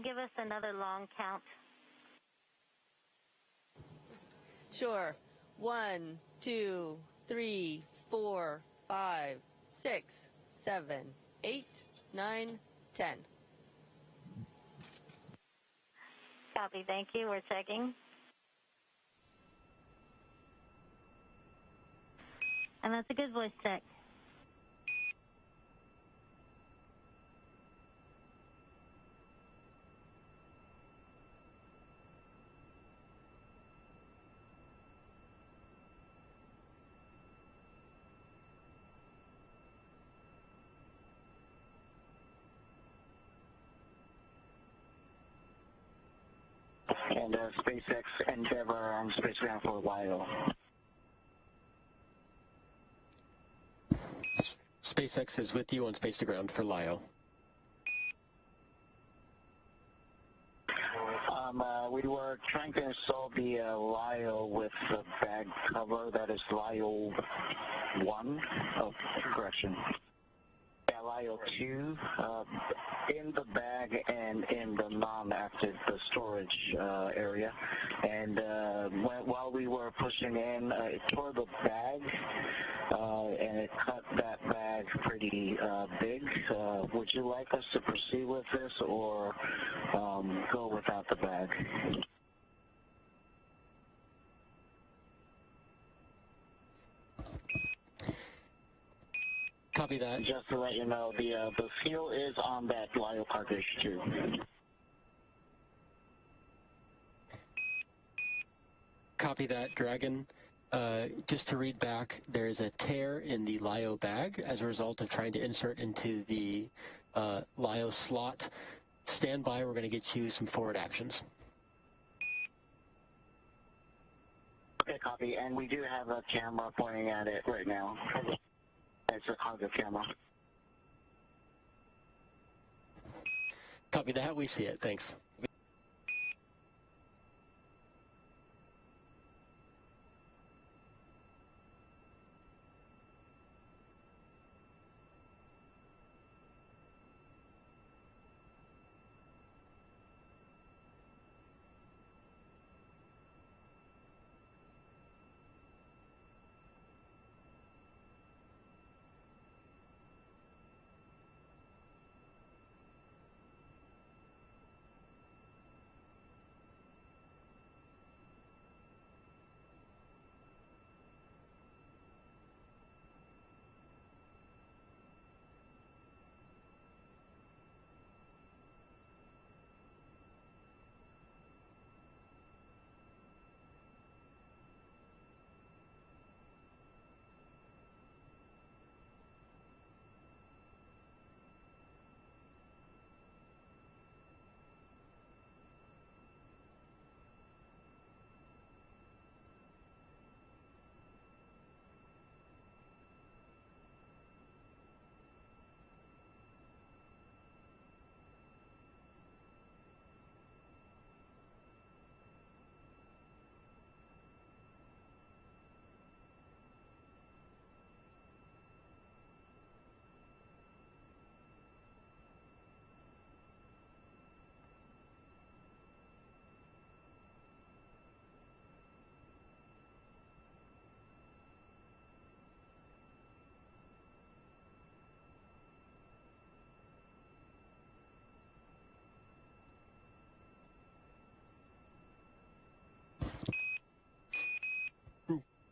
Speaker 5: give us another long count?
Speaker 11: Sure. 1, 2, 3, 4, 5, 6, 7, 8, 9, 10.
Speaker 5: Copy. Thank you. We're checking. And that's a good voice check.
Speaker 8: and SpaceX Endeavour on spacecraft for LIO.
Speaker 3: SpaceX is with you on space to ground for LIO.
Speaker 8: We were trying to install the LIO with the bag cover. That is LIO 1. Oh, correction. Yeah, LIO 2 in the bag and in the non-active storage area. And while we were pushing in, it tore the bag and it cut that bag pretty big. Would you like us to proceed with this or go without the bag?
Speaker 3: Copy that.
Speaker 8: Just to let you know, the fuel is on that LIO cartridge too.
Speaker 3: Copy that, Dragon. Just to read back, there is a tear in the LIO bag as a result of trying to insert into the LIO slot. Stand by, we're going to get you some forward actions.
Speaker 8: Okay, copy. And we do have a camera pointing at it right now. It's a cargo camera.
Speaker 3: Copy that, we see it, thanks.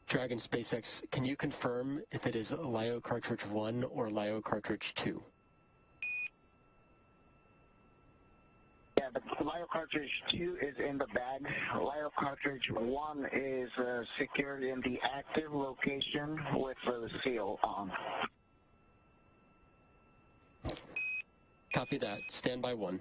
Speaker 3: Dragon SpaceX, can you confirm if it is LIO cartridge 1 or LIO cartridge 2?
Speaker 8: Yeah, the LIO cartridge 2 is in the bag. LIO cartridge 1 is secured in the active location with the seal on.
Speaker 3: Copy that. Stand by 1.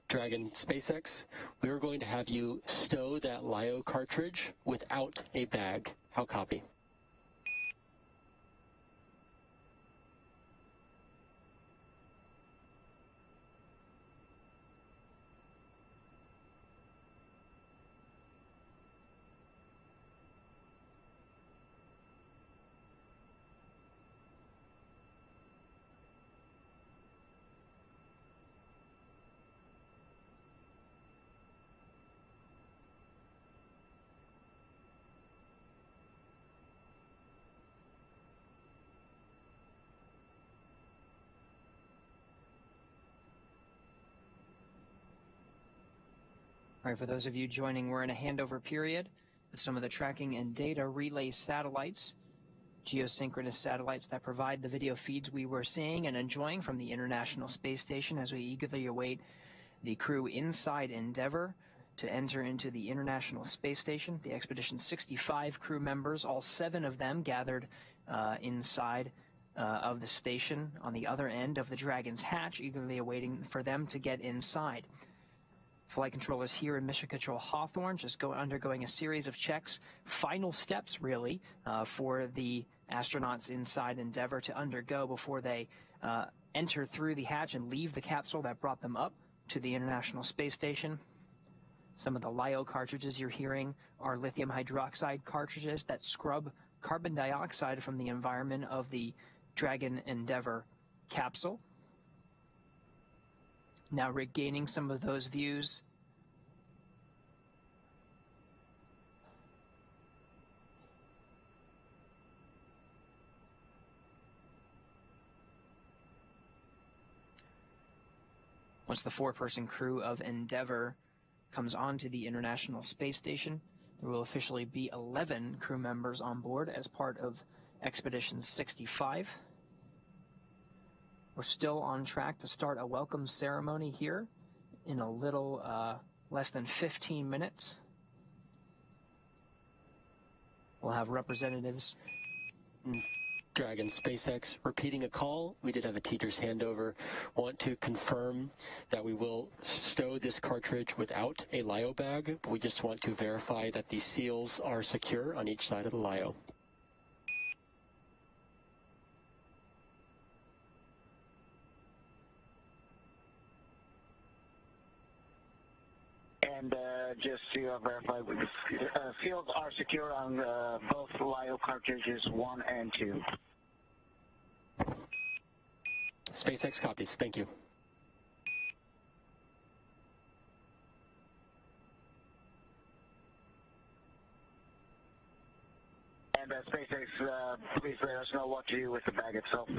Speaker 3: Dragon SpaceX, we are going to have you stow that LiO cartridge without a bag. How copy?
Speaker 1: All right, for those of you joining, we're in a handover period with some of the tracking and data relay satellites, geosynchronous satellites that provide the video feeds we were seeing and enjoying from the International Space Station as we eagerly await the Crew inside Endeavour to enter into the International Space Station. The Expedition 65 crew members, all 7 of them gathered inside of the station on the other end of the Dragon's hatch, eagerly awaiting for them to get inside. Flight controllers here in Mission Control Hawthorne just undergoing a series of checks, final steps really, for the astronauts inside Endeavour to undergo before they enter through the hatch and leave the capsule that brought them up to the International Space Station. Some of the LiO cartridges you're hearing are lithium hydroxide cartridges that scrub carbon dioxide from the environment of the Dragon Endeavour capsule. Now regaining some of those views. Once the 4-person crew of Endeavour comes onto the International Space Station, there will officially be 11 crew members on board as part of Expedition 65. We're still on track to start a welcome ceremony here in a little less than 15 minutes. We'll have representatives.
Speaker 3: Dragon SpaceX, repeating a call. We did have a teacher's handover. Want to confirm that we will stow this cartridge without a LiO bag, but we just want to verify that the seals are secure on each side of the LiO.
Speaker 8: And just to verify, seals are secure on both LiO cartridges 1 and 2.
Speaker 3: SpaceX copies. Thank you.
Speaker 8: And SpaceX, please let us know what to do with the bag itself.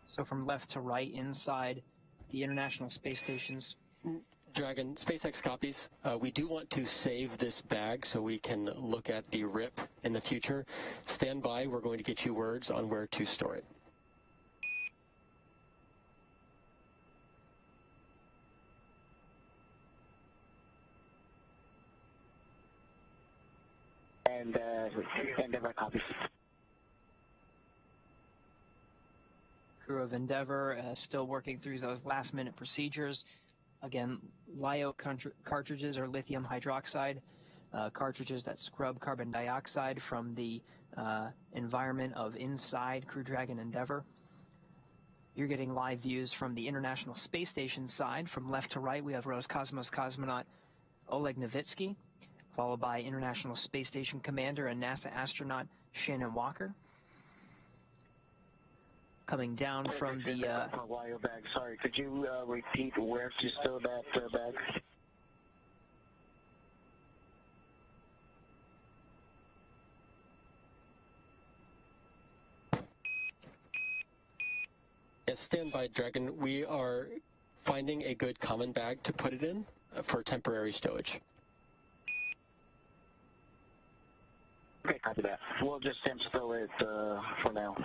Speaker 1: So from left to right inside the International Space Station's.
Speaker 3: Dragon, SpaceX copies. We do want to save this bag so we can look at the RIP in the future. Stand by. We're going to get you words on where to store it.
Speaker 8: And Endeavour copies.
Speaker 1: Crew of Endeavour still working through those last-minute procedures. Again, LiO cartridges are lithium hydroxide cartridges that scrub carbon dioxide from the environment of inside Crew Dragon Endeavour. You're getting live views from the International Space Station side. From left to right, we have Roscosmos cosmonaut Oleg Novitsky, followed by International Space Station commander and NASA astronaut Shannon Walker. coming down from the...
Speaker 8: LIO bag. Sorry, could you repeat where to stow that bag?
Speaker 3: Yes, stand by, Dragon. We are finding a good common bag to put it in for temporary stowage.
Speaker 8: Okay, copy that. We'll just stow it for now.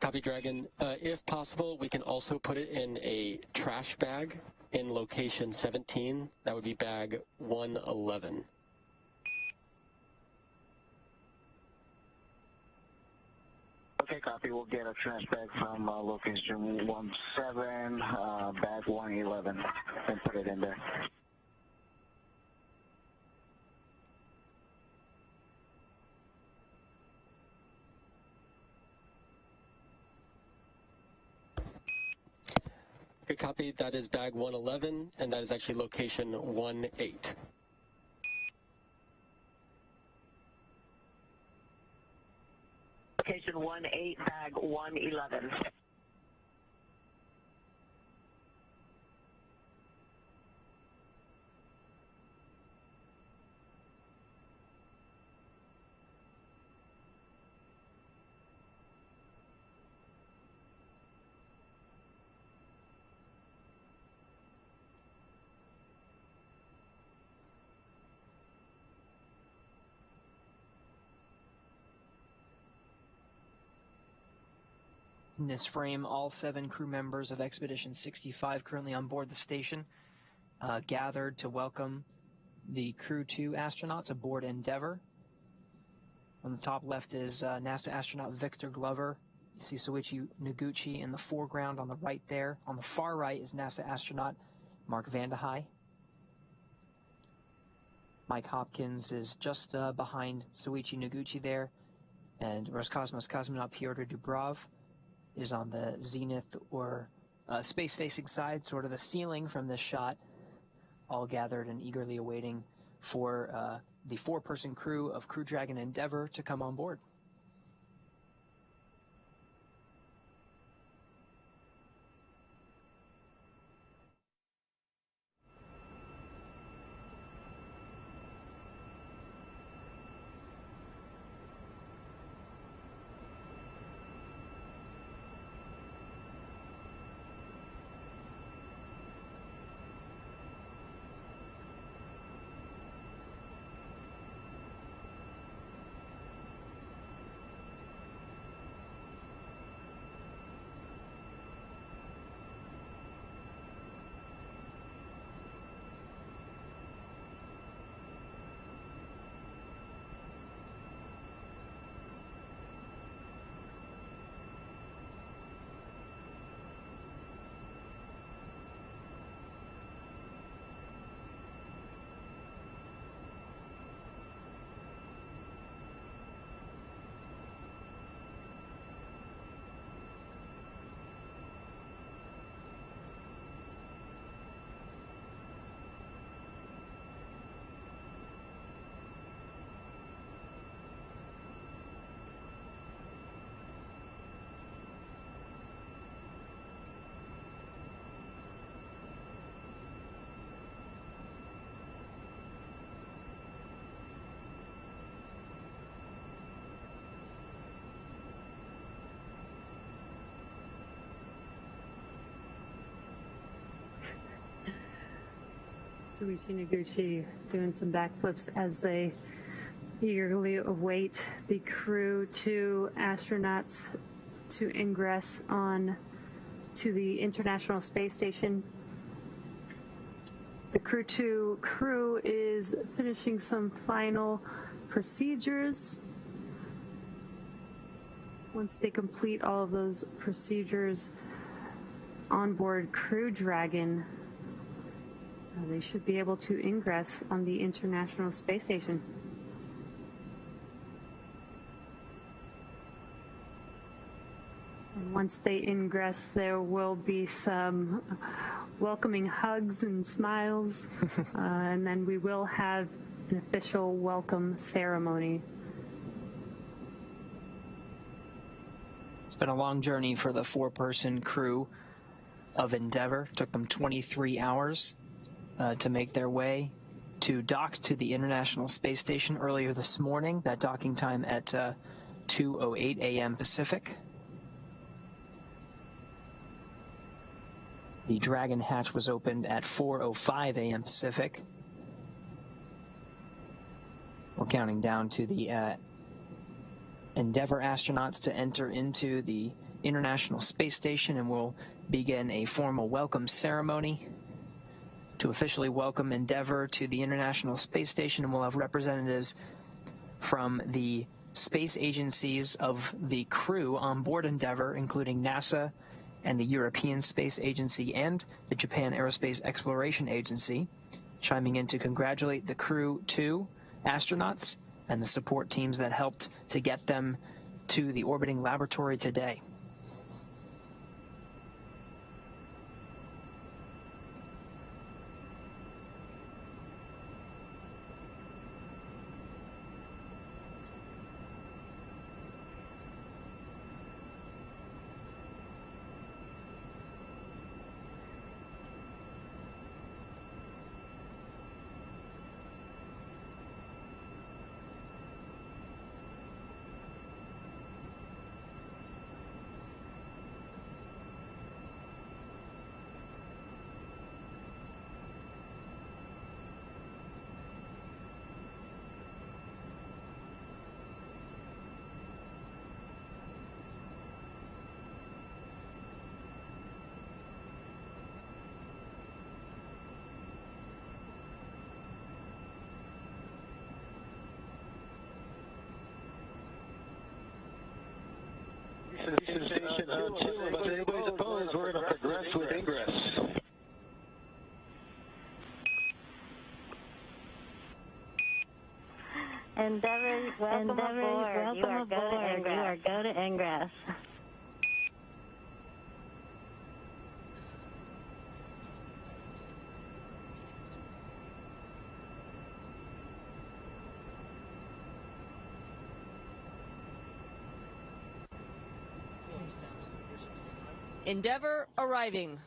Speaker 3: Copy, Dragon. If possible, we can also put it in a trash bag in location 17. That would be bag 111.
Speaker 8: Okay, copy. We'll get a trash bag from location 17, bag 111, and put it in there.
Speaker 3: Okay, copy. That is bag 111, and that is actually location 18.
Speaker 6: Location 18, bag 111.
Speaker 1: In this frame, all 7 crew members of Expedition 65 currently on board the station gathered to welcome the Crew 2 astronauts aboard Endeavour. On the top left is NASA astronaut Victor Glover. You see Soichi Noguchi in the foreground on the right there. On the far right is NASA astronaut Mark Vandehei. Mike Hopkins is just behind Soichi Noguchi there. And Roscosmos cosmonaut Pyotr Dubrov is on the zenith or space-facing side, sort of the ceiling from this shot, all gathered and eagerly awaiting for the 4-person crew of Crew Dragon Endeavour to come on board.
Speaker 2: Soichi Noguchi doing some backflips as they eagerly await the Crew 2 astronauts to ingress on to the International Space Station. The Crew 2 crew is finishing some final procedures. Once they complete all of those procedures on board Crew Dragon, they should be able to ingress on the International Space Station. And once they ingress, there will be some welcoming hugs and smiles, and then we will have an official welcome ceremony.
Speaker 1: It's been a long journey for the 4-person crew of Endeavour. It took them 23 hours to make their way to dock to the International Space Station earlier this morning. That docking time at 2:08 a.m. Pacific. The Dragon hatch was opened at 4:05 a.m. Pacific. We're counting down to the Endeavour astronauts to enter into the International Space Station, and we'll begin a formal welcome ceremony to officially welcome Endeavour to the International Space Station, and we'll have representatives from the space agencies of the crew on board Endeavour, including NASA and the European Space Agency and the Japan Aerospace Exploration Agency, chiming in to congratulate the Crew 2 astronauts and the support teams that helped to get them to the orbiting laboratory today.
Speaker 10: Station 2, unless anybody's opposed, we're going to progress with ingress.
Speaker 5: Endeavour, welcome aboard. You are go to ingress.
Speaker 11: Endeavour arriving.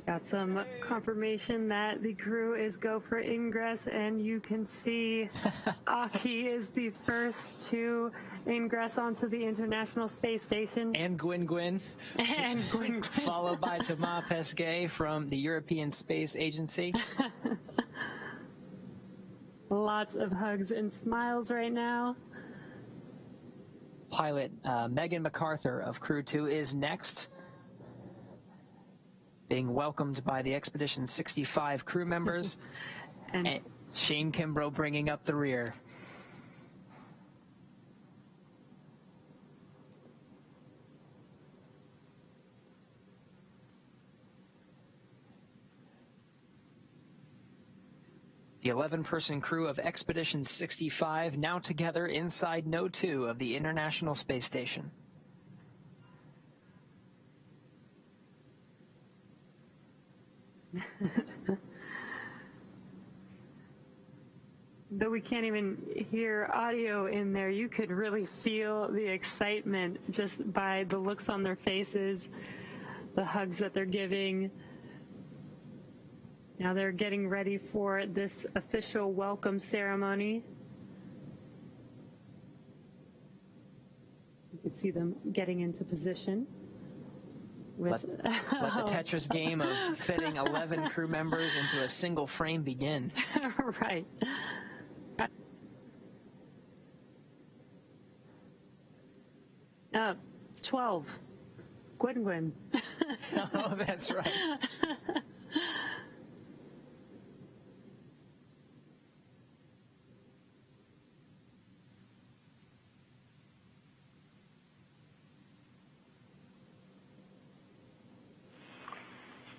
Speaker 2: Got some confirmation that the crew is go for ingress, and you can see Aki is the first to ingress onto the International Space Station.
Speaker 1: And Gwyn.
Speaker 2: And Gwyn.
Speaker 1: Followed by Thomas Pesquet from the European Space Agency.
Speaker 2: Lots of hugs and smiles right now.
Speaker 1: Pilot Megan McArthur of Crew 2 is next, being welcomed by the Expedition 65 crew members, and Shane Kimbrough bringing up the rear. The 11-person crew of Expedition 65 now together inside Node 2 of the International Space Station.
Speaker 2: Though we can't even hear audio in there, you could really feel the excitement just by the looks on their faces, the hugs that they're giving. Now they're getting ready for this official welcome ceremony. You can see them getting into position.
Speaker 1: Let the Tetris game of fitting 11 crew members into a single frame begin.
Speaker 2: Right. 12. Gwyn.
Speaker 1: Oh, that's right.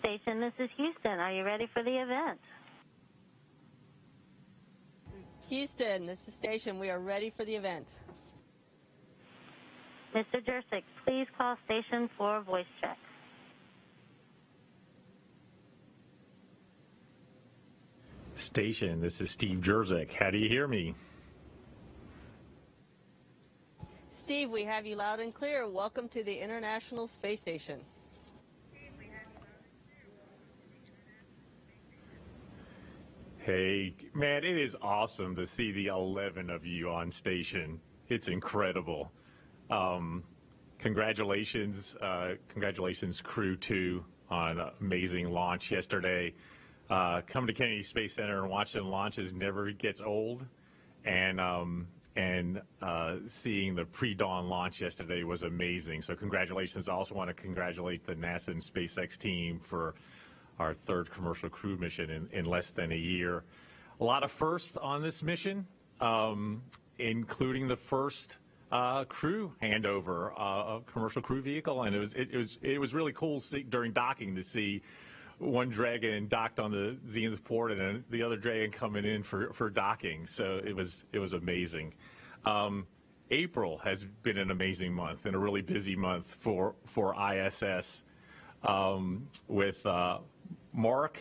Speaker 5: Station, this is Houston. Are you ready for the event?
Speaker 11: Houston, this is Station. We are ready for the event.
Speaker 5: Mr. Jersick, please call Station for voice check.
Speaker 12: Station, this is Steve Jerzik. How do you hear me?
Speaker 11: Steve, we have you loud and clear. Welcome to the International Space Station.
Speaker 12: Hey, man, it is awesome to see the 11 of you on station. It's incredible. Congratulations, Crew 2 on an amazing launch yesterday. Coming to Kennedy Space Center and watching launches never gets old, and seeing the pre-dawn launch yesterday was amazing. So congratulations. I also want to congratulate the NASA and SpaceX team for our third commercial crew mission in less than a year. A lot of firsts on this mission, including the first crew handover of commercial crew vehicle, and it was really cool during docking to see one Dragon docked on the Zenith port and the other Dragon coming in for docking. So it was amazing. April has been an amazing month and a really busy month for ISS, with Mark,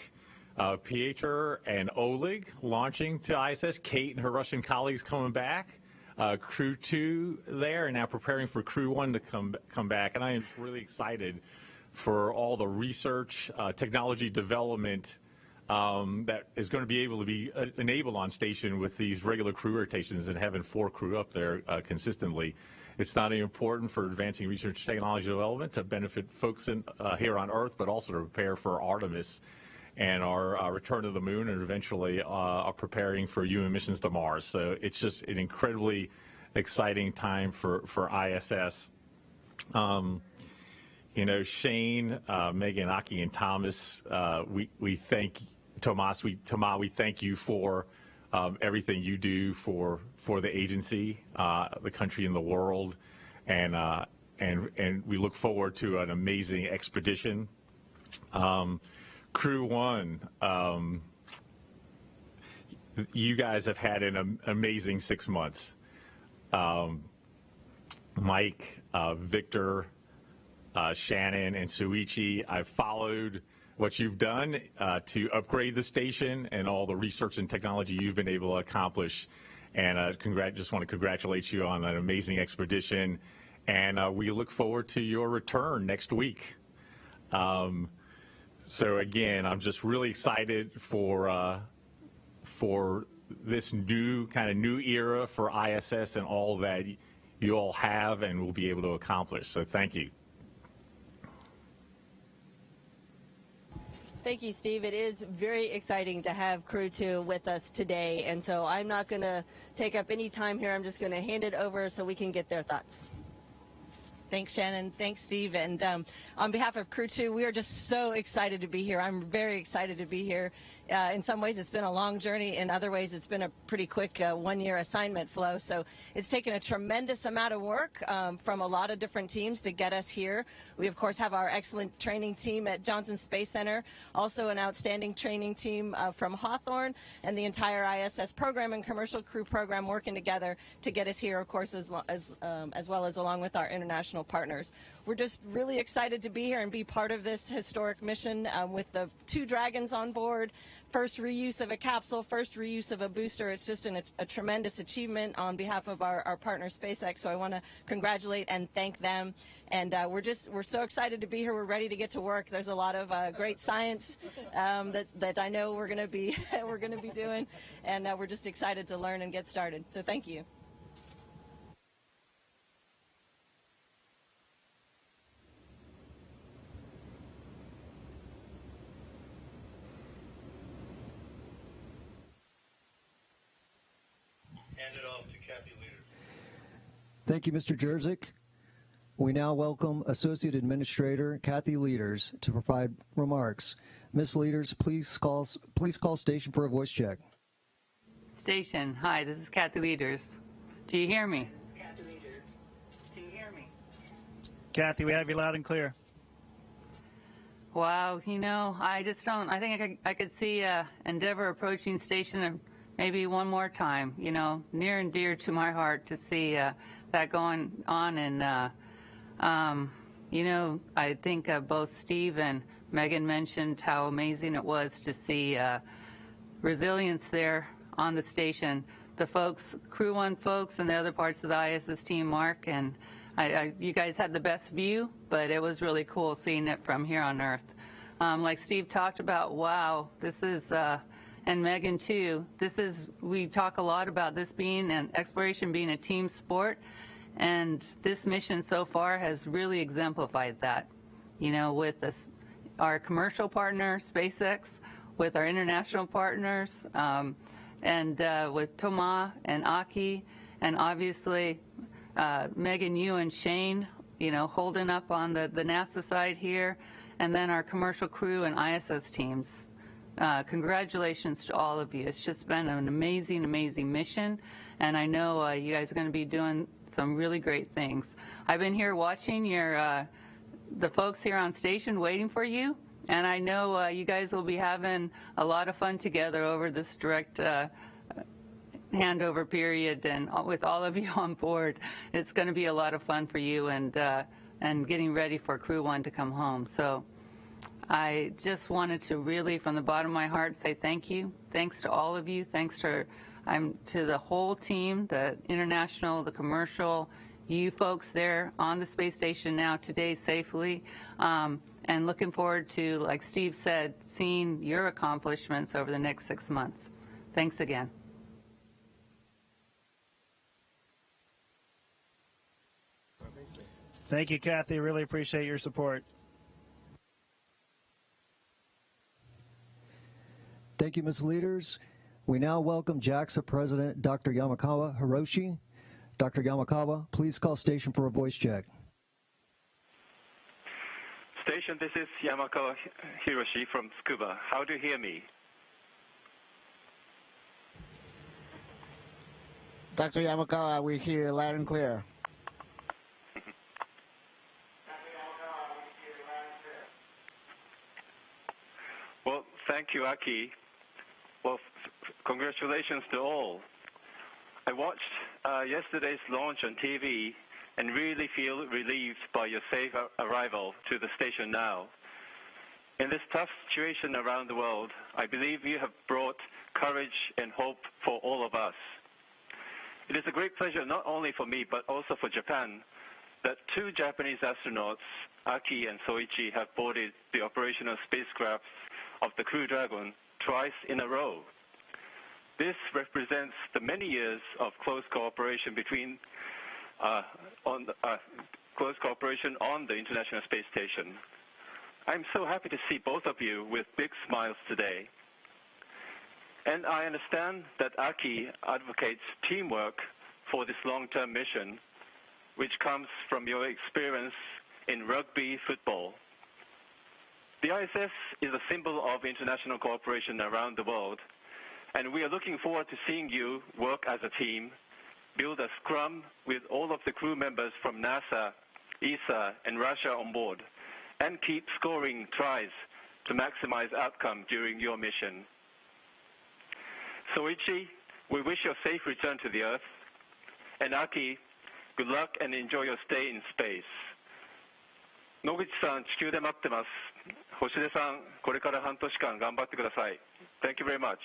Speaker 12: Piotr, and Oleg launching to ISS. Kate and her Russian colleagues coming back. Crew 2 there, and now preparing for Crew 1 to come back. And I am really excited for all the research, technology development that is going to be able to be enabled on station with these regular crew rotations and having 4 crew up there consistently. It's not only important for advancing research technology development to benefit folks here on Earth, but also to prepare for Artemis and our return to the moon, and eventually are preparing for human missions to Mars. So it's just an incredibly exciting time for ISS. You know, Shane, Megan, Aki, and Thomas, we thank Tomas. We thank you for everything you do for the agency, the country, and the world, and we look forward to an amazing expedition. Crew 1, you guys have had an amazing 6 months. Mike, Victor, Shannon, and Suichi, I've followed what you've done to upgrade the station and all the research and technology you've been able to accomplish. And just want to congratulate you on an amazing expedition. And we look forward to your return next week. So again, I'm just really excited for this new era for ISS and all that you all have and will be able to accomplish. So thank you.
Speaker 11: Thank you, Steve. It is very exciting to have Crew 2 with us today, and so I'm not going to take up any time here. I'm just going to hand it over so we can get their thoughts.
Speaker 13: Thanks, Shannon. Thanks, Steve. And on behalf of Crew 2, we are just so excited to be here. I'm very excited to be here. In some ways, it's been a long journey. In other ways, it's been a pretty quick one-year assignment flow. So it's taken a tremendous amount of work from a lot of different teams to get us here. We, of course, have our excellent training team at Johnson Space Center, also an outstanding training team from Hawthorne, and the entire ISS program and commercial crew program working together to get us here, of course, as well as along with our international partners. We're just really excited to be here and be part of this historic mission with the 2 Dragons on board. First reuse of a capsule, first reuse of a booster. It's just a tremendous achievement on behalf of our partner SpaceX. So I want to congratulate and thank them. And we're so excited to be here. We're ready to get to work. There's a lot of great science that I know we're going to be doing, and we're just excited to learn and get started. So thank you.
Speaker 14: Thank you, Mr. Jerzik. We now welcome Associate Administrator Kathy Leaders to provide remarks. Ms. Leaders, please call station for a voice check.
Speaker 15: Station, hi, this is Kathy Leaders. Do you hear me?
Speaker 16: Kathy Leaders, do you hear me?
Speaker 17: Kathy, we have you loud and clear.
Speaker 15: Wow, you know, I just don't, I think I could see Endeavour approaching station maybe one more time, you know, near and dear to my heart to see that going on. And, you know, I think both Steve and Megan mentioned how amazing it was to see resilience there on the station. The folks, Crew 1 folks and the other parts of the ISS team, Mark, and you guys had the best view, but it was really cool seeing it from here on Earth. Like Steve talked about, wow, this is, and Megan too, we talk a lot about this being, and exploration being a team sport, and this mission so far has really exemplified that. You know, with our commercial partner, SpaceX, with our international partners, and with Thomas and Aki, and obviously Megan, you and Shane, you know, holding up on the NASA side here, and then our commercial crew and ISS teams. Congratulations to all of you. It's just been an amazing, amazing mission, and I know you guys are going to be doing some really great things. I've been here watching the folks here on station waiting for you, and I know you guys will be having a lot of fun together over this direct handover period, and with all of you on board. It's going to be a lot of fun for you, and getting ready for Crew 1 to come home. So I just wanted to really, from the bottom of my heart, say thank you. Thanks to all of you. Thanks to the whole team, the international, the commercial, you folks there on the space station now today safely, and looking forward to, like Steve said, seeing your accomplishments over the next 6 months. Thanks again.
Speaker 17: Thank you, Kathy. Really appreciate your support.
Speaker 14: Thank you, Ms. Leaders. We now welcome JAXA President Dr. Yamakawa Hiroshi. Dr. Yamakawa, please call station for a voice check.
Speaker 18: Station, this is Yamakawa Hiroshi from Tsukuba. How do you hear me?
Speaker 19: Dr. Yamakawa, we hear you loud and clear.
Speaker 18: Well, thank you, Aki. Well, congratulations to all. I watched yesterday's launch on TV and really feel relieved by your safe arrival to the station now. In this tough situation around the world, I believe you have brought courage and hope for all of us. It is a great pleasure not only for me but also for Japan that 2 Japanese astronauts, Aki and Soichi, have boarded the operational spacecraft of the Crew Dragon twice in a row. This represents the many years of close cooperation on the International Space Station. I'm so happy to see both of you with big smiles today. And I understand that Aki advocates teamwork for this long-term mission, which comes from your experience in rugby football. The ISS is a symbol of international cooperation around the world, and we are looking forward to seeing you work as a team, build a scrum with all of the crew members from NASA, ESA, and Russia on board, and keep scoring tries to maximize outcome during your mission. Soichi, we wish you a safe return to the Earth, and Aki, good luck and enjoy your stay in space. 野口さん、地球で待ってます。星出さん、これから半年間頑張ってください。Thank you very much.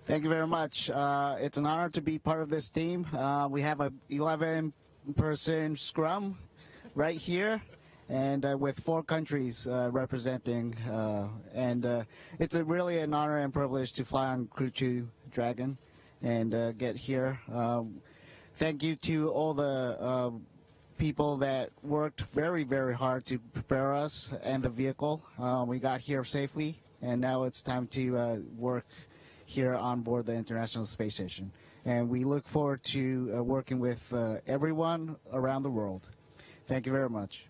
Speaker 19: Thank you very much. It's an honor to be part of this team. We have a 11-person scrum right here, and with 4 countries representing. It's really an honor and privilege to fly on Crew Dragon and get here. Thank you to all the people that worked very, very hard to prepare us and the vehicle. We got here safely, and now it's time to work here on board the International Space Station. And we look forward to working with everyone around the world. Thank you very much.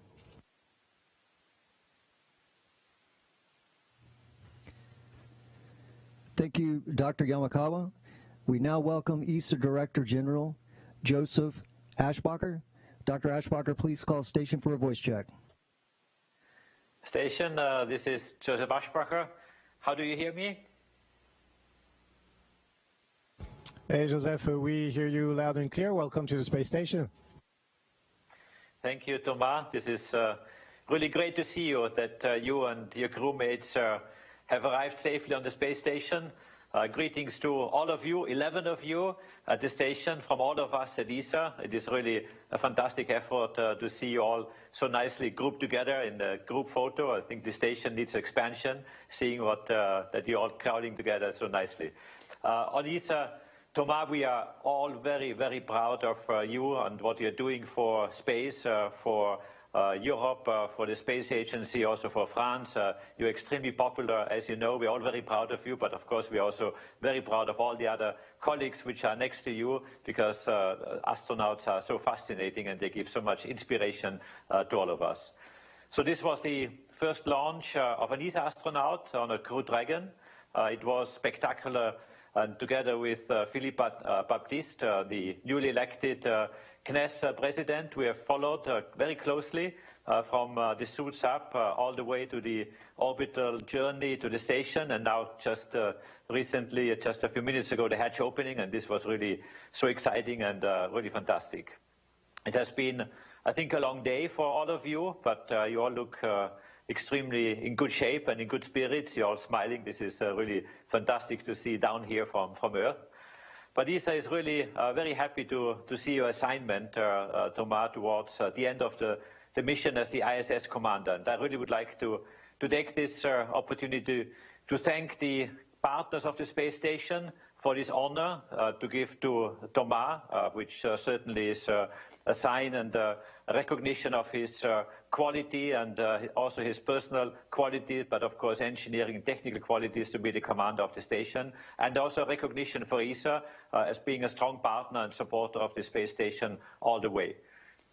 Speaker 14: Thank you, Dr. Yamakawa. We now welcome ESA Director General Joseph Ashbacher. Dr. Ashbacher, please call station for a voice check.
Speaker 20: Station, this is Joseph Ashbacher. How do you hear me?
Speaker 21: Hey, Joseph, we hear you loud and clear. Welcome to the space station.
Speaker 20: Thank you, Thomas. This is really great to see you, that you and your crewmates have arrived safely on the space station. Greetings to all of you, 11 of you at the station, from all of us at ESA. It is really a fantastic effort to see you all so nicely grouped together in the group photo. I think the station needs expansion, seeing that you're all crowding together so nicely. On ESA, Thomas, we are all very, very proud of you and what you're doing for space, for Europe, for the Space Agency, also for France. You're extremely popular, as you know. We're all very proud of you, but of course we're also very proud of all the other colleagues which are next to you, because astronauts are so fascinating and they give so much inspiration to all of us. So this was the first launch of an ESA astronaut on a Crew Dragon. It was spectacular, and together with Philippe Baptiste, the newly elected CNES president, we have followed very closely from the suits up all the way to the orbital journey to the station, and now just recently, just a few minutes ago, the hatch opening, and this was really so exciting and really fantastic. It has been, I think, a long day for all of you, but you all look extremely in good shape and in good spirits. You're all smiling. This is really fantastic to see down here from Earth. But ESA is really very happy to see your assignment, Thomas, towards the end of the mission as the ISS commander. And I really would like to take this opportunity to thank the partners of the space station for this honor to give to Thomas, which certainly is a sign and a recognition of his quality and also his personal qualities, but of course engineering and technical qualities to be the commander of the station, and also recognition for ESA as being a strong partner and supporter of the space station all the way.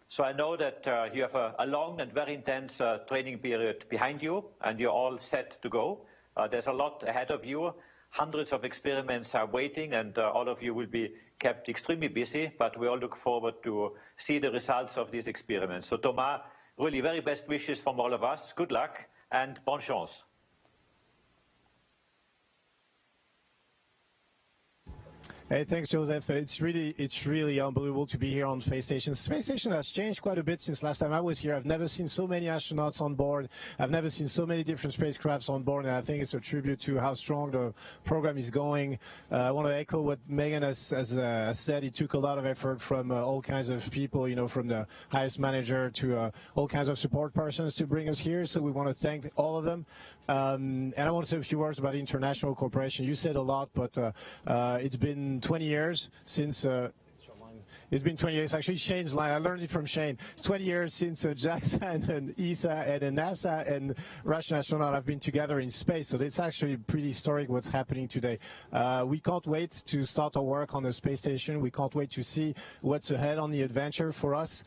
Speaker 20: So I know that you have a long and very intense training period behind you, and you're all set to go. There's a lot ahead of you. Hundreds of experiments are waiting, and all of you will be kept extremely busy, but we all look forward to see the results of these experiments. So Thomas, really very best wishes from all of us. Good luck and bonne chance.
Speaker 21: Hey, thanks, Joseph. It's really unbelievable to be here on Space Station. Space Station has changed quite a bit since last time I was here. I've never seen so many astronauts on board. I've never seen so many different spacecrafts on board, and I think it's a tribute to how strong the program is going. I want to echo what Megan has said. It took a lot of effort from all kinds of people, you know, from the highest manager to all kinds of support persons to bring us here. So we want to thank all of them. And I want to say a few words about international cooperation. You said a lot, but it's been 20 years since it's been 20 years. Actually, Shane's line, I learned it from Shane. It's 20 years since JAXA and ESA and NASA and Russian astronaut have been together in space. So it's actually pretty historic what's happening today. We can't wait to start our work on the space station. We can't wait to see what's ahead on the adventure for us.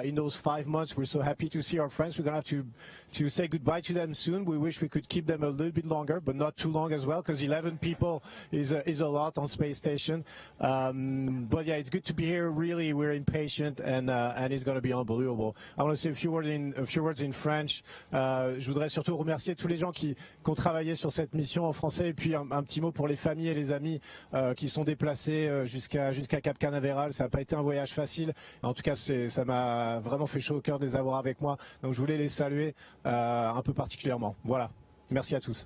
Speaker 21: In those 5 months, we're so happy to see our friends. We're going to have to say goodbye to them soon. We wish we could keep them a little bit longer, but not too long as well, because 11 people is a lot on space station. But yeah, it's good to be here. Really, we're impatient, and it's going to be unbelievable. I want to say a few words in French. Je voudrais surtout remercier tous les gens qui ont travaillé sur cette mission en français, et puis un petit mot pour les familles et les amis qui sont déplacés jusqu'à Cap Canaveral. Ça n'a pas été un voyage facile. En tout cas, ça m'a vraiment fait chaud au cœur de les avoir avec moi. Donc je voulais les saluer un peu particulièrement. Voilà. Merci à tous.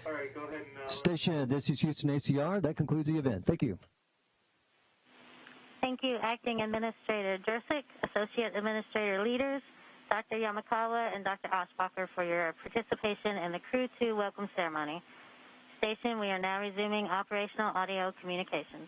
Speaker 21: All right, go ahead and
Speaker 14: Station, this is Houston ACR. That concludes the event. Thank you.
Speaker 5: Thank you, Acting Administrator Jersic, Associate Administrator Leaders, Dr. Yamakawa, and Dr. Oshbacher for your participation in the Crew 2 welcome ceremony. Station, we are now resuming operational audio communications.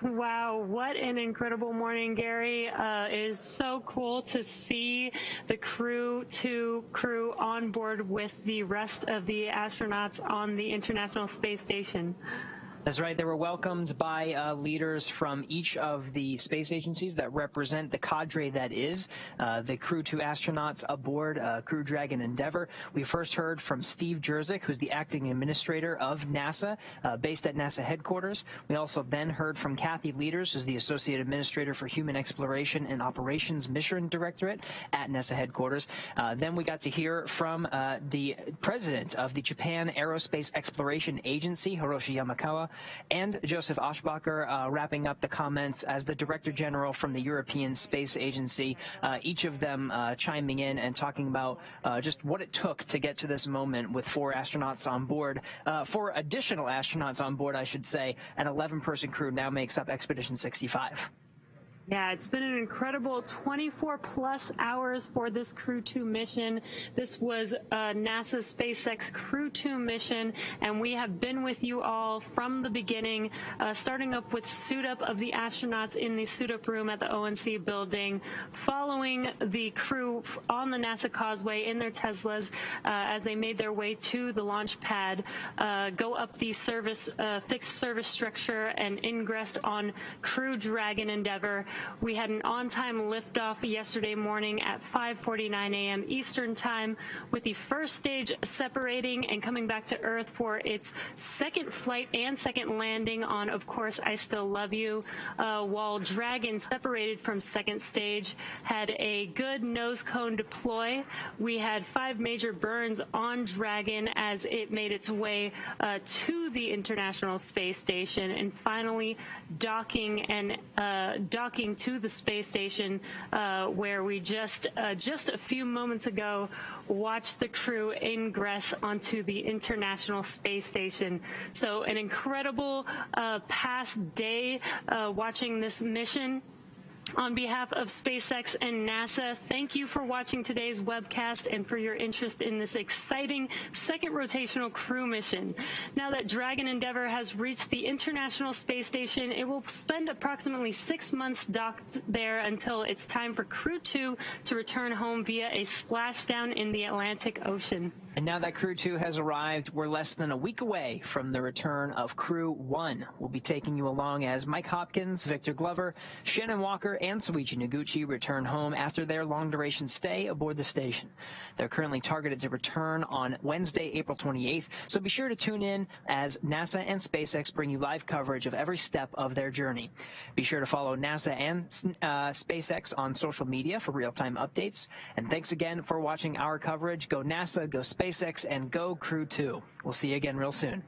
Speaker 2: Wow, what an incredible morning, Gary. It is so cool to see the Crew crew on board with the rest of the astronauts on the International Space Station.
Speaker 1: That's right. They were welcomed by leaders from each of the space agencies that represent the cadre that is the Crew 2 astronauts aboard Crew Dragon Endeavour. We first heard from Steve Jerzik, who's the acting administrator of NASA, based at NASA headquarters. We also then heard from Kathy Leaders, who's the associate administrator for Human Exploration and Operations Mission Directorate at NASA headquarters. Then we got to hear from the president of the Japan Aerospace Exploration Agency, Hiroshi Yamakawa, and Joseph Aschbacher wrapping up the comments as the Director General from the European Space Agency, each of them chiming in and talking about just what it took to get to this moment with 4 astronauts on board, 4 additional astronauts on board, I should say. An 11-person crew now makes up Expedition 65.
Speaker 2: Yeah, it's been an incredible 24-plus hours for this Crew 2 mission. This was NASA's SpaceX Crew 2 mission, and we have been with you all from the beginning, starting up with suit-up of the astronauts in the suit-up room at the ONC building, following the crew on the NASA Causeway in their Teslas as they made their way to the launch pad, go up the fixed service structure and ingressed on Crew Dragon Endeavour. We had an on-time liftoff yesterday morning at 5:49 a.m. Eastern Time, with the first stage separating and coming back to Earth for its second flight and second landing on, of course, I Still Love You, while Dragon, separated from second stage, had a good nose cone deploy. We had 5 major burns on Dragon as it made its way to the International Space Station, and finally docking to the space station, where we just a few moments ago watched the crew ingress onto the International Space Station. So an incredible past day watching this mission. On behalf of SpaceX and NASA, thank you for watching today's webcast and for your interest in this exciting second rotational crew mission. Now that Dragon Endeavour has reached the International Space Station, it will spend approximately 6 months docked there until it's time for Crew 2 to return home via a splashdown in the Atlantic Ocean.
Speaker 1: And now that Crew 2 has arrived, we're less than a week away from the return of Crew 1. We'll be taking you along as Mike Hopkins, Victor Glover, Shannon Walker, and Soichi Noguchi return home after their long-duration stay aboard the station. They're currently targeted to return on Wednesday, April 28th, so be sure to tune in as NASA and SpaceX bring you live coverage of every step of their journey. Be sure to follow NASA and SpaceX on social media for real-time updates. And thanks again for watching our coverage. Go NASA, go SpaceX, and go Crew 2. We'll see you again real soon.